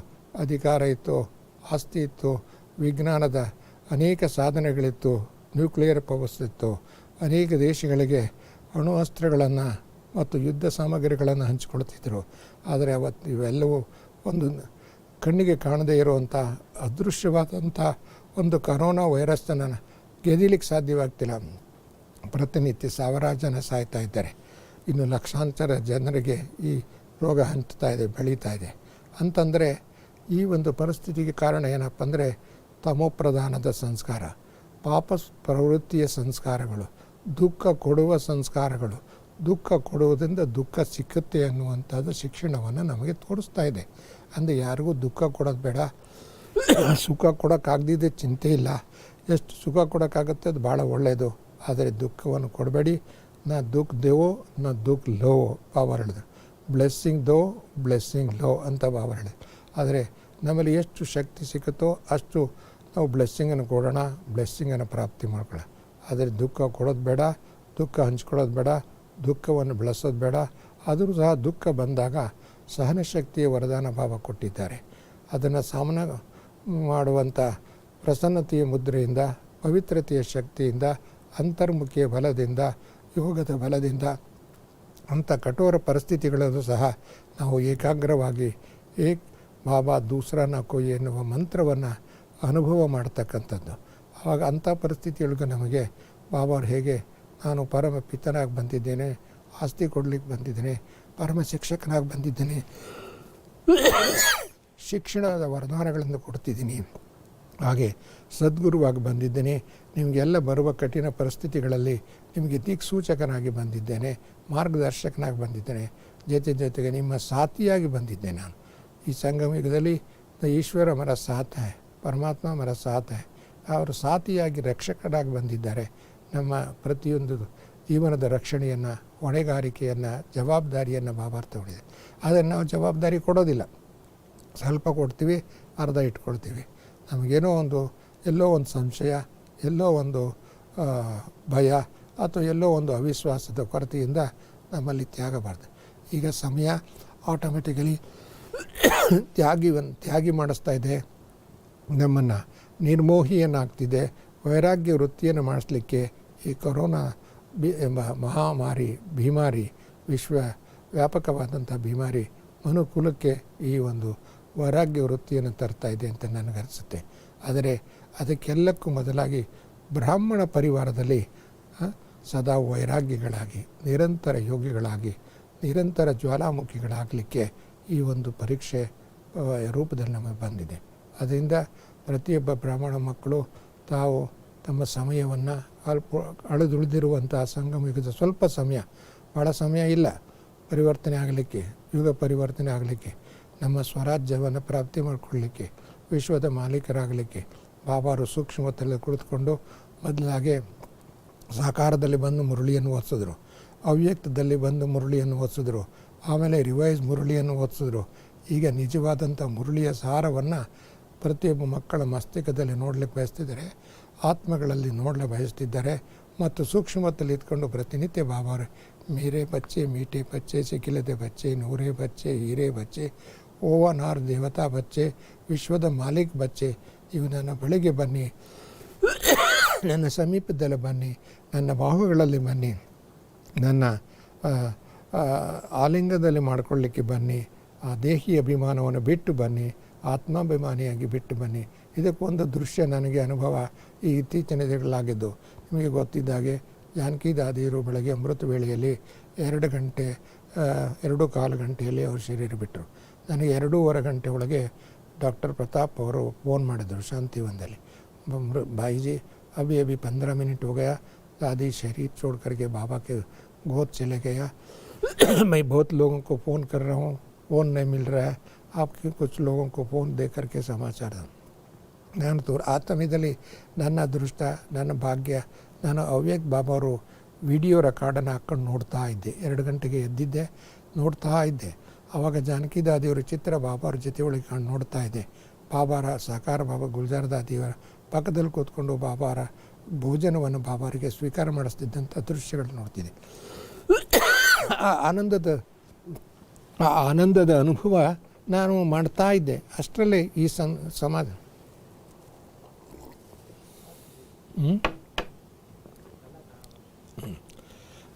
ಅಧಿಕಾರ ಇತ್ತು, ಆಸ್ತಿ ಇತ್ತು, ವಿಜ್ಞಾನದ ಅನೇಕ ಸಾಧನೆಗಳಿತ್ತು, ನ್ಯೂಕ್ಲಿಯರ್ ಪವರ್ಸ್ ಇತ್ತು, ಅನೇಕ ದೇಶಗಳಿಗೆ ಅಣು ಅಸ್ತ್ರಗಳನ್ನು ಮತ್ತು ಯುದ್ಧ ಸಾಮಗ್ರಿಗಳನ್ನು ಹಂಚಿಕೊಳ್ತಿದ್ದರು. ಆದರೆ ಅವತ್ತು ಇವೆಲ್ಲವೂ ಒಂದು ಕಣ್ಣಿಗೆ ಕಾಣದೇ ಇರುವಂಥ ಅದೃಶ್ಯವಾದಂಥ ಒಂದು ಕರೋನಾ ವೈರಸ್ಸನ್ನು ಗೆದಿಲಿಕ್ಕೆ ಸಾಧ್ಯವಾಗ್ತಿಲ್ಲ. ಪ್ರತಿನಿತ್ಯ ಸಾವಿರಾರು ಜನ ಸಾಯ್ತಾ ಇದ್ದಾರೆ. ಇನ್ನು ಲಕ್ಷಾಂತರ ಜನರಿಗೆ ಈ ರೋಗ ಹಂಚ್ತಾ ಇದೆ, ಬೆಳೀತಾ ಇದೆ. ಅಂತಂದರೆ ಈ ಒಂದು ಪರಿಸ್ಥಿತಿಗೆ ಕಾರಣ ಏನಪ್ಪ ಅಂದರೆ ತಮೋಪ್ರಧಾನದ ಸಂಸ್ಕಾರ, ಪಾಪ ಪ್ರವೃತ್ತಿಯ ಸಂಸ್ಕಾರಗಳು, ದುಃಖ ಕೊಡುವ ಸಂಸ್ಕಾರಗಳು. ದುಃಖ ಕೊಡುವುದರಿಂದ ದುಃಖ ಸಿಕ್ಕುತ್ತೆ ಅನ್ನುವಂಥದ್ದು ಶಿಕ್ಷಣವನ್ನು ನಮಗೆ ತೋರಿಸ್ತಾ ಇದೆ. ಅಂದರೆ ಯಾರಿಗೂ ದುಃಖ ಕೊಡೋದು ಬೇಡ, ಸುಖ ಕೊಡೋಕ್ಕಾಗದಿದ್ದೆ ಚಿಂತೆ ಇಲ್ಲ. ಎಷ್ಟು ಸುಖ ಕೊಡೋಕ್ಕಾಗುತ್ತೆ ಅದು ಭಾಳ ಒಳ್ಳೆಯದು. ಆದರೆ ದುಃಖವನ್ನು ಕೊಡಬೇಡಿ. ನಾ ದುಃಖ ದೇವೋ ನಾ ದುಃಖ ಲೋ ಭಾವ ಹೇಳಿದ್ರು. ಬ್ಲೆಸ್ಸಿಂಗ್ ದೋ ಬ್ಲೆಸ್ಸಿಂಗ್ ಲೋ ಅಂತ ಭಾವ ಹೇಳಿದ್ರು. ಆದರೆ ನಮ್ಮಲ್ಲಿ ಎಷ್ಟು ಶಕ್ತಿ ಸಿಕ್ಕುತ್ತೋ ಅಷ್ಟು ನಾವು ಬ್ಲೆಸ್ಸಿಂಗನ್ನು ಕೊಡೋಣ, ಬ್ಲೆಸ್ಸಿಂಗನ್ನು ಪ್ರಾಪ್ತಿ ಮಾಡ್ಕೊಳ್ಳೋಣ. ಆದರೆ ದುಃಖ ಕೊಡೋದು ಬೇಡ, ದುಃಖ ಹಂಚ್ಕೊಳ್ಳೋದು ಬೇಡ, ದುಃಖವನ್ನು ಬೆಳೆಸೋದು ಬೇಡ. ಆದರೂ ಸಹ ದುಃಖ ಬಂದಾಗ ಸಹನಶಕ್ತಿಯ ವರದಾನ ಭಾವ ಕೊಟ್ಟಿದ್ದಾರೆ. ಅದನ್ನು ಸಾಮನ ಮಾಡುವಂಥ ಪ್ರಸನ್ನತೆಯ ಮುದ್ರೆಯಿಂದ, ಪವಿತ್ರತೆಯ ಶಕ್ತಿಯಿಂದ, ಅಂತರ್ಮುಖಿಯ ಬಲದಿಂದ, ಯೋಗದ ಬಲದಿಂದ ಅಂಥ ಕಠೋರ ಪರಿಸ್ಥಿತಿಗಳಲ್ಲೂ ಸಹ ನಾವು ಏಕಾಗ್ರವಾಗಿ ಏಕ್ ಬಾಬಾ ದೂಸರಾ ನಾ ಕೋಯಿ ಎನ್ನುವ ಮಂತ್ರವನ್ನು ಅನುಭವ ಮಾಡ್ತಕ್ಕಂಥದ್ದು. ಆವಾಗ ಅಂಥ ಪರಿಸ್ಥಿತಿಯೊಳಗೆ ನಮಗೆ ಬಾಬಾವ್ರು ಹೇಗೆ ನಾನು ಪರಮ ಪಿತನಾಗಿ ಬಂದಿದ್ದೇನೆ, ಆಸ್ತಿ ಕೊಡಲಿಕ್ಕೆ ಬಂದಿದ್ದೇನೆ, ಪರಮ ಶಿಕ್ಷಕನಾಗಿ ಬಂದಿದ್ದೇನೆ, ಶಿಕ್ಷಣದ ವರದಾನಗಳನ್ನು ಕೊಡ್ತಿದ್ದೀನಿ, ಹಾಗೆ ಸದ್ಗುರುವಾಗಿ ಬಂದಿದ್ದೇನೆ, ನಿಮಗೆಲ್ಲ ಬರುವ ಕಠಿಣ ಪರಿಸ್ಥಿತಿಗಳಲ್ಲಿ ನಿಮಗೆ ದಿಕ್ಸೂಚಕನಾಗಿ ಬಂದಿದ್ದೇನೆ, ಮಾರ್ಗದರ್ಶಕನಾಗಿ ಬಂದಿದ್ದೇನೆ, ಜೊತೆಗೆ ನಿಮ್ಮ ಸಾಥಿಯಾಗಿ ಬಂದಿದ್ದೆ ನಾನು. ಈ ಸಂಗಮ ಯುಗದಲ್ಲಿ ಈಶ್ವರ ಮರ ಸಾಥ ಹೈ, ಪರಮಾತ್ಮ ಮರ ಸಾಥ ಹೈ, ಅವರು ಸಾಥಿಯಾಗಿ ರಕ್ಷಕರಾಗಿ ಬಂದಿದ್ದಾರೆ. ನಮ್ಮ ಪ್ರತಿಯೊಂದು ಜೀವನದ ರಕ್ಷಣೆಯನ್ನು, ಹೊಣೆಗಾರಿಕೆಯನ್ನು, ಜವಾಬ್ದಾರಿಯನ್ನು ಬಾಬಾ ತಗೊಂಡಿದೆ. ಆದರೆ ನಾವು ಜವಾಬ್ದಾರಿ ಕೊಡೋದಿಲ್ಲ. ಸ್ವಲ್ಪ ಕೊಡ್ತೀವಿ, ಅರ್ಧ ಇಟ್ಕೊಳ್ತೀವಿ. ನಮಗೇನೋ ಎಲ್ಲೋ ಒಂದು ಸಂಶಯ, ಎಲ್ಲೋ ಒಂದು ಭಯ ಅಥವಾ ಎಲ್ಲೋ ಒಂದು ಅವಿಶ್ವಾಸದ ಕೊರತೆಯಿಂದ ನಮ್ಮಲ್ಲಿ ತ್ಯಾಗಬಾರ್ದು. ಈಗ ಸಮಯ ಆಟೋಮೆಟಿಕಲಿ ತ್ಯಾಗಿ ಮಾಡಿಸ್ತಾ ಇದೆ, ನಮ್ಮನ್ನು ನಿರ್ಮೋಹಿಯನ್ನಾಗ್ತಿದೆ. ವೈರಾಗ್ಯ ವೃತ್ತಿಯನ್ನು ಮಾಡಿಸ್ಲಿಕ್ಕೆ ಈ ಕೊರೋನಾ ಎಂಬ ಮಹಾಮಾರಿ ಭೀಮಾರಿ, ವಿಶ್ವ ವ್ಯಾಪಕವಾದಂಥ ಭೀಮಾರಿ ಮನುಕುಲಕ್ಕೆ ಈ ಒಂದು ವೈರಾಗ್ಯ ವೃತ್ತಿಯನ್ನು ತರ್ತಾ ಇದೆ ಅಂತ ನನಗನ್ನಿಸುತ್ತೆ. ಆದರೆ ಅದಕ್ಕೆಲ್ಲಕ್ಕೂ ಮೊದಲಾಗಿ ಬ್ರಾಹ್ಮಣ ಪರಿವಾರದಲ್ಲಿ ಸದಾ ವೈರಾಗ್ಯಗಳಾಗಿ, ನಿರಂತರ ಯೋಗಿಗಳಾಗಿ, ನಿರಂತರ ಜ್ವಾಲಾಮುಖಿಗಳಾಗಲಿಕ್ಕೆ ಈ ಒಂದು ಪರೀಕ್ಷೆ ರೂಪದಲ್ಲಿ ನಮಗೆ ಬಂದಿದೆ. ಅದರಿಂದ ಪ್ರತಿಯೊಬ್ಬ ಬ್ರಾಹ್ಮಣ ಮಕ್ಕಳು ತಾವು ತಮ್ಮ ಸಮಯವನ್ನು ಅಳೆದುಳಿದಿರುವಂಥ ಸಂಗಮ ಯುಗದ ಸ್ವಲ್ಪ ಸಮಯ, ಭಾಳ ಸಮಯ ಇಲ್ಲ ಪರಿವರ್ತನೆ ಆಗಲಿಕ್ಕೆ, ಯುಗ ಪರಿವರ್ತನೆ ಆಗಲಿಕ್ಕೆ, ನಮ್ಮ ಸ್ವರಾಜ್ಯವನ್ನು ಪ್ರಾಪ್ತಿ ಮಾಡಿಕೊಳ್ಳಲಿಕ್ಕೆ, ವಿಶ್ವದ ಮಾಲೀಕರಾಗಲಿಕ್ಕೆ ಬಾಬಾರು ಸೂಕ್ಷ್ಮತೆಯಲ್ಲಿ ಕುಳಿತುಕೊಂಡು ಮೊದಲಾಗೆ ಸಾಕಾರದಲ್ಲಿ ಬಂದು ಮುರಳಿಯನ್ನು ಓದಿಸಿದ್ರು, ಅವ್ಯಕ್ತದಲ್ಲಿ ಬಂದು ಮುರಳಿಯನ್ನು ಓದಿಸಿದ್ರು, ಆಮೇಲೆ ರಿವೈಸ್ ಮುರಳಿಯನ್ನು ಓದಿಸಿದ್ರು. ಈಗ ನಿಜವಾದಂಥ ಮುರಳಿಯ ಸಾರವನ್ನು ಪ್ರತಿಯೊಬ್ಬ ಮಕ್ಕಳ ಮಸ್ತಿಷ್ಕದಲ್ಲಿ ನೋಡಲಿಕ್ಕೆ ಬಯಸ್ತಿದ್ದಾರೆ, ಆತ್ಮಗಳಲ್ಲಿ ನೋಡಲಿಕ್ಕೆ ಬಯಸ್ತಿದ್ದಾರೆ. ಮತ್ತು ಸೂಕ್ಷ್ಮತೆಯಲ್ಲಿ ಇದ್ಕೊಂಡು ಪ್ರತಿನಿತ್ಯ ಬಾಬಾರು ಮೀರೆ ಬಚ್ಚೆ, ಮೀಟೆ ಬಚ್ಚೆ, ಸಿಕ್ಕಿಲದೆ ಬಚ್ಚೆ, ನೂರೇ ಬಚ್ಚೆ, ಹೀರೆ ಬಚ್ಚೆ, ಓವನಾರ್ ದೇವತಾ ಬಚ್ಚೆ, ವಿಶ್ವದ ಮಾಲೀಕ್ ಬಚ್ಚೆ, ಇವು ನನ್ನ ಬಳಿಗೆ ಬನ್ನಿ, ನನ್ನ ಸಮೀಪದಲ್ಲಿ ಬನ್ನಿ, ನನ್ನ ಬಾಹುಗಳಲ್ಲಿ ಬನ್ನಿ, ನನ್ನ ಆಲಿಂಗದಲ್ಲಿ ಮಾಡಿಕೊಳ್ಳಿಕ್ಕೆ ಬನ್ನಿ, ಆ ದೇಹಿ ಅಭಿಮಾನವನ್ನು ಬಿಟ್ಟು ಬನ್ನಿ, ಆತ್ಮಾಭಿಮಾನಿಯಾಗಿ ಬಿಟ್ಟು ಬನ್ನಿ. ಇದಕ್ಕೊಂದು ದೃಶ್ಯ ನನಗೆ ಅನುಭವ ಈ ಇತ್ತೀಚಿನ ದಿನಗಳಾಗಿದ್ದು. ನಿಮಗೆ ಗೊತ್ತಿದ್ದಾಗೆ ಜಾನಕಿ ದಾದಿಯರು ಬೆಳಗ್ಗೆ ಅಮೃತ ವೇಳೆಯಲ್ಲಿ 2 ಕಾಲು ಗಂಟೆಯಲ್ಲಿ ಅವರು ಶರೀರ ಬಿಟ್ಟರು. ನನಗೆ 2.5 ಗಂಟೆ ಒಳಗೆ ಡಾಕ್ಟರ್ ಪ್ರತಾಪ್ ಅವರು फ़ोन ಮಾಡಿದರು ಶಾಂತಿವನದಲ್ಲಿ, भाई जी अभी अभी 15 मिनट हो गया, दादी शरीर छोड़ करके बाबा के गोद चले गया, मैं बहुत लोगों को फ़ोन कर रहा हूँ, फ़ोन नहीं मिल रहा है, आपके कुछ लोगों को फ़ोन दे करके समाचार ನಾನು ಆತಮಿದಲ್ಲಿ ನನ್ನ ಅದೃಷ್ಟ, ನನ್ನ ಭಾಗ್ಯ, ನಾನು ಅವ್ಯಕ್ತ ಬಾಬಾ ಅವರು ವಿಡಿಯೋ ರೆಕಾರ್ಡನ್ನು ಹಾಕ್ಕೊಂಡು ನೋಡ್ತಾ ಇದ್ದೆ. 2 ಗಂಟೆಗೆ ಎದ್ದಿದ್ದೆ, ನೋಡ್ತಾ ಇದ್ದೆ. ಆವಾಗ ಜಾನಕಿ ದಾದಿಯವರ ಚಿತ್ರ ಬಾಬಾರ ಜೊತೆ ಒಳಗೆ ಕಾಣ್ ನೋಡ್ತಾ ಇದ್ದೆ. ಬಾಬಾರ ಸಾಕಾರ ಬಾಬಾ ಗುಲ್ಜಾರ್ ದಾದಿಯವರ ಪಕ್ಕದಲ್ಲಿ ಕೂತ್ಕೊಂಡು ಬಾಬಾರ ಭೋಜನವನ್ನು ಬಾಬಾರಿಗೆ ಸ್ವೀಕಾರ ಮಾಡಿಸ್ತಿದ್ದಂಥ ದೃಶ್ಯಗಳು ನೋಡ್ತಿದ್ದೆ. ಆ ಆನಂದದ ಅನುಭವ ನಾನು ಮಾಡ್ತಾ ಇದ್ದೆ. ಅಷ್ಟರಲ್ಲೇ ಈ ಸಮಾಜ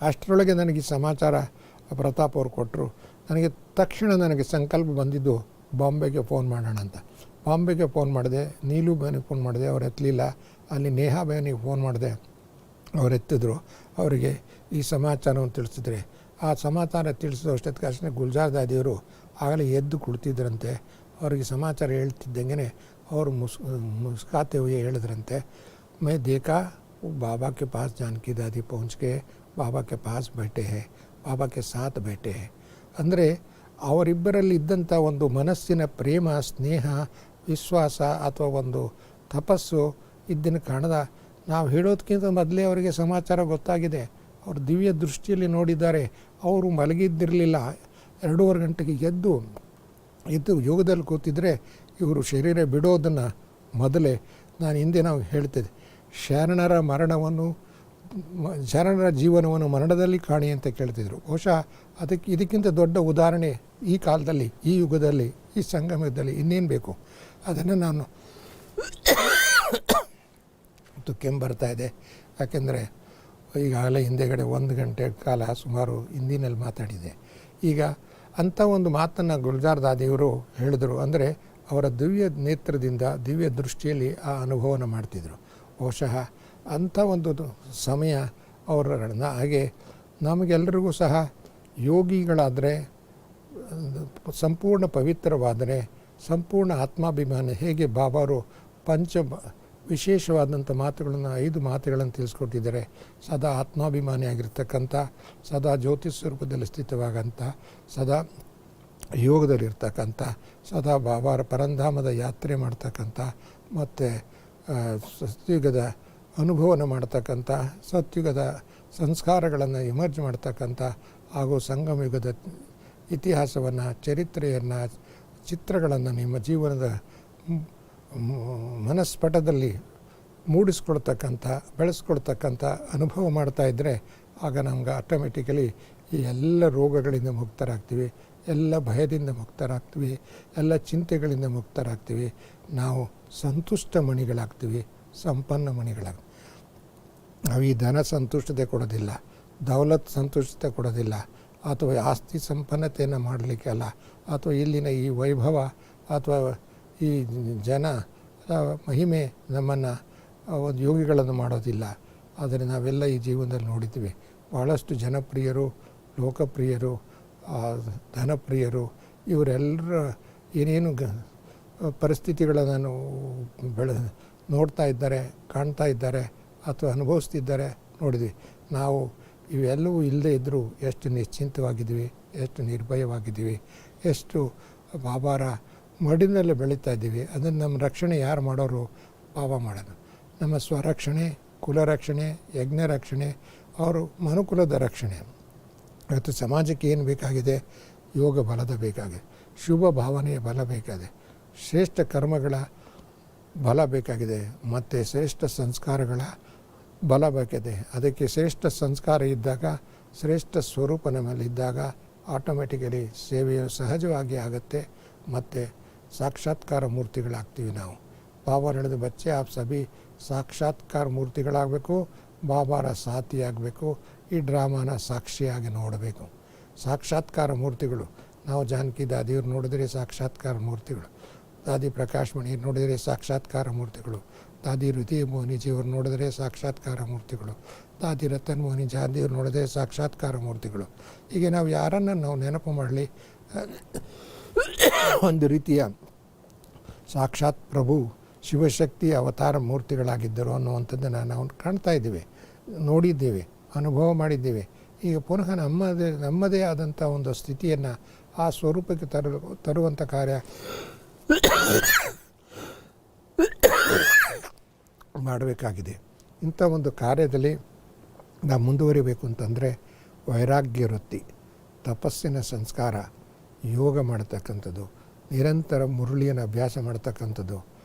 ಅಷ್ಟರೊಳಗೆ ನನಗೆ ಸಮಾಚಾರ ಪ್ರತಾಪ್ ಅವರು ಕೊಟ್ಟರು. ನನಗೆ ತಕ್ಷಣ ನನಗೆ ಸಂಕಲ್ಪ ಬಂದಿದ್ದು ಬಾಂಬೆಗೆ फ़ोन ಮಾಡೋಣ ಅಂತ. ಬಾಂಬೆಗೆ फ़ोन ಮಾಡಿದೆ, ನೀಲು ಬೇನಿಗೆ फ़ोन ಮಾಡಿದೆ, ಅವ್ರು ಎತ್ತಲಿಲ್ಲ. ಅಲ್ಲಿ ನೇಹಾ ಬೇನಿಗೆ फ़ोन ಮಾಡಿದೆ, ಅವ್ರು ಎತ್ತಿದ್ರು. ಅವರಿಗೆ ಈ ಸಮಾಚಾರವನ್ನು ತಿಳಿಸಿದ್ರೆ, ಆ ಸಮಾಚಾರ ತಿಳಿಸಿದ ಅಷ್ಟೊತ್ತಿಗೆ ಗುಲ್ಜಾರ್ ದಾದಿಯವರು ಆಗಲೇ ಎದ್ದು ಕುಳಿತಿದ್ರಂತೆ. ಅವರಿಗೆ ಸಮಾಚಾರ ಹೇಳ್ತಿದ್ದಂಗೆ ಅವರು ಮುಸ್ಕಾತೆ ಹುಯೇ ಹೇಳಿದ್ರಂತೆ, मैं देखा बाबा के पास जानकी दादी पहुँच के बाबा के पास बैठे हैं, बाबा के साथ बैठे हैं. ಅಂದರೆ ಅವರಿಬ್ಬರಲ್ಲಿ ಇದ್ದಂಥ ಒಂದು ಮನಸ್ಸಿನ ಪ್ರೇಮ, ಸ್ನೇಹ, ವಿಶ್ವಾಸ ಅಥವಾ ಒಂದು ತಪಸ್ಸು ಇದನ್ನು ಕಾಣದ ನಾವು ಹೇಳೋದಕ್ಕಿಂತ ಮೊದಲೇ ಅವರಿಗೆ ಸಮಾಚಾರ ಗೊತ್ತಾಗಿದೆ. ಅವರು ದಿವ್ಯ ದೃಷ್ಟಿಯಲ್ಲಿ ನೋಡಿದ್ದಾರೆ. ಅವರು ಮಲಗಿದ್ದಿರಲಿಲ್ಲ. 2:30 ಗಂಟೆಗೆ ಎದ್ದು ಯೋಗದಲ್ಲಿ ಕೂತಿದ್ರೆ ಇವರು ಶರೀರ ಬಿಡೋದನ್ನು ಮೊದಲೇ ನಾನು ಹಿಂದೆ ನಾವು ಹೇಳ್ತಿದ್ದೆ, ಶರಣರ ಜೀವನವನ್ನು ಮರಣದಲ್ಲಿ ಕಾಣಿ ಅಂತ ಕೇಳ್ತಿದ್ರು. ಬಹುಶಃ ಇದಕ್ಕಿಂತ ದೊಡ್ಡ ಉದಾಹರಣೆ ಈ ಕಾಲದಲ್ಲಿ, ಈ ಯುಗದಲ್ಲಿ, ಈ ಸಂಗಮದಲ್ಲಿ ಇನ್ನೇನು ಬೇಕು. ಅದನ್ನು ನಾನು ಕೆಮ್ಮು ಬರ್ತಾ ಇದೆ. ಯಾಕೆಂದರೆ ಈಗಾಗಲೇ ಹಿಂದೆಗಡೆ 1 ಗಂಟೆ ಕಾಲ ಸುಮಾರು ಹಿಂದಿನಲ್ಲಿ ಮಾತಾಡಿದೆ. ಈಗ ಅಂಥ ಒಂದು ಮಾತನ್ನು ಗುಲ್ಜಾರ್ ದಾದಿಯವರು ಹೇಳಿದರು. ಅಂದರೆ ಅವರ ದಿವ್ಯ ನೇತ್ರದಿಂದ, ದಿವ್ಯ ದೃಷ್ಟಿಯಲ್ಲಿ ಆ ಅನುಭವನ ಮಾಡ್ತಿದ್ರು. ಬಹುಶಃ ಅಂಥ ಒಂದು ಸಮಯ ಅವರ ಹಾಗೆ ನಮಗೆಲ್ಲರಿಗೂ ಸಹ ಯೋಗಿಗಳಾದರೆ, ಸಂಪೂರ್ಣ ಪವಿತ್ರವಾದರೆ, ಸಂಪೂರ್ಣ ಆತ್ಮಾಭಿಮಾನ ಹೇಗೆ ಬಾಬಾರು ವಿಶೇಷವಾದಂಥ ಮಾತುಗಳನ್ನು 5 ಮಾತುಗಳನ್ನು ತಿಳಿಸ್ಕೊಟ್ಟಿದ್ದಾರೆ. ಸದಾ ಆತ್ಮಾಭಿಮಾನಿಯಾಗಿರ್ತಕ್ಕಂಥ, ಸದಾ ಜ್ಯೋತಿ ಸ್ವರೂಪದಲ್ಲಿ ಸ್ಥಿತವಾಗಂಥ, ಸದಾ ಯೋಗದಲ್ಲಿರ್ತಕ್ಕಂಥ, ಸದಾ ಬಾಬಾರ ಪರಂಧಾಮದ ಯಾತ್ರೆ ಮಾಡ್ತಕ್ಕಂಥ, ಮತ್ತು ಸತ್ಯುಗದ ಅನುಭವನ ಮಾಡ್ತಕ್ಕಂಥ, ಸತ್ಯುಗದ ಸಂಸ್ಕಾರಗಳನ್ನು ಎಮರ್ಜ್ ಮಾಡ್ತಕ್ಕಂಥ, ಹಾಗೂ ಸಂಗಮಯುಗದ ಇತಿಹಾಸವನ್ನು, ಚರಿತ್ರೆಯನ್ನು, ಚಿತ್ರಗಳನ್ನು ನಿಮ್ಮ ಜೀವನದ ಮನಸ್ಪಟದಲ್ಲಿ ಮೂಡಿಸ್ಕೊಳ್ತಕ್ಕಂಥ, ಬೆಳೆಸ್ಕೊಳ್ತಕ್ಕಂಥ ಅನುಭವ ಮಾಡ್ತಾಯಿದ್ರೆ ಆಗ ನಮ್ಗೆ ಆಟೋಮೆಟಿಕಲಿ ಈ ಎಲ್ಲ ರೋಗಗಳಿಂದ ಮುಕ್ತರಾಗ್ತೀವಿ, ಎಲ್ಲ ಭಯದಿಂದ ಮುಕ್ತರಾಗ್ತೀವಿ, ಎಲ್ಲ ಚಿಂತೆಗಳಿಂದ ಮುಕ್ತರಾಗ್ತೀವಿ. ನಾವು ಸಂತುಷ್ಟ ಮಣಿಗಳಾಗ್ತೀವಿ, ಸಂಪನ್ನ ಮಣಿಗಳಾಗ್ತೀವಿ. ನಾವು ಈ ಧನ ಸಂತುಷ್ಟತೆ ಕೊಡೋದಿಲ್ಲ, ದೌಲತ್ ಸಂತುಷ್ಟತೆ ಕೊಡೋದಿಲ್ಲ, ಅಥವಾ ಆಸ್ತಿ ಸಂಪನ್ನತೆಯನ್ನು ಮಾಡಲಿಕ್ಕೆ ಅಲ್ಲ, ಅಥವಾ ಇಲ್ಲಿನ ಈ ವೈಭವ ಅಥವಾ ಈ ಜನ ಮಹಿಮೆ ನಮ್ಮನ್ನು ಒಂದು ಯೋಗಿಗಳನ್ನು ಮಾಡೋದಿಲ್ಲ. ಆದರೆ ನಾವೆಲ್ಲ ಈ ಜೀವನದಲ್ಲಿ ನೋಡಿದ್ದೀವಿ, ಭಾಳಷ್ಟು ಜನಪ್ರಿಯರು, ಲೋಕಪ್ರಿಯರು, ಧನಪ್ರಿಯರು, ಇವರೆಲ್ಲರ ಏನೇನು ಪರಿಸ್ಥಿತಿಗಳನ್ನು ನೋಡ್ತಾ ಇದ್ದಾರೆ, ಕಾಣ್ತಾ ಇದ್ದಾರೆ, ಅಥವಾ ಅನುಭವಿಸ್ತಿದ್ದಾರೆ ನೋಡಿದ್ವಿ. ನಾವು ಇವೆಲ್ಲವೂ ಇಲ್ಲದೇ ಇದ್ದರೂ ಎಷ್ಟು ನಿಶ್ಚಿಂತವಾಗಿದ್ದೀವಿ, ಎಷ್ಟು ನಿರ್ಭಯವಾಗಿದ್ದೀವಿ, ಎಷ್ಟು ಬಾಬಾರ ಮಡಿನಲ್ಲೇ ಬೆಳೀತಾ ಇದ್ದೀವಿ. ಅದನ್ನು ನಮ್ಮ ರಕ್ಷಣೆ ಯಾರು ಮಾಡೋರು? ಬಾಬಾ ಮಾಡೋದು. ನಮ್ಮ ಸ್ವರಕ್ಷಣೆ, ಕುಲರಕ್ಷಣೆ, ಯಜ್ಞ ರಕ್ಷಣೆ, ಅವರು ಮನುಕುಲದ ರಕ್ಷಣೆ. ಇವತ್ತು ಸಮಾಜಕ್ಕೆ ಏನು ಬೇಕಾಗಿದೆ? ಯೋಗ ಬಲದ ಬೇಕಾಗಿದೆ, ಶುಭ ಭಾವನೆಯ ಬಲ ಬೇಕಾಗಿದೆ, ಶ್ರೇಷ್ಠ ಕರ್ಮಗಳ ಬಲ ಬೇಕಾಗಿದೆ, ಮತ್ತು ಶ್ರೇಷ್ಠ ಸಂಸ್ಕಾರಗಳ ಬಲ ಬೇಕಿದೆ. ಅದಕ್ಕೆ ಶ್ರೇಷ್ಠ ಸಂಸ್ಕಾರ ಇದ್ದಾಗ, ಶ್ರೇಷ್ಠ ಸ್ವರೂಪ ನಮ್ಮಲ್ಲಿದ್ದಾಗ ಆಟೋಮೆಟಿಕಲಿ ಸೇವೆಯು ಸಹಜವಾಗಿ ಆಗುತ್ತೆ. ಮತ್ತು ಸಾಕ್ಷಾತ್ಕಾರ ಮೂರ್ತಿಗಳಾಗ್ತೀವಿ ನಾವು. ಬಾಬಾ ಹೇಳಿದ ಬಚ್ಚೆ ಆಪ್ ಸಭಿ ಸಾಕ್ಷಾತ್ಕಾರ ಮೂರ್ತಿಗಳಾಗಬೇಕು, ಬಾಬಾರ ಸಾಥಿ ಆಗಬೇಕು, ಈ ಡ್ರಾಮಾನ ಸಾಕ್ಷಿಯಾಗಿ ನೋಡಬೇಕು. ಸಾಕ್ಷಾತ್ಕಾರ ಮೂರ್ತಿಗಳು ನಾವು ಜಾನಕಿ ದಾದಿಯವ್ರು ನೋಡಿದರೆ ಸಾಕ್ಷಾತ್ಕಾರ ಮೂರ್ತಿಗಳು, ದಾದಿ ಪ್ರಕಾಶ್ ಮಣಿಯವ್ರು ನೋಡಿದರೆ ಸಾಕ್ಷಾತ್ಕಾರ ಮೂರ್ತಿಗಳು, ದಾದಿ ರುತಿ ಮೋಹನಿಜಿಯವ್ರು ನೋಡಿದರೆ ಸಾಕ್ಷಾತ್ಕಾರ ಮೂರ್ತಿಗಳು, ದಾದಿ ರತನ್ ಮೋಹನಿ ಜಾದಿಯವ್ರು ನೋಡಿದರೆ ಸಾಕ್ಷಾತ್ಕಾರ ಮೂರ್ತಿಗಳು. ಹೀಗೆ ನಾವು ಯಾರನ್ನು ನಾವು ನೆನಪು ಮಾಡಲಿ, ಒಂದು ರೀತಿಯ ಸಾಕ್ಷಾತ್ ಪ್ರಭು ಶಿವಶಕ್ತಿ ಅವತಾರ ಮೂರ್ತಿಗಳಾಗಿದ್ದರು ಅನ್ನುವಂಥದ್ದನ್ನು ನಾವು ಕಾಣ್ತಾ ಇದ್ದೀವಿ, ನೋಡಿದ್ದೇವೆ, ಅನುಭವ ಮಾಡಿದ್ದೇವೆ. ಈಗ ಪುನಃ ನಮ್ಮದೇ ಆದಂಥ ಒಂದು ಸ್ಥಿತಿಯನ್ನು ಆ ಸ್ವರೂಪಕ್ಕೆ ತರುವಂಥ ಕಾರ್ಯ ಮಾಡಬೇಕಾಗಿದೆ. ಇಂಥ ಒಂದು ಕಾರ್ಯದಲ್ಲಿ ನಾವು ಮುಂದುವರಿಬೇಕು ಅಂತಂದರೆ ವೈರಾಗ್ಯ ವೃತ್ತಿ, ತಪಸ್ಸಿನ ಸಂಸ್ಕಾರ, ಯೋಗ ಮಾಡ್ತಕ್ಕಂಥದ್ದು, ನಿರಂತರ ಮುರಳಿಯನ್ನು ಅಭ್ಯಾಸ ಮಾಡ್ತಕ್ಕಂಥದ್ದು,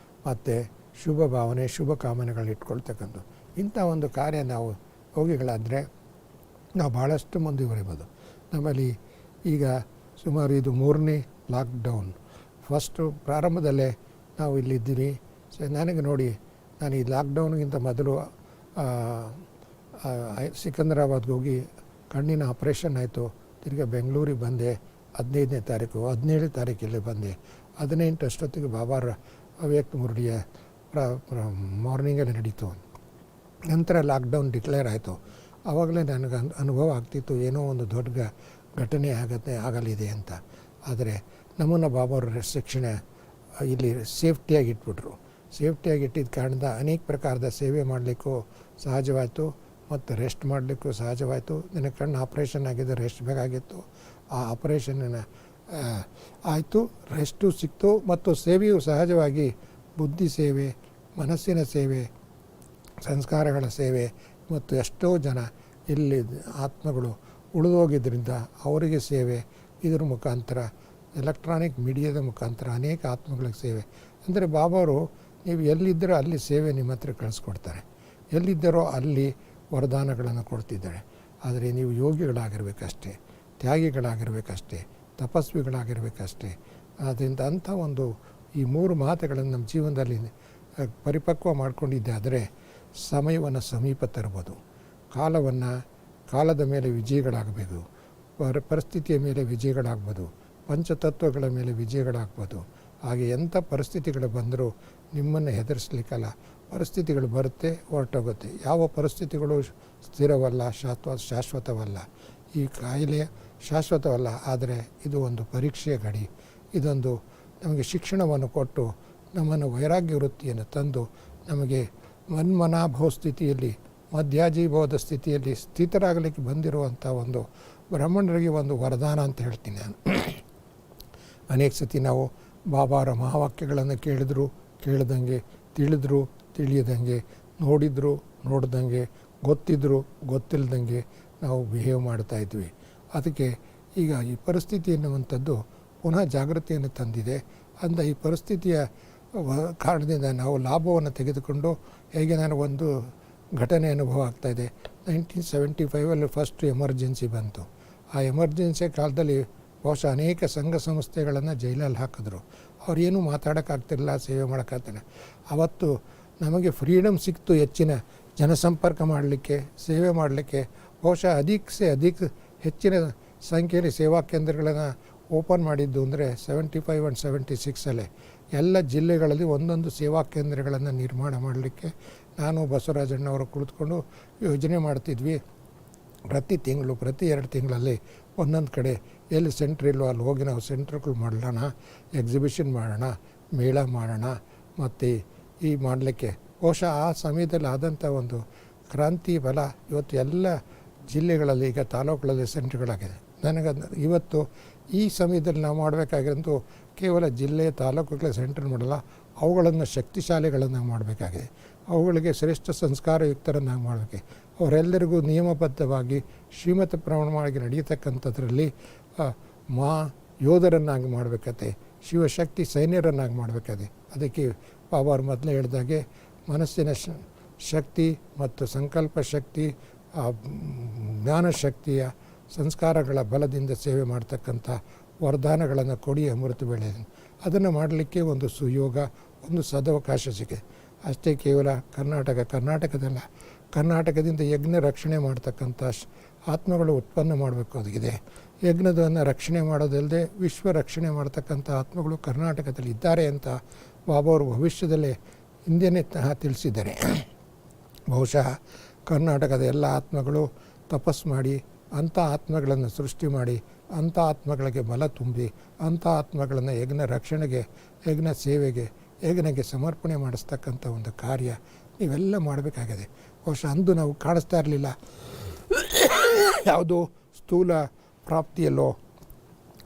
ಮತ್ತು ಶುಭ ಭಾವನೆ ಶುಭ ಕಾಮನೆಗಳನ್ನ ಇಟ್ಕೊಳ್ತಕ್ಕಂಥದ್ದು. ಇಂಥ ಒಂದು ಕಾರ್ಯ ನಾವು ಯೋಗಿಗಳಾದರೆ ನಾವು ಭಾಳಷ್ಟು ಮುಂದುವರಿಬೋದು. ನಮ್ಮಲ್ಲಿ ಈಗ ಸುಮಾರು ಇದು 3ನೇ ಲಾಕ್ಡೌನ್. ಫಸ್ಟು ಪ್ರಾರಂಭದಲ್ಲೇ ನಾವು ಇಲ್ಲಿದ್ದೀವಿ. ನನಗೆ ನೋಡಿ, ನಾನು ಈ ಲಾಕ್ಡೌನ್ಗಿಂತ ಮೊದಲು ಸಿಕಂದರಾಬಾದ್ಗೆ ಹೋಗಿ ಕಣ್ಣಿನ ಆಪ್ರೇಷನ್ ಆಯಿತು. ತಿರ್ಗಿ ಬೆಂಗಳೂರಿಗೆ ಬಂದೆ 15ನೇ ತಾರೀಕು, 17ನೇ ತಾರೀಕಲ್ಲಿ ಬಂದೆ. 18 ಅಷ್ಟೊತ್ತಿಗೆ ಬಾಬಾರ ಅವ್ಯಕ್ತ ಮುರಳಿಯ ಮಾರ್ನಿಂಗಲ್ಲಿ ನಡೀತು. ನಂತರ ಲಾಕ್ಡೌನ್ ಡಿಕ್ಲೇರ್ ಆಯಿತು. ಆವಾಗಲೇ ನನಗೆ ಅನುಭವ ಆಗ್ತಿತ್ತು, ಏನೋ ಒಂದು ದೊಡ್ಡ ಘಟನೆ ಆಗಲಿದೆ ಅಂತ. ಆದರೆ ನಮ್ಮನ್ನು ಬಾಬಾವ್ರ ರೆಸ್ಟ್ರಿಕ್ಷನ್ ಇಲ್ಲಿ ಸೇಫ್ಟಿಯಾಗಿ ಇಟ್ಬಿಟ್ರು. ಸೇಫ್ಟಿಯಾಗಿ ಇಟ್ಟಿದ್ದ ಕಾರಣದ ಅನೇಕ ಪ್ರಕಾರದ ಸೇವೆ ಮಾಡಲಿಕ್ಕೂ ಸಹಜವಾಯಿತು ಮತ್ತು ರೆಸ್ಟ್ ಮಾಡಲಿಕ್ಕೂ ಸಹಜವಾಯಿತು. ನನಗೆ ಕಣ್ಣು ಆಪ್ರೇಷನ್ ಆಗಿದ್ದು ರೆಸ್ಟ್ ಬೇಕಾಗಿತ್ತು. ಆ ಆಪ್ರೇಷನ್ನ ಆಯಿತು, ರೆಸ್ಟು ಸಿಕ್ತು ಮತ್ತು ಸೇವೆಯು ಸಹಜವಾಗಿ ಬುದ್ಧಿ ಸೇವೆ, ಮನಸ್ಸಿನ ಸೇವೆ, ಸಂಸ್ಕಾರಗಳ ಸೇವೆ ಮತ್ತು ಎಷ್ಟೋ ಜನ ಇಲ್ಲಿ ಆತ್ಮಗಳು ಉಳಿದೋಗಿದ್ದರಿಂದ ಅವರಿಗೆ ಸೇವೆ, ಇದರ ಮುಖಾಂತರ ಎಲೆಕ್ಟ್ರಾನಿಕ್ ಮೀಡಿಯಾದ ಮುಖಾಂತರ ಅನೇಕ ಆತ್ಮಗಳಿಗೆ ಸೇವೆ. ಅಂದರೆ ಬಾಬಾವರು ನೀವು ಎಲ್ಲಿದ್ದರೋ ಅಲ್ಲಿ ಸೇವೆ ನಿಮ್ಮ ಹತ್ರ ಕಳಿಸ್ಕೊಡ್ತಾರೆ, ಎಲ್ಲಿದ್ದರೋ ಅಲ್ಲಿ ವರದಾನಗಳನ್ನು ಕೊಡ್ತಿದ್ದಾರೆ. ಆದರೆ ನೀವು ಯೋಗಿಗಳಾಗಿರ್ಬೇಕಷ್ಟೇ, ತ್ಯಾಗಿಗಳಾಗಿರ್ಬೇಕಷ್ಟೇ, ತಪಸ್ವಿಗಳಾಗಿರ್ಬೇಕಷ್ಟೇ. ಆದ್ದರಿಂದ ಅಂಥ ಒಂದು ಈ 3 ಮಾತುಗಳನ್ನು ನಮ್ಮ ಜೀವನದಲ್ಲಿ ಪರಿಪಕ್ವ ಮಾಡಿಕೊಂಡಿದ್ದೆ ಆದರೆ ಸಮಯವನ್ನು ಸಮೀಪ ತರ್ಬೋದು. ಕಾಲದ ಮೇಲೆ ವಿಜಯಗಳಾಗಬೇಕು, ಪರಿಸ್ಥಿತಿಯ ಮೇಲೆ ವಿಜಯಗಳಾಗ್ಬೋದು, ಪಂಚತತ್ವಗಳ ಮೇಲೆ ವಿಜಯಗಳಾಗ್ಬೋದು. ಹಾಗೆ ಎಂಥ ಪರಿಸ್ಥಿತಿಗಳು ಬಂದರೂ ನಿಮ್ಮನ್ನು ಹೆದರಿಸ್ಲಿಕ್ಕಲ್ಲ. ಪರಿಸ್ಥಿತಿಗಳು ಬರುತ್ತೆ, ಹೊರಟೋಗುತ್ತೆ. ಯಾವ ಪರಿಸ್ಥಿತಿಗಳು ಸ್ಥಿರವಲ್ಲ, ಶಾಶ್ವತವಲ್ಲ. ಈ ಕಾಯಿಲೆ ಶಾಶ್ವತವಲ್ಲ. ಆದರೆ ಇದು ಒಂದು ಪರೀಕ್ಷೆಯ ಗಡಿ. ಇದೊಂದು ನಮಗೆ ಶಿಕ್ಷಣವನ್ನು ಕೊಟ್ಟು ನಮ್ಮನ್ನು ವೈರಾಗ್ಯ ವೃತ್ತಿಯನ್ನು ತಂದು ನಮಗೆ ಮನ್ಮನಾಭವ ಸ್ಥಿತಿಯಲ್ಲಿ, ಮಧ್ಯಾಜೀಭವದ ಸ್ಥಿತಿಯಲ್ಲಿ ಸ್ಥಿತರಾಗಲಿಕ್ಕೆ ಬಂದಿರುವಂಥ ಒಂದು ಬ್ರಾಹ್ಮಣರಿಗೆ ಒಂದು ವರದಾನ ಅಂತ ಹೇಳ್ತೀನಿ ನಾನು. ಅನೇಕ ಸತಿ ನಾವು ಬಾಬಾರ ಮಹಾವಾಕ್ಯಗಳನ್ನು ಕೇಳಿದಂಗೆ, ತಿಳಿದ್ರು ತಿಳಿಯದಂಗೆ, ನೋಡಿದ್ರು ನೋಡ್ದಂಗೆ, ಗೊತ್ತಿದ್ರು ಗೊತ್ತಿಲ್ಲದಂಗೆ ನಾವು ಬಿಹೇವ್ ಮಾಡ್ತಾಯಿದ್ವಿ. ಅದಕ್ಕೆ ಈಗ ಈ ಪರಿಸ್ಥಿತಿ ಎನ್ನುವಂಥದ್ದು ಪುನಃ ಜಾಗೃತಿಯನ್ನು ತಂದಿದೆ. ಅಂದ ಈ ಪರಿಸ್ಥಿತಿಯ ಕಾರಣದಿಂದ ನಾವು ಲಾಭವನ್ನು ತೆಗೆದುಕೊಂಡು, ಹೇಗೆ ನಾನು ಒಂದು ಘಟನೆ ಅನುಭವ ಆಗ್ತಾಯಿದೆ. 1975 ಫಸ್ಟ್ ಎಮರ್ಜೆನ್ಸಿ ಬಂತು. ಆ ಎಮರ್ಜೆನ್ಸಿ ಕಾಲದಲ್ಲಿ ಬಹುಶಃ ಅನೇಕ ಸಂಘ ಸಂಸ್ಥೆಗಳನ್ನು ಜೈಲಲ್ಲಿ ಹಾಕಿದ್ರು. ಅವ್ರೇನೂ ಮಾತಾಡೋಕ್ಕಾಗ್ತಿರಲಿಲ್ಲ, ಸೇವೆ ಮಾಡೋಕ್ಕಾಗ್ತಿಲ್ಲ. ಅವತ್ತು ನಮಗೆ ಫ್ರೀಡಮ್ ಸಿಕ್ತು ಹೆಚ್ಚಿನ ಜನಸಂಪರ್ಕ ಮಾಡಲಿಕ್ಕೆ, ಸೇವೆ ಮಾಡಲಿಕ್ಕೆ. ಬಹುಶಃ ಅಧಿಕ ಹೆಚ್ಚಿನ ಸಂಖ್ಯೆಯಲ್ಲಿ ಸೇವಾ ಕೇಂದ್ರಗಳನ್ನು ಓಪನ್ ಮಾಡಿದ್ದು ಅಂದರೆ 75 and 76 ಎಲ್ಲ ಜಿಲ್ಲೆಗಳಲ್ಲಿ ಒಂದೊಂದು ಸೇವಾ ಕೇಂದ್ರಗಳನ್ನು ನಿರ್ಮಾಣ ಮಾಡಲಿಕ್ಕೆ ನಾನು ಬಸವರಾಜಣ್ಣವರು ಕುಳಿತುಕೊಂಡು ಯೋಜನೆ ಮಾಡ್ತಿದ್ವಿ. ಪ್ರತಿ 2 ತಿಂಗಳಲ್ಲಿ ಒಂದೊಂದು ಕಡೆ ಎಲ್ಲಿ ಸೆಂಟ್ರ್ ಇಲ್ಲೋ ಅಲ್ಲಿ ಹೋಗಿ ನಾವು ಸೆಂಟ್ರ್ಗಳು ಮಾಡೋಣ, ಎಕ್ಸಿಬಿಷನ್ ಮಾಡೋಣ, ಮೇಳ ಮಾಡೋಣ ಮತ್ತು ಈ ಮಾಡಲಿಕ್ಕೆ. ಬಹುಶಃ ಆ ಸಮಯದಲ್ಲಿ ಆದಂಥ ಒಂದು ಕ್ರಾಂತಿ ಬಲ ಇವತ್ತು ಎಲ್ಲ ಜಿಲ್ಲೆಗಳಲ್ಲಿ, ಈಗ ತಾಲೂಕುಗಳಲ್ಲಿ ಸೆಂಟ್ರ್ಗಳಾಗಿದೆ. ನನಗೆ ಇವತ್ತು ಈ ಸಮಯದಲ್ಲಿ ನಾವು ಮಾಡಬೇಕಾಗಿರೋದು ಕೇವಲ ಜಿಲ್ಲೆ ತಾಲೂಕುಗಳ ಸೆಂಟ್ರ್ ಮಾಡಲ್ಲ, ಅವುಗಳನ್ನು ಶಕ್ತಿಶಾಲಿಗಳನ್ನು ಮಾಡಬೇಕಾಗಿದೆ. ಅವುಗಳಿಗೆ ಶ್ರೇಷ್ಠ ಸಂಸ್ಕಾರಯುಕ್ತರನ್ನಾಗಿ ಮಾಡಬೇಕು. ಅವರೆಲ್ಲರಿಗೂ ನಿಯಮಬದ್ಧವಾಗಿ ಶ್ರೀಮತ ಪ್ರಮಾಣವಾಗಿ ನಡೆಯತಕ್ಕಂಥದ್ರಲ್ಲಿ ಯೋಧರನ್ನಾಗಿ ಮಾಡಬೇಕಾದೆ, ಶಿವಶಕ್ತಿ ಸೈನ್ಯರನ್ನಾಗಿ ಮಾಡಬೇಕಾದೆ. ಅದಕ್ಕೆ ಬಾಬಾರು ಮೊದಲೇ ಹೇಳಿದಾಗೆ ಮನಸ್ಸಿನ ಶಕ್ತಿ ಮತ್ತು ಸಂಕಲ್ಪ ಶಕ್ತಿ, ಜ್ಞಾನಶಕ್ತಿಯ ಸಂಸ್ಕಾರಗಳ ಬಲದಿಂದ ಸೇವೆ ಮಾಡ್ತಕ್ಕಂಥ ವರದಾನಗಳನ್ನು ಕೊಡಿ ಅಮೃತ ಬೆಳೆ. ಅದನ್ನು ಮಾಡಲಿಕ್ಕೆ ಒಂದು ಸುಯೋಗ, ಒಂದು ಸದವಕಾಶ ಸಿಗಿದೆ. ಅಷ್ಟೇ ಕೇವಲ ಕರ್ನಾಟಕದಲ್ಲ, ಕರ್ನಾಟಕದಿಂದ ಯಜ್ಞ ರಕ್ಷಣೆ ಮಾಡ್ತಕ್ಕಂಥ ಆತ್ಮಗಳು ಉತ್ಪನ್ನ ಮಾಡಬೇಕು. ಅದಿದೆ ಯಜ್ಞದನ್ನು ರಕ್ಷಣೆ ಮಾಡೋದಲ್ಲದೆ ವಿಶ್ವ ರಕ್ಷಣೆ ಮಾಡ್ತಕ್ಕಂಥ ಆತ್ಮಗಳು ಕರ್ನಾಟಕದಲ್ಲಿ ಇದ್ದಾರೆ ಅಂತ ಬಾಬಾವರು ಭವಿಷ್ಯದಲ್ಲೇ ಹಿಂದೆಯೇ ತಿಳಿಸಿದ್ದಾರೆ. ಬಹುಶಃ ಕರ್ನಾಟಕದ ಎಲ್ಲ ಆತ್ಮಗಳು ತಪಸ್ಸು ಮಾಡಿ ಅಂಥ ಆತ್ಮಗಳನ್ನು ಸೃಷ್ಟಿ ಮಾಡಿ, ಅಂಥ ಆತ್ಮಗಳಿಗೆ ಬಲ ತುಂಬಿ, ಅಂಥ ಆತ್ಮಗಳನ್ನು ಯಜ್ಞ ರಕ್ಷಣೆಗೆ, ಯಜ್ಞ ಸೇವೆಗೆ, ಯಜ್ಞಕ್ಕೆ ಸಮರ್ಪಣೆ ಮಾಡಿಸ್ತಕ್ಕಂಥ ಒಂದು ಕಾರ್ಯ ನೀವೆಲ್ಲ ಮಾಡಬೇಕಾಗಿದೆ. ಬಹುಶಃ ಅಂದು ನಾವು ಕಾಣಿಸ್ತಾ ಇರಲಿಲ್ಲ. ಯಾವುದೋ ಸ್ಥೂಲ ಪ್ರಾಪ್ತಿಯಲ್ಲೋ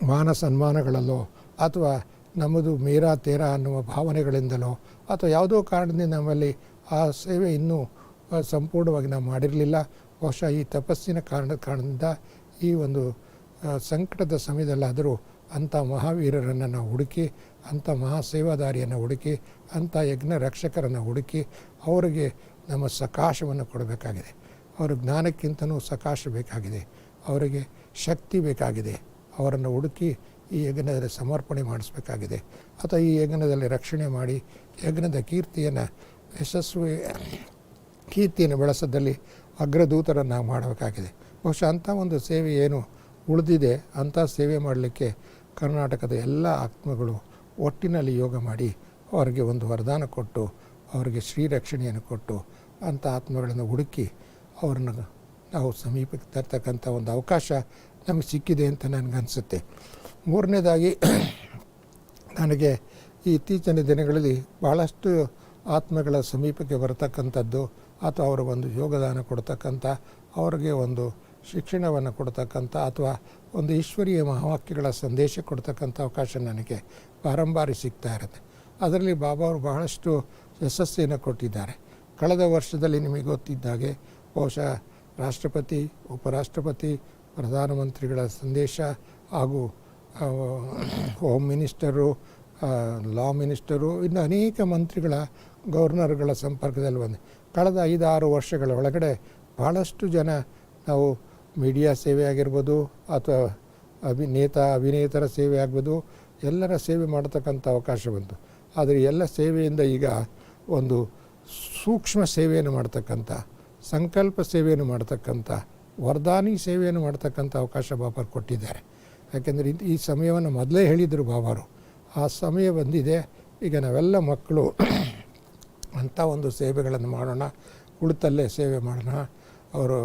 ಮಾನ ಸನ್ಮಾನಗಳಲ್ಲೋ ಅಥವಾ ನಮ್ಮದು ಮೇರಾ ತೇರಾ ಅನ್ನುವ ಭಾವನೆಗಳಿಂದಲೋ ಅಥವಾ ಯಾವುದೋ ಕಾರಣದಿಂದ ನಮ್ಮಲ್ಲಿ ಆ ಸೇವೆ ಇನ್ನೂ ಸಂಪೂರ್ಣವಾಗಿ ನಾವು ಮಾಡಿರಲಿಲ್ಲ. ಬಹುಶಃ ಈ ತಪಸ್ಸಿನ ಕಾರಣದಿಂದ ಈ ಒಂದು ಸಂಕಟದ ಸಮಯದಲ್ಲಾದರೂ ಅಂಥ ಮಹಾವೀರರನ್ನು ನಾವು ಹುಡುಕಿ, ಅಂಥ ಮಹಾಸೇವಾದಾರಿಯನ್ನು ಹುಡುಕಿ, ಅಂಥ ಯಜ್ಞ ರಕ್ಷಕರನ್ನು ಹುಡುಕಿ ಅವರಿಗೆ ನಮ್ಮ ಸಕಾಶವನ್ನು ಕೊಡಬೇಕಾಗಿದೆ. ಅವರ ಜ್ಞಾನಕ್ಕಿಂತನೂ ಸಕಾಶ ಬೇಕಾಗಿದೆ, ಅವರಿಗೆ ಶಕ್ತಿ ಬೇಕಾಗಿದೆ. ಅವರನ್ನು ಹುಡುಕಿ ಈ ಯಜ್ಞದಲ್ಲಿ ಸಮರ್ಪಣೆ ಮಾಡಿಸ್ಬೇಕಾಗಿದೆ. ಅಥವಾ ಈ ಯಜ್ಞದಲ್ಲಿ ರಕ್ಷಣೆ ಮಾಡಿ ಯಜ್ಞದ ಕೀರ್ತಿಯನ್ನು ಬೆಳೆಸೋದಲ್ಲಿ ಅಗ್ರದೂತರನ್ನು ನಾವು ಮಾಡಬೇಕಾಗಿದೆ. ಬಹುಶಃ ಅಂಥ ಒಂದು ಸೇವೆ ಏನು ಉಳಿದಿದೆ ಅಂಥ ಸೇವೆ ಮಾಡಲಿಕ್ಕೆ ಕರ್ನಾಟಕದ ಎಲ್ಲ ಆತ್ಮಗಳು ಒಟ್ಟಿನಲ್ಲಿ ಯೋಗ ಮಾಡಿ ಅವರಿಗೆ ಒಂದು ವರದಾನ ಕೊಟ್ಟು ಅವರಿಗೆ ಶ್ರೀರಕ್ಷಣೆಯನ್ನು ಕೊಟ್ಟು ಅಂಥ ಆತ್ಮಗಳನ್ನು ಹುಡುಕಿ ಅವ್ರನ್ನ ನಾವು ಸಮೀಪಕ್ಕೆ ತರ್ತಕ್ಕಂಥ ಒಂದು ಅವಕಾಶ ನಮಗೆ ಸಿಕ್ಕಿದೆ ಅಂತ ನನಗನ್ಸುತ್ತೆ. ಮೂರನೇದಾಗಿ, ನನಗೆ ಈ ಇತ್ತೀಚಿನ ದಿನಗಳಲ್ಲಿ ಭಾಳಷ್ಟು ಆತ್ಮಗಳ ಸಮೀಪಕ್ಕೆ ಬರತಕ್ಕಂಥದ್ದು ಅಥವಾ ಅವ್ರಿಗೆ ಒಂದು ಯೋಗದಾನ ಕೊಡ್ತಕ್ಕಂಥ, ಅವ್ರಿಗೆ ಒಂದು ಶಿಕ್ಷಣವನ್ನು ಕೊಡ್ತಕ್ಕಂಥ ಅಥವಾ ಒಂದು ಈಶ್ವರೀಯ ಮಹಾವಾಕ್ಯಗಳ ಸಂದೇಶ ಕೊಡ್ತಕ್ಕಂಥ ಅವಕಾಶ ನನಗೆ ಬಾರಂಬಾರಿ ಸಿಗ್ತಾ ಇರುತ್ತೆ. ಅದರಲ್ಲಿ ಬಾಬಾ ಅವರು ಬಹಳಷ್ಟು ಯಶಸ್ಸನ್ನು ಕೊಟ್ಟಿದ್ದಾರೆ. ಕಳೆದ ವರ್ಷದಲ್ಲಿ ನಿಮಗೆ ಗೊತ್ತಿದ್ದಾಗೆ ಬಹುಶಃ ರಾಷ್ಟ್ರಪತಿ, ಉಪರಾಷ್ಟ್ರಪತಿ, ಪ್ರಧಾನಮಂತ್ರಿಗಳ ಸಂದೇಶ ಹಾಗೂ ಹೋಮ್ ಮಿನಿಸ್ಟರು, ಲಾ ಮಿನಿಸ್ಟರು, ಇನ್ನು ಅನೇಕ ಮಂತ್ರಿಗಳ, ಗವರ್ನರ್ಗಳ ಸಂಪರ್ಕದಲ್ಲಿ ಬಂದೆ. ಕಳೆದ 5-6 ವರ್ಷಗಳ ಒಳಗಡೆ ಭಾಳಷ್ಟು ಜನ ನಾವು ಮೀಡಿಯಾ ಸೇವೆ ಆಗಿರ್ಬೋದು ಅಥವಾ ಅಭಿನೇತರ ಸೇವೆ ಆಗ್ಬೋದು, ಎಲ್ಲರ ಸೇವೆ ಮಾಡತಕ್ಕಂಥ ಅವಕಾಶ ಬಂತು. ಆದರೆ ಎಲ್ಲ ಸೇವೆಯಿಂದ ಈಗ ಒಂದು ಸೂಕ್ಷ್ಮ ಸೇವೆಯನ್ನು ಮಾಡ್ತಕ್ಕಂಥ, ಸಂಕಲ್ಪ ಸೇವೆಯನ್ನು ಮಾಡ್ತಕ್ಕಂಥ, ವರದಾನಿ ಸೇವೆಯನ್ನು ಮಾಡ್ತಕ್ಕಂಥ ಅವಕಾಶ ಬಾಬಾರು ಕೊಟ್ಟಿದ್ದಾರೆ. ಯಾಕೆಂದರೆ ಈ ಸಮಯವನ್ನು ಮೊದಲೇ ಹೇಳಿದರು ಬಾಬಾರು. ಆ ಸಮಯ ಬಂದಿದೆ. ಈಗ ನಾವೆಲ್ಲ ಮಕ್ಕಳು ಅಂಥ ಒಂದು ಸೇವೆಗಳನ್ನು ಮಾಡೋಣ, ಕುಳಿತಲ್ಲೇ ಸೇವೆ ಮಾಡೋಣ. ಅವರು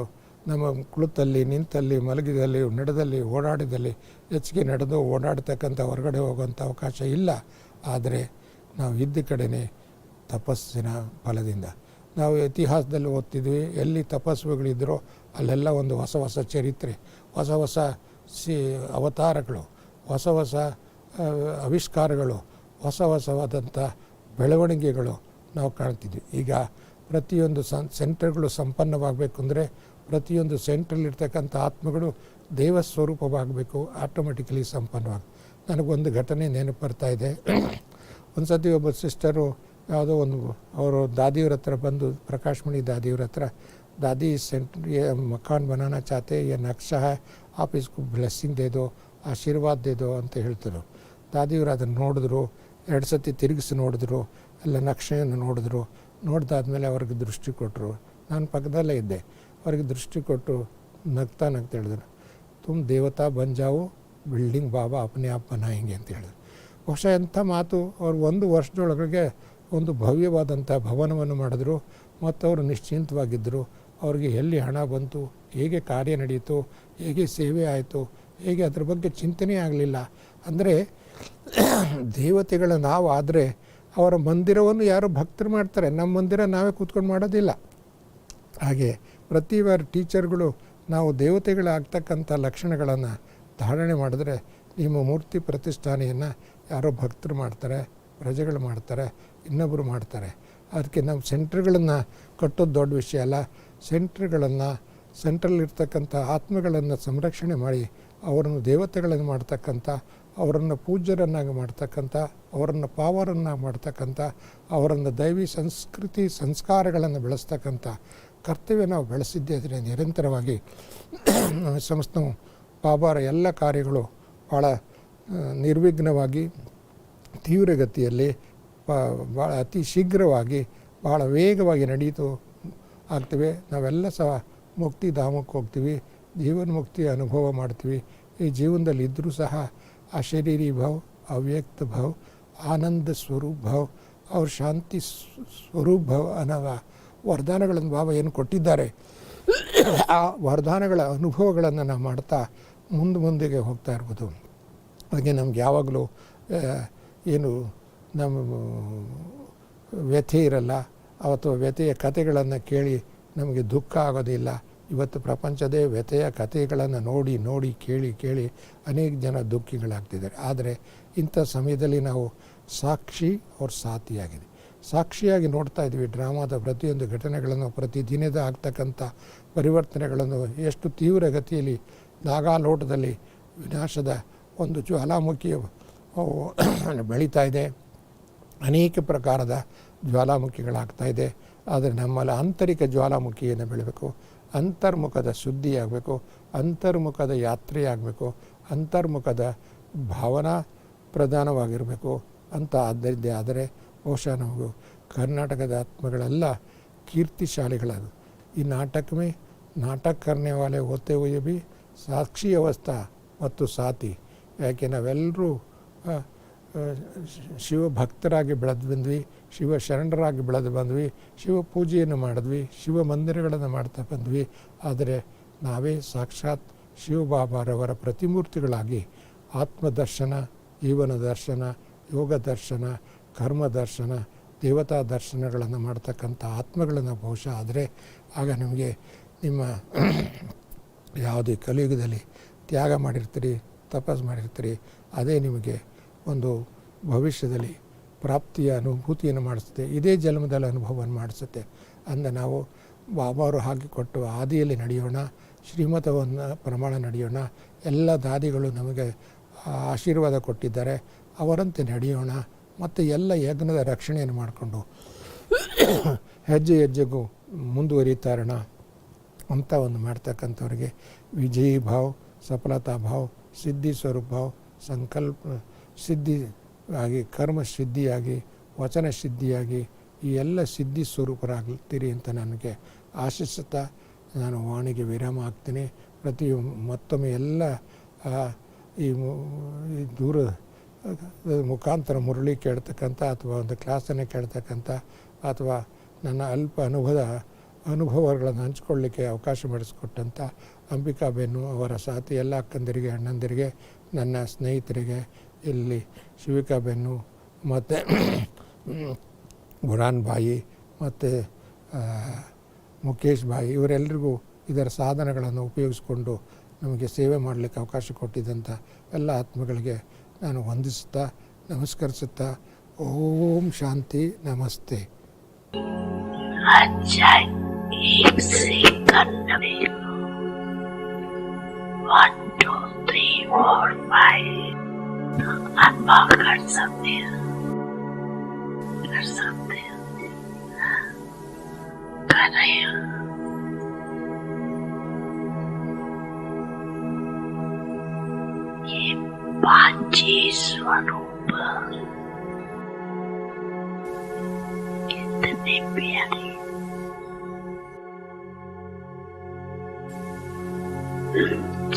ನಮ್ಮ ಕುಳಿತಲ್ಲಿ, ನಿಂತಲ್ಲಿ, ಮಲಗಿದಲ್ಲಿ, ನಡೆದಲ್ಲಿ, ಓಡಾಡಿದಲ್ಲಿ, ಹೆಚ್ಚಿಗೆ ನಡೆದು ಓಡಾಡ್ತಕ್ಕಂಥ ಹೊರಗಡೆ ಹೋಗುವಂಥ ಅವಕಾಶ ಇಲ್ಲ. ಆದರೆ ನಾವು ಇದ್ದ ಕಡೆಯೇ ತಪಸ್ಸಿನ ಫಲದಿಂದ ನಾವು ಇತಿಹಾಸದಲ್ಲಿ ಓದ್ತಿದ್ವಿ, ಎಲ್ಲಿ ತಪಸ್ವಿಗಳಿದ್ದರೋ ಅಲ್ಲೆಲ್ಲ ಒಂದು ಹೊಸ ಹೊಸ ಚರಿತ್ರೆ, ಹೊಸ ಹೊಸ ಅವತಾರಗಳು, ಹೊಸ ಹೊಸ ಆವಿಷ್ಕಾರಗಳು, ಹೊಸ ಹೊಸವಾದಂಥ ಬೆಳವಣಿಗೆಗಳು ನಾವು ಕಾಣ್ತಿದ್ವಿ. ಈಗ ಪ್ರತಿಯೊಂದು ಸೆಂಟರ್ಗಳು ಸಂಪನ್ನವಾಗಬೇಕು ಅಂದರೆ ಪ್ರತಿಯೊಂದು ಸೆಂಟ್ರಲ್ಲಿರ್ತಕ್ಕಂಥ ಆತ್ಮಗಳು ದೇವಸ್ವರೂಪವಾಗಬೇಕು, ಆಟೋಮೆಟಿಕಲಿ ಸಂಪನ್ನವಾಗಿ. ನನಗೊಂದು ಘಟನೆ ನೆನಪು ಬರ್ತಾ ಇದೆ. ಒಂದು ಸತಿ ಒಬ್ಬ ಸಿಸ್ಟರು ಯಾವುದೋ ಒಂದು ಅವರು ದಾದಿಯವ್ರ ಹತ್ರ ಬಂದು, ಪ್ರಕಾಶ್ಮಣಿ ದಾದಿಯವ್ರ ಹತ್ರ, ದಾದಿ सेंटर ये मकान बनाना चाहते हैं, ये नक्शा है, आप इसको ब्लेसिंಗ್ दे दो, ಆಶೀರ್ವಾದ दे दो ಅಂತ ಹೇಳ್ತಾರೆ. ದಾದಿಯವರು ಅದನ್ನು ನೋಡಿದ್ರು, 2 ಸತಿ ತಿರುಗಿಸಿ ನೋಡಿದ್ರು, ಎಲ್ಲ ನಕ್ಷೆಯನ್ನು ನೋಡಿದ್ರು. ನೋಡ್ದಾದ್ಮೇಲೆ ಅವ್ರಿಗೆ ದೃಷ್ಟಿ ಕೊಟ್ಟರು. ನಾನು ಪಕ್ಕದಲ್ಲೇ ಇದ್ದೆ. ಅವ್ರಿಗೆ ದೃಷ್ಟಿ ಕೊಟ್ಟು ನಗ್ತಾ ಹೇಳಿದ್ರು, ತುಮ್ ದೇವತಾ ಬಂಜಾವು, ಬಿಲ್ಡಿಂಗ್ ಬಾಬಾ ಅಪನೆ ಆಪ್ ಬನಾಯಂಗೆ ಅಂತ ಹೇಳಿದ್ರು. ಬಹುಶಃ ಎಂಥ ಮಾತು! ಅವ್ರು 1 ವರ್ಷದೊಳಗೆ ಒಂದು ಭವ್ಯವಾದಂಥ ಭವನವನ್ನು ಮಾಡಿದ್ರು ಮತ್ತು ಅವರು ನಿಶ್ಚಿಂತವಾಗಿದ್ದರು. ಅವ್ರಿಗೆ ಎಲ್ಲಿ ಹಣ ಬಂತು, ಹೇಗೆ ಕಾರ್ಯ ನಡೀತು, ಹೇಗೆ ಸೇವೆ ಆಯಿತು, ಹೇಗೆ ಅದ್ರ ಬಗ್ಗೆ ಚಿಂತನೆ ಆಗಲಿಲ್ಲ. ಅಂದರೆ ದೇವತೆಗಳ ನಾವು ಆದರೆ ಅವರ ಮಂದಿರವನ್ನು ಯಾರೋ ಭಕ್ತರು ಮಾಡ್ತಾರೆ, ನಮ್ಮ ಮಂದಿರ ನಾವೇ ಕೂತ್ಕೊಂಡು ಮಾಡೋದಿಲ್ಲ. ಹಾಗೆ ಪ್ರತಿವಾರ ಟೀಚರ್ಗಳು ನಾವು ದೇವತೆಗಳಾಗ್ತಕ್ಕಂಥ ಲಕ್ಷಣಗಳನ್ನು ಧಾರಣೆ ಮಾಡಿದ್ರೆ ನಿಮ್ಮ ಮೂರ್ತಿ ಪ್ರತಿಷ್ಠಾನೆಯನ್ನು ಯಾರೋ ಭಕ್ತರು ಮಾಡ್ತಾರೆ, ಪ್ರಜೆಗಳು ಮಾಡ್ತಾರೆ, ಇನ್ನೊಬ್ಬರು ಮಾಡ್ತಾರೆ. ಅದಕ್ಕೆ ನಾವು ಸೆಂಟ್ರ್ಗಳನ್ನು ಕಟ್ಟೋದು ದೊಡ್ಡ ವಿಷಯ ಅಲ್ಲ. ಸೆಂಟ್ರಲ್ಲಿರ್ತಕ್ಕಂಥ ಆತ್ಮಗಳನ್ನು ಸಂರಕ್ಷಣೆ ಮಾಡಿ ಅವರನ್ನು ದೇವತೆಗಳನ್ನು ಮಾಡ್ತಕ್ಕಂಥ, ಅವರನ್ನು ಪೂಜ್ಯರನ್ನಾಗಿ ಮಾಡ್ತಕ್ಕಂಥ, ಅವರನ್ನು ಪಾವರನ್ನಾಗಿ ಮಾಡ್ತಕ್ಕಂಥ, ಅವರನ್ನು ದೈವಿ ಸಂಸ್ಕೃತಿ ಸಂಸ್ಕಾರಗಳನ್ನು ಬೆಳೆಸ್ತಕ್ಕಂಥ ಕರ್ತವ್ಯ ನಾವು ಬೆಳೆಸಿದ್ದೇ ನಿರಂತರವಾಗಿ ಸಂಸ್ಥೆ ಬಾಬಾರ ಎಲ್ಲ ಕಾರ್ಯಗಳು ಭಾಳ ನಿರ್ವಿಘ್ನವಾಗಿ, ತೀವ್ರಗತಿಯಲ್ಲಿ, ಭಾಳ ಅತಿ ಶೀಘ್ರವಾಗಿ, ಭಾಳ ವೇಗವಾಗಿ ನಡೀತು ಆಗ್ತವೆ. ನಾವೆಲ್ಲ ಸಹ ಮುಕ್ತಿಧಾಮಕ್ಕೆ ಹೋಗ್ತೀವಿ, ಜೀವನ ಮುಕ್ತಿ ಅನುಭವ ಮಾಡ್ತೀವಿ. ಈ ಜೀವನದಲ್ಲಿ ಇದ್ದರೂ ಸಹ ಅಶರೀರಿ ಭಾವ್, ಅವ್ಯಕ್ತ ಭಾವ್, ಆನಂದ ಸ್ವರೂಪ್ ಭಾವ್, ಅವ್ರ ಶಾಂತಿ ಸ್ವರೂಪ್ ಭಾವ್ ಅನ್ನೋ ವರದಾನಗಳನ್ನು ಬಾಬಾ ಏನು ಕೊಟ್ಟಿದ್ದಾರೆ, ಆ ವರದಾನಗಳ ಅನುಭವಗಳನ್ನು ನಾವು ಮಾಡ್ತಾ ಮುಂದಿಗೆ ಹೋಗ್ತಾ ಇರ್ಬೋದು. ಹಾಗೆ ನಮ್ಗೆ ಯಾವಾಗಲೂ ಏನು ನಮ್ಮ ವ್ಯಥೆ ಇರಲ್ಲ, ಅಥವಾ ವ್ಯಥೆಯ ಕಥೆಗಳನ್ನು ಕೇಳಿ ನಮಗೆ ದುಃಖ ಆಗೋದಿಲ್ಲ. ಇವತ್ತು ಪ್ರಪಂಚದೇ ವ್ಯಥೆಯ ಕಥೆಗಳನ್ನು ನೋಡಿ ನೋಡಿ ಕೇಳಿ ಕೇಳಿ ಅನೇಕ ಜನ ದುಃಖಿಗಳಾಗ್ತಿದ್ದಾರೆ. ಆದರೆ ಇಂಥ ಸಮಯದಲ್ಲಿ ನಾವು ಸಾಕ್ಷಿ ಅವ್ರ ಸಾಥಿಯಾಗಿದೆ, ಸಾಕ್ಷಿಯಾಗಿ ನೋಡ್ತಾ ಇದ್ವಿ ಡ್ರಾಮಾದ ಪ್ರತಿಯೊಂದು ಘಟನೆಗಳನ್ನು, ಪ್ರತಿದಿನದ ಆಗ್ತಕ್ಕಂಥ ಪರಿವರ್ತನೆಗಳನ್ನು. ಎಷ್ಟು ತೀವ್ರಗತಿಯಲ್ಲಿ ನಾಗಾಲೋಟದಲ್ಲಿ ವಿನಾಶದ ಒಂದು ಜ್ವಾಲಾಮುಖಿ ಬೆಳೀತಾ ಇದೆ, ಅನೇಕ ಪ್ರಕಾರದ ಜ್ವಾಲಾಮುಖಿಗಳಾಗ್ತಾ ಇದೆ. ಆದರೆ ನಮ್ಮಲ್ಲಿ ಆಂತರಿಕ ಜ್ವಾಲಾಮುಖಿಯನ್ನು ಬೆಳೀಬೇಕು, ಅಂತರ್ಮುಖದ ಶುದ್ಧಿಯಾಗಬೇಕು, ಅಂತರ್ಮುಖದ ಯಾತ್ರೆಯಾಗಬೇಕು, ಅಂತರ್ಮುಖದ ಭಾವನಾ ಪ್ರಧಾನವಾಗಿರಬೇಕು ಅಂತ ಆದ್ದರಿದ್ದೇ ಆದರೆ ಬಹುಶಃ ನಾವು ಕರ್ನಾಟಕದ ಆತ್ಮಗಳೆಲ್ಲ ಕೀರ್ತಿಶಾಲಿಗಳದು. ಈ ನಾಟಕ ಕರ್ನೆ ವಾಲೆ ಹೋತೆ ಹುಯೆ ಭಿ ಸಾಕ್ಷಿ ಅವಸ್ಥಾ ಮತ್ತು ಸಾಥಿ. ಯಾಕೆ ನಾವೆಲ್ಲರೂ ಶಿವಭಕ್ತರಾಗಿ ಬೆಳೆದು ಬಂದ್ವಿ, ಶಿವ ಶರಣರಾಗಿ ಬೆಳೆದು ಬಂದ್ವಿ, ಶಿವ ಪೂಜೆಯನ್ನು ಮಾಡಿದ್ವಿ, ಶಿವ ಮಂದಿರಗಳನ್ನು ಮಾಡ್ತಾ ಬಂದ್ವಿ. ಆದರೆ ನಾವೇ ಸಾಕ್ಷಾತ್ ಶಿವಬಾಬಾರವರ ಪ್ರತಿಮೂರ್ತಿಗಳಾಗಿ ಆತ್ಮದರ್ಶನ, ಜೀವನ ದರ್ಶನ, ಯೋಗ ದರ್ಶನ, ಕರ್ಮ ದರ್ಶನ, ದೇವತಾ ದರ್ಶನಗಳನ್ನು ಮಾಡ್ತಕ್ಕಂಥ ಆತ್ಮಗಳನ್ನು ಬಹುಶಃ ಆದರೆ ಆಗ ನಿಮಗೆ ನಿಮ್ಮ ಯಾವುದೇ ಕಲಿಯುಗದಲ್ಲಿ ತ್ಯಾಗ ಮಾಡಿರ್ತೀರಿ, ತಪಸ್ಸು ಮಾಡಿರ್ತೀರಿ, ಅದೇ ನಿಮಗೆ ಒಂದು ಭವಿಷ್ಯದಲ್ಲಿ ಪ್ರಾಪ್ತಿಯ ಅನುಭೂತಿಯನ್ನು ಮಾಡಿಸುತ್ತೆ, ಇದೇ ಜನ್ಮದಲ್ಲಿ ಅನುಭವವನ್ನು ಮಾಡಿಸುತ್ತೆ. ಅಂದ ನಾವು ಬಾಬಾವರು ಹಾಕಿಕೊಟ್ಟು ಆದಿಯಲ್ಲಿ ನಡೆಯೋಣ, ಶ್ರೀಮತವನ್ನು ಪ್ರಮಾಣ ನಡೆಯೋಣ. ಎಲ್ಲ ದಾದಿಗಳು ನಮಗೆ ಆಶೀರ್ವಾದ ಕೊಟ್ಟಿದ್ದಾರೆ, ಅವರಂತೆ ನಡೆಯೋಣ. ಮತ್ತು ಎಲ್ಲ ಯಜ್ಞದ ರಕ್ಷಣೆಯನ್ನು ಮಾಡಿಕೊಂಡು ಹೆಜ್ಜೆ ಹೆಜ್ಜೆಗೂ ಮುಂದುವರಿತಾ ಇರೋಣ ಅಂತ ಒಂದು ಮಾಡ್ತಕ್ಕಂಥವ್ರಿಗೆ ವಿಜಯೀ ಭಾವ, ಸಫಲತಾ ಭಾವ, ಸಿದ್ಧಿ ಸ್ವರೂಪ ಭಾವ, ಸಂಕಲ್ಪ ಸಿದ್ಧಿಯಾಗಿ, ಕರ್ಮ ಸಿದ್ಧಿಯಾಗಿ, ವಚನ ಸಿದ್ಧಿಯಾಗಿ ಈ ಎಲ್ಲ ಸಿದ್ಧಿ ಸ್ವರೂಪರಾಗ್ತೀರಿ ಅಂತ ನನಗೆ ಆಶಿಸುತ್ತಾ ನಾನು ವಾಣಿಗೆ ವಿರಾಮ ಆಗ್ತೀನಿ. ಮತ್ತೊಮ್ಮೆ ಎಲ್ಲ ಈ ದೂರ ಮುಖಾಂತರ ಮುರಳಿ ಕೇಳ್ತಕ್ಕಂಥ ಅಥವಾ ಒಂದು ಕ್ಲಾಸನ್ನು ಕೇಳ್ತಕ್ಕಂಥ ಅಥವಾ ನನ್ನ ಅಲ್ಪ ಅನುಭವಗಳನ್ನು ಹಂಚ್ಕೊಳ್ಳಿಕ್ಕೆ ಅವಕಾಶ ಮಾಡಿಸ್ಕೊಟ್ಟಂಥ ಅಂಬಿಕಾಬೆನ್ನು, ಅವರ ಸಾಥಿ ಎಲ್ಲ ಅಕ್ಕಂದಿರಿಗೆ, ಅಣ್ಣಂದಿರಿಗೆ, ನನ್ನ ಸ್ನೇಹಿತರಿಗೆ, ಇಲ್ಲಿ ಶಿವಿಕಾಬೆನ್ನು ಮತ್ತು ಬುರಾನ್ ಬಾಯಿ ಮತ್ತು ಮುಖೇಶ್ ಬಾಯಿ, ಇವರೆಲ್ಲರಿಗೂ ಇದರ ಸಾಧನಗಳನ್ನು ಉಪಯೋಗಿಸ್ಕೊಂಡು ನಮಗೆ ಸೇವೆ ಮಾಡಲಿಕ್ಕೆ ಅವಕಾಶ ಕೊಟ್ಟಿದ್ದಂಥ ಎಲ್ಲ ಆತ್ಮಗಳಿಗೆ ನಾನು ವಂದಿಸುತ್ತಾ ನಮಸ್ಕರಿಸುತ್ತಾ ಓಂ ಶಾಂತಿ ನಮಸ್ತೆ. पांची स्वरूप कितने प्यारे,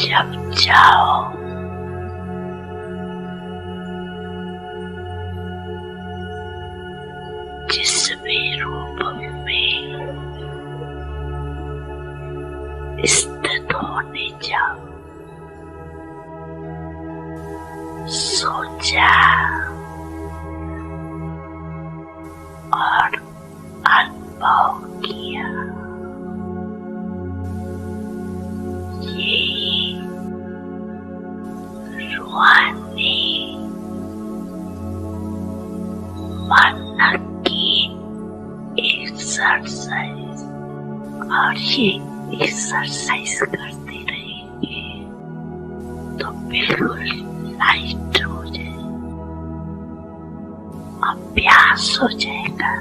जब जाओ जिस भी रूप में स्थित होने जाओ, सोचा और अनुभव किया, ये रूहानी मन की एक्सरसाइज, और ये एक्सरसाइज करते रहेंगे तो बिल्कुल लाइट हो जाए, अभ्यास हो जाएगा.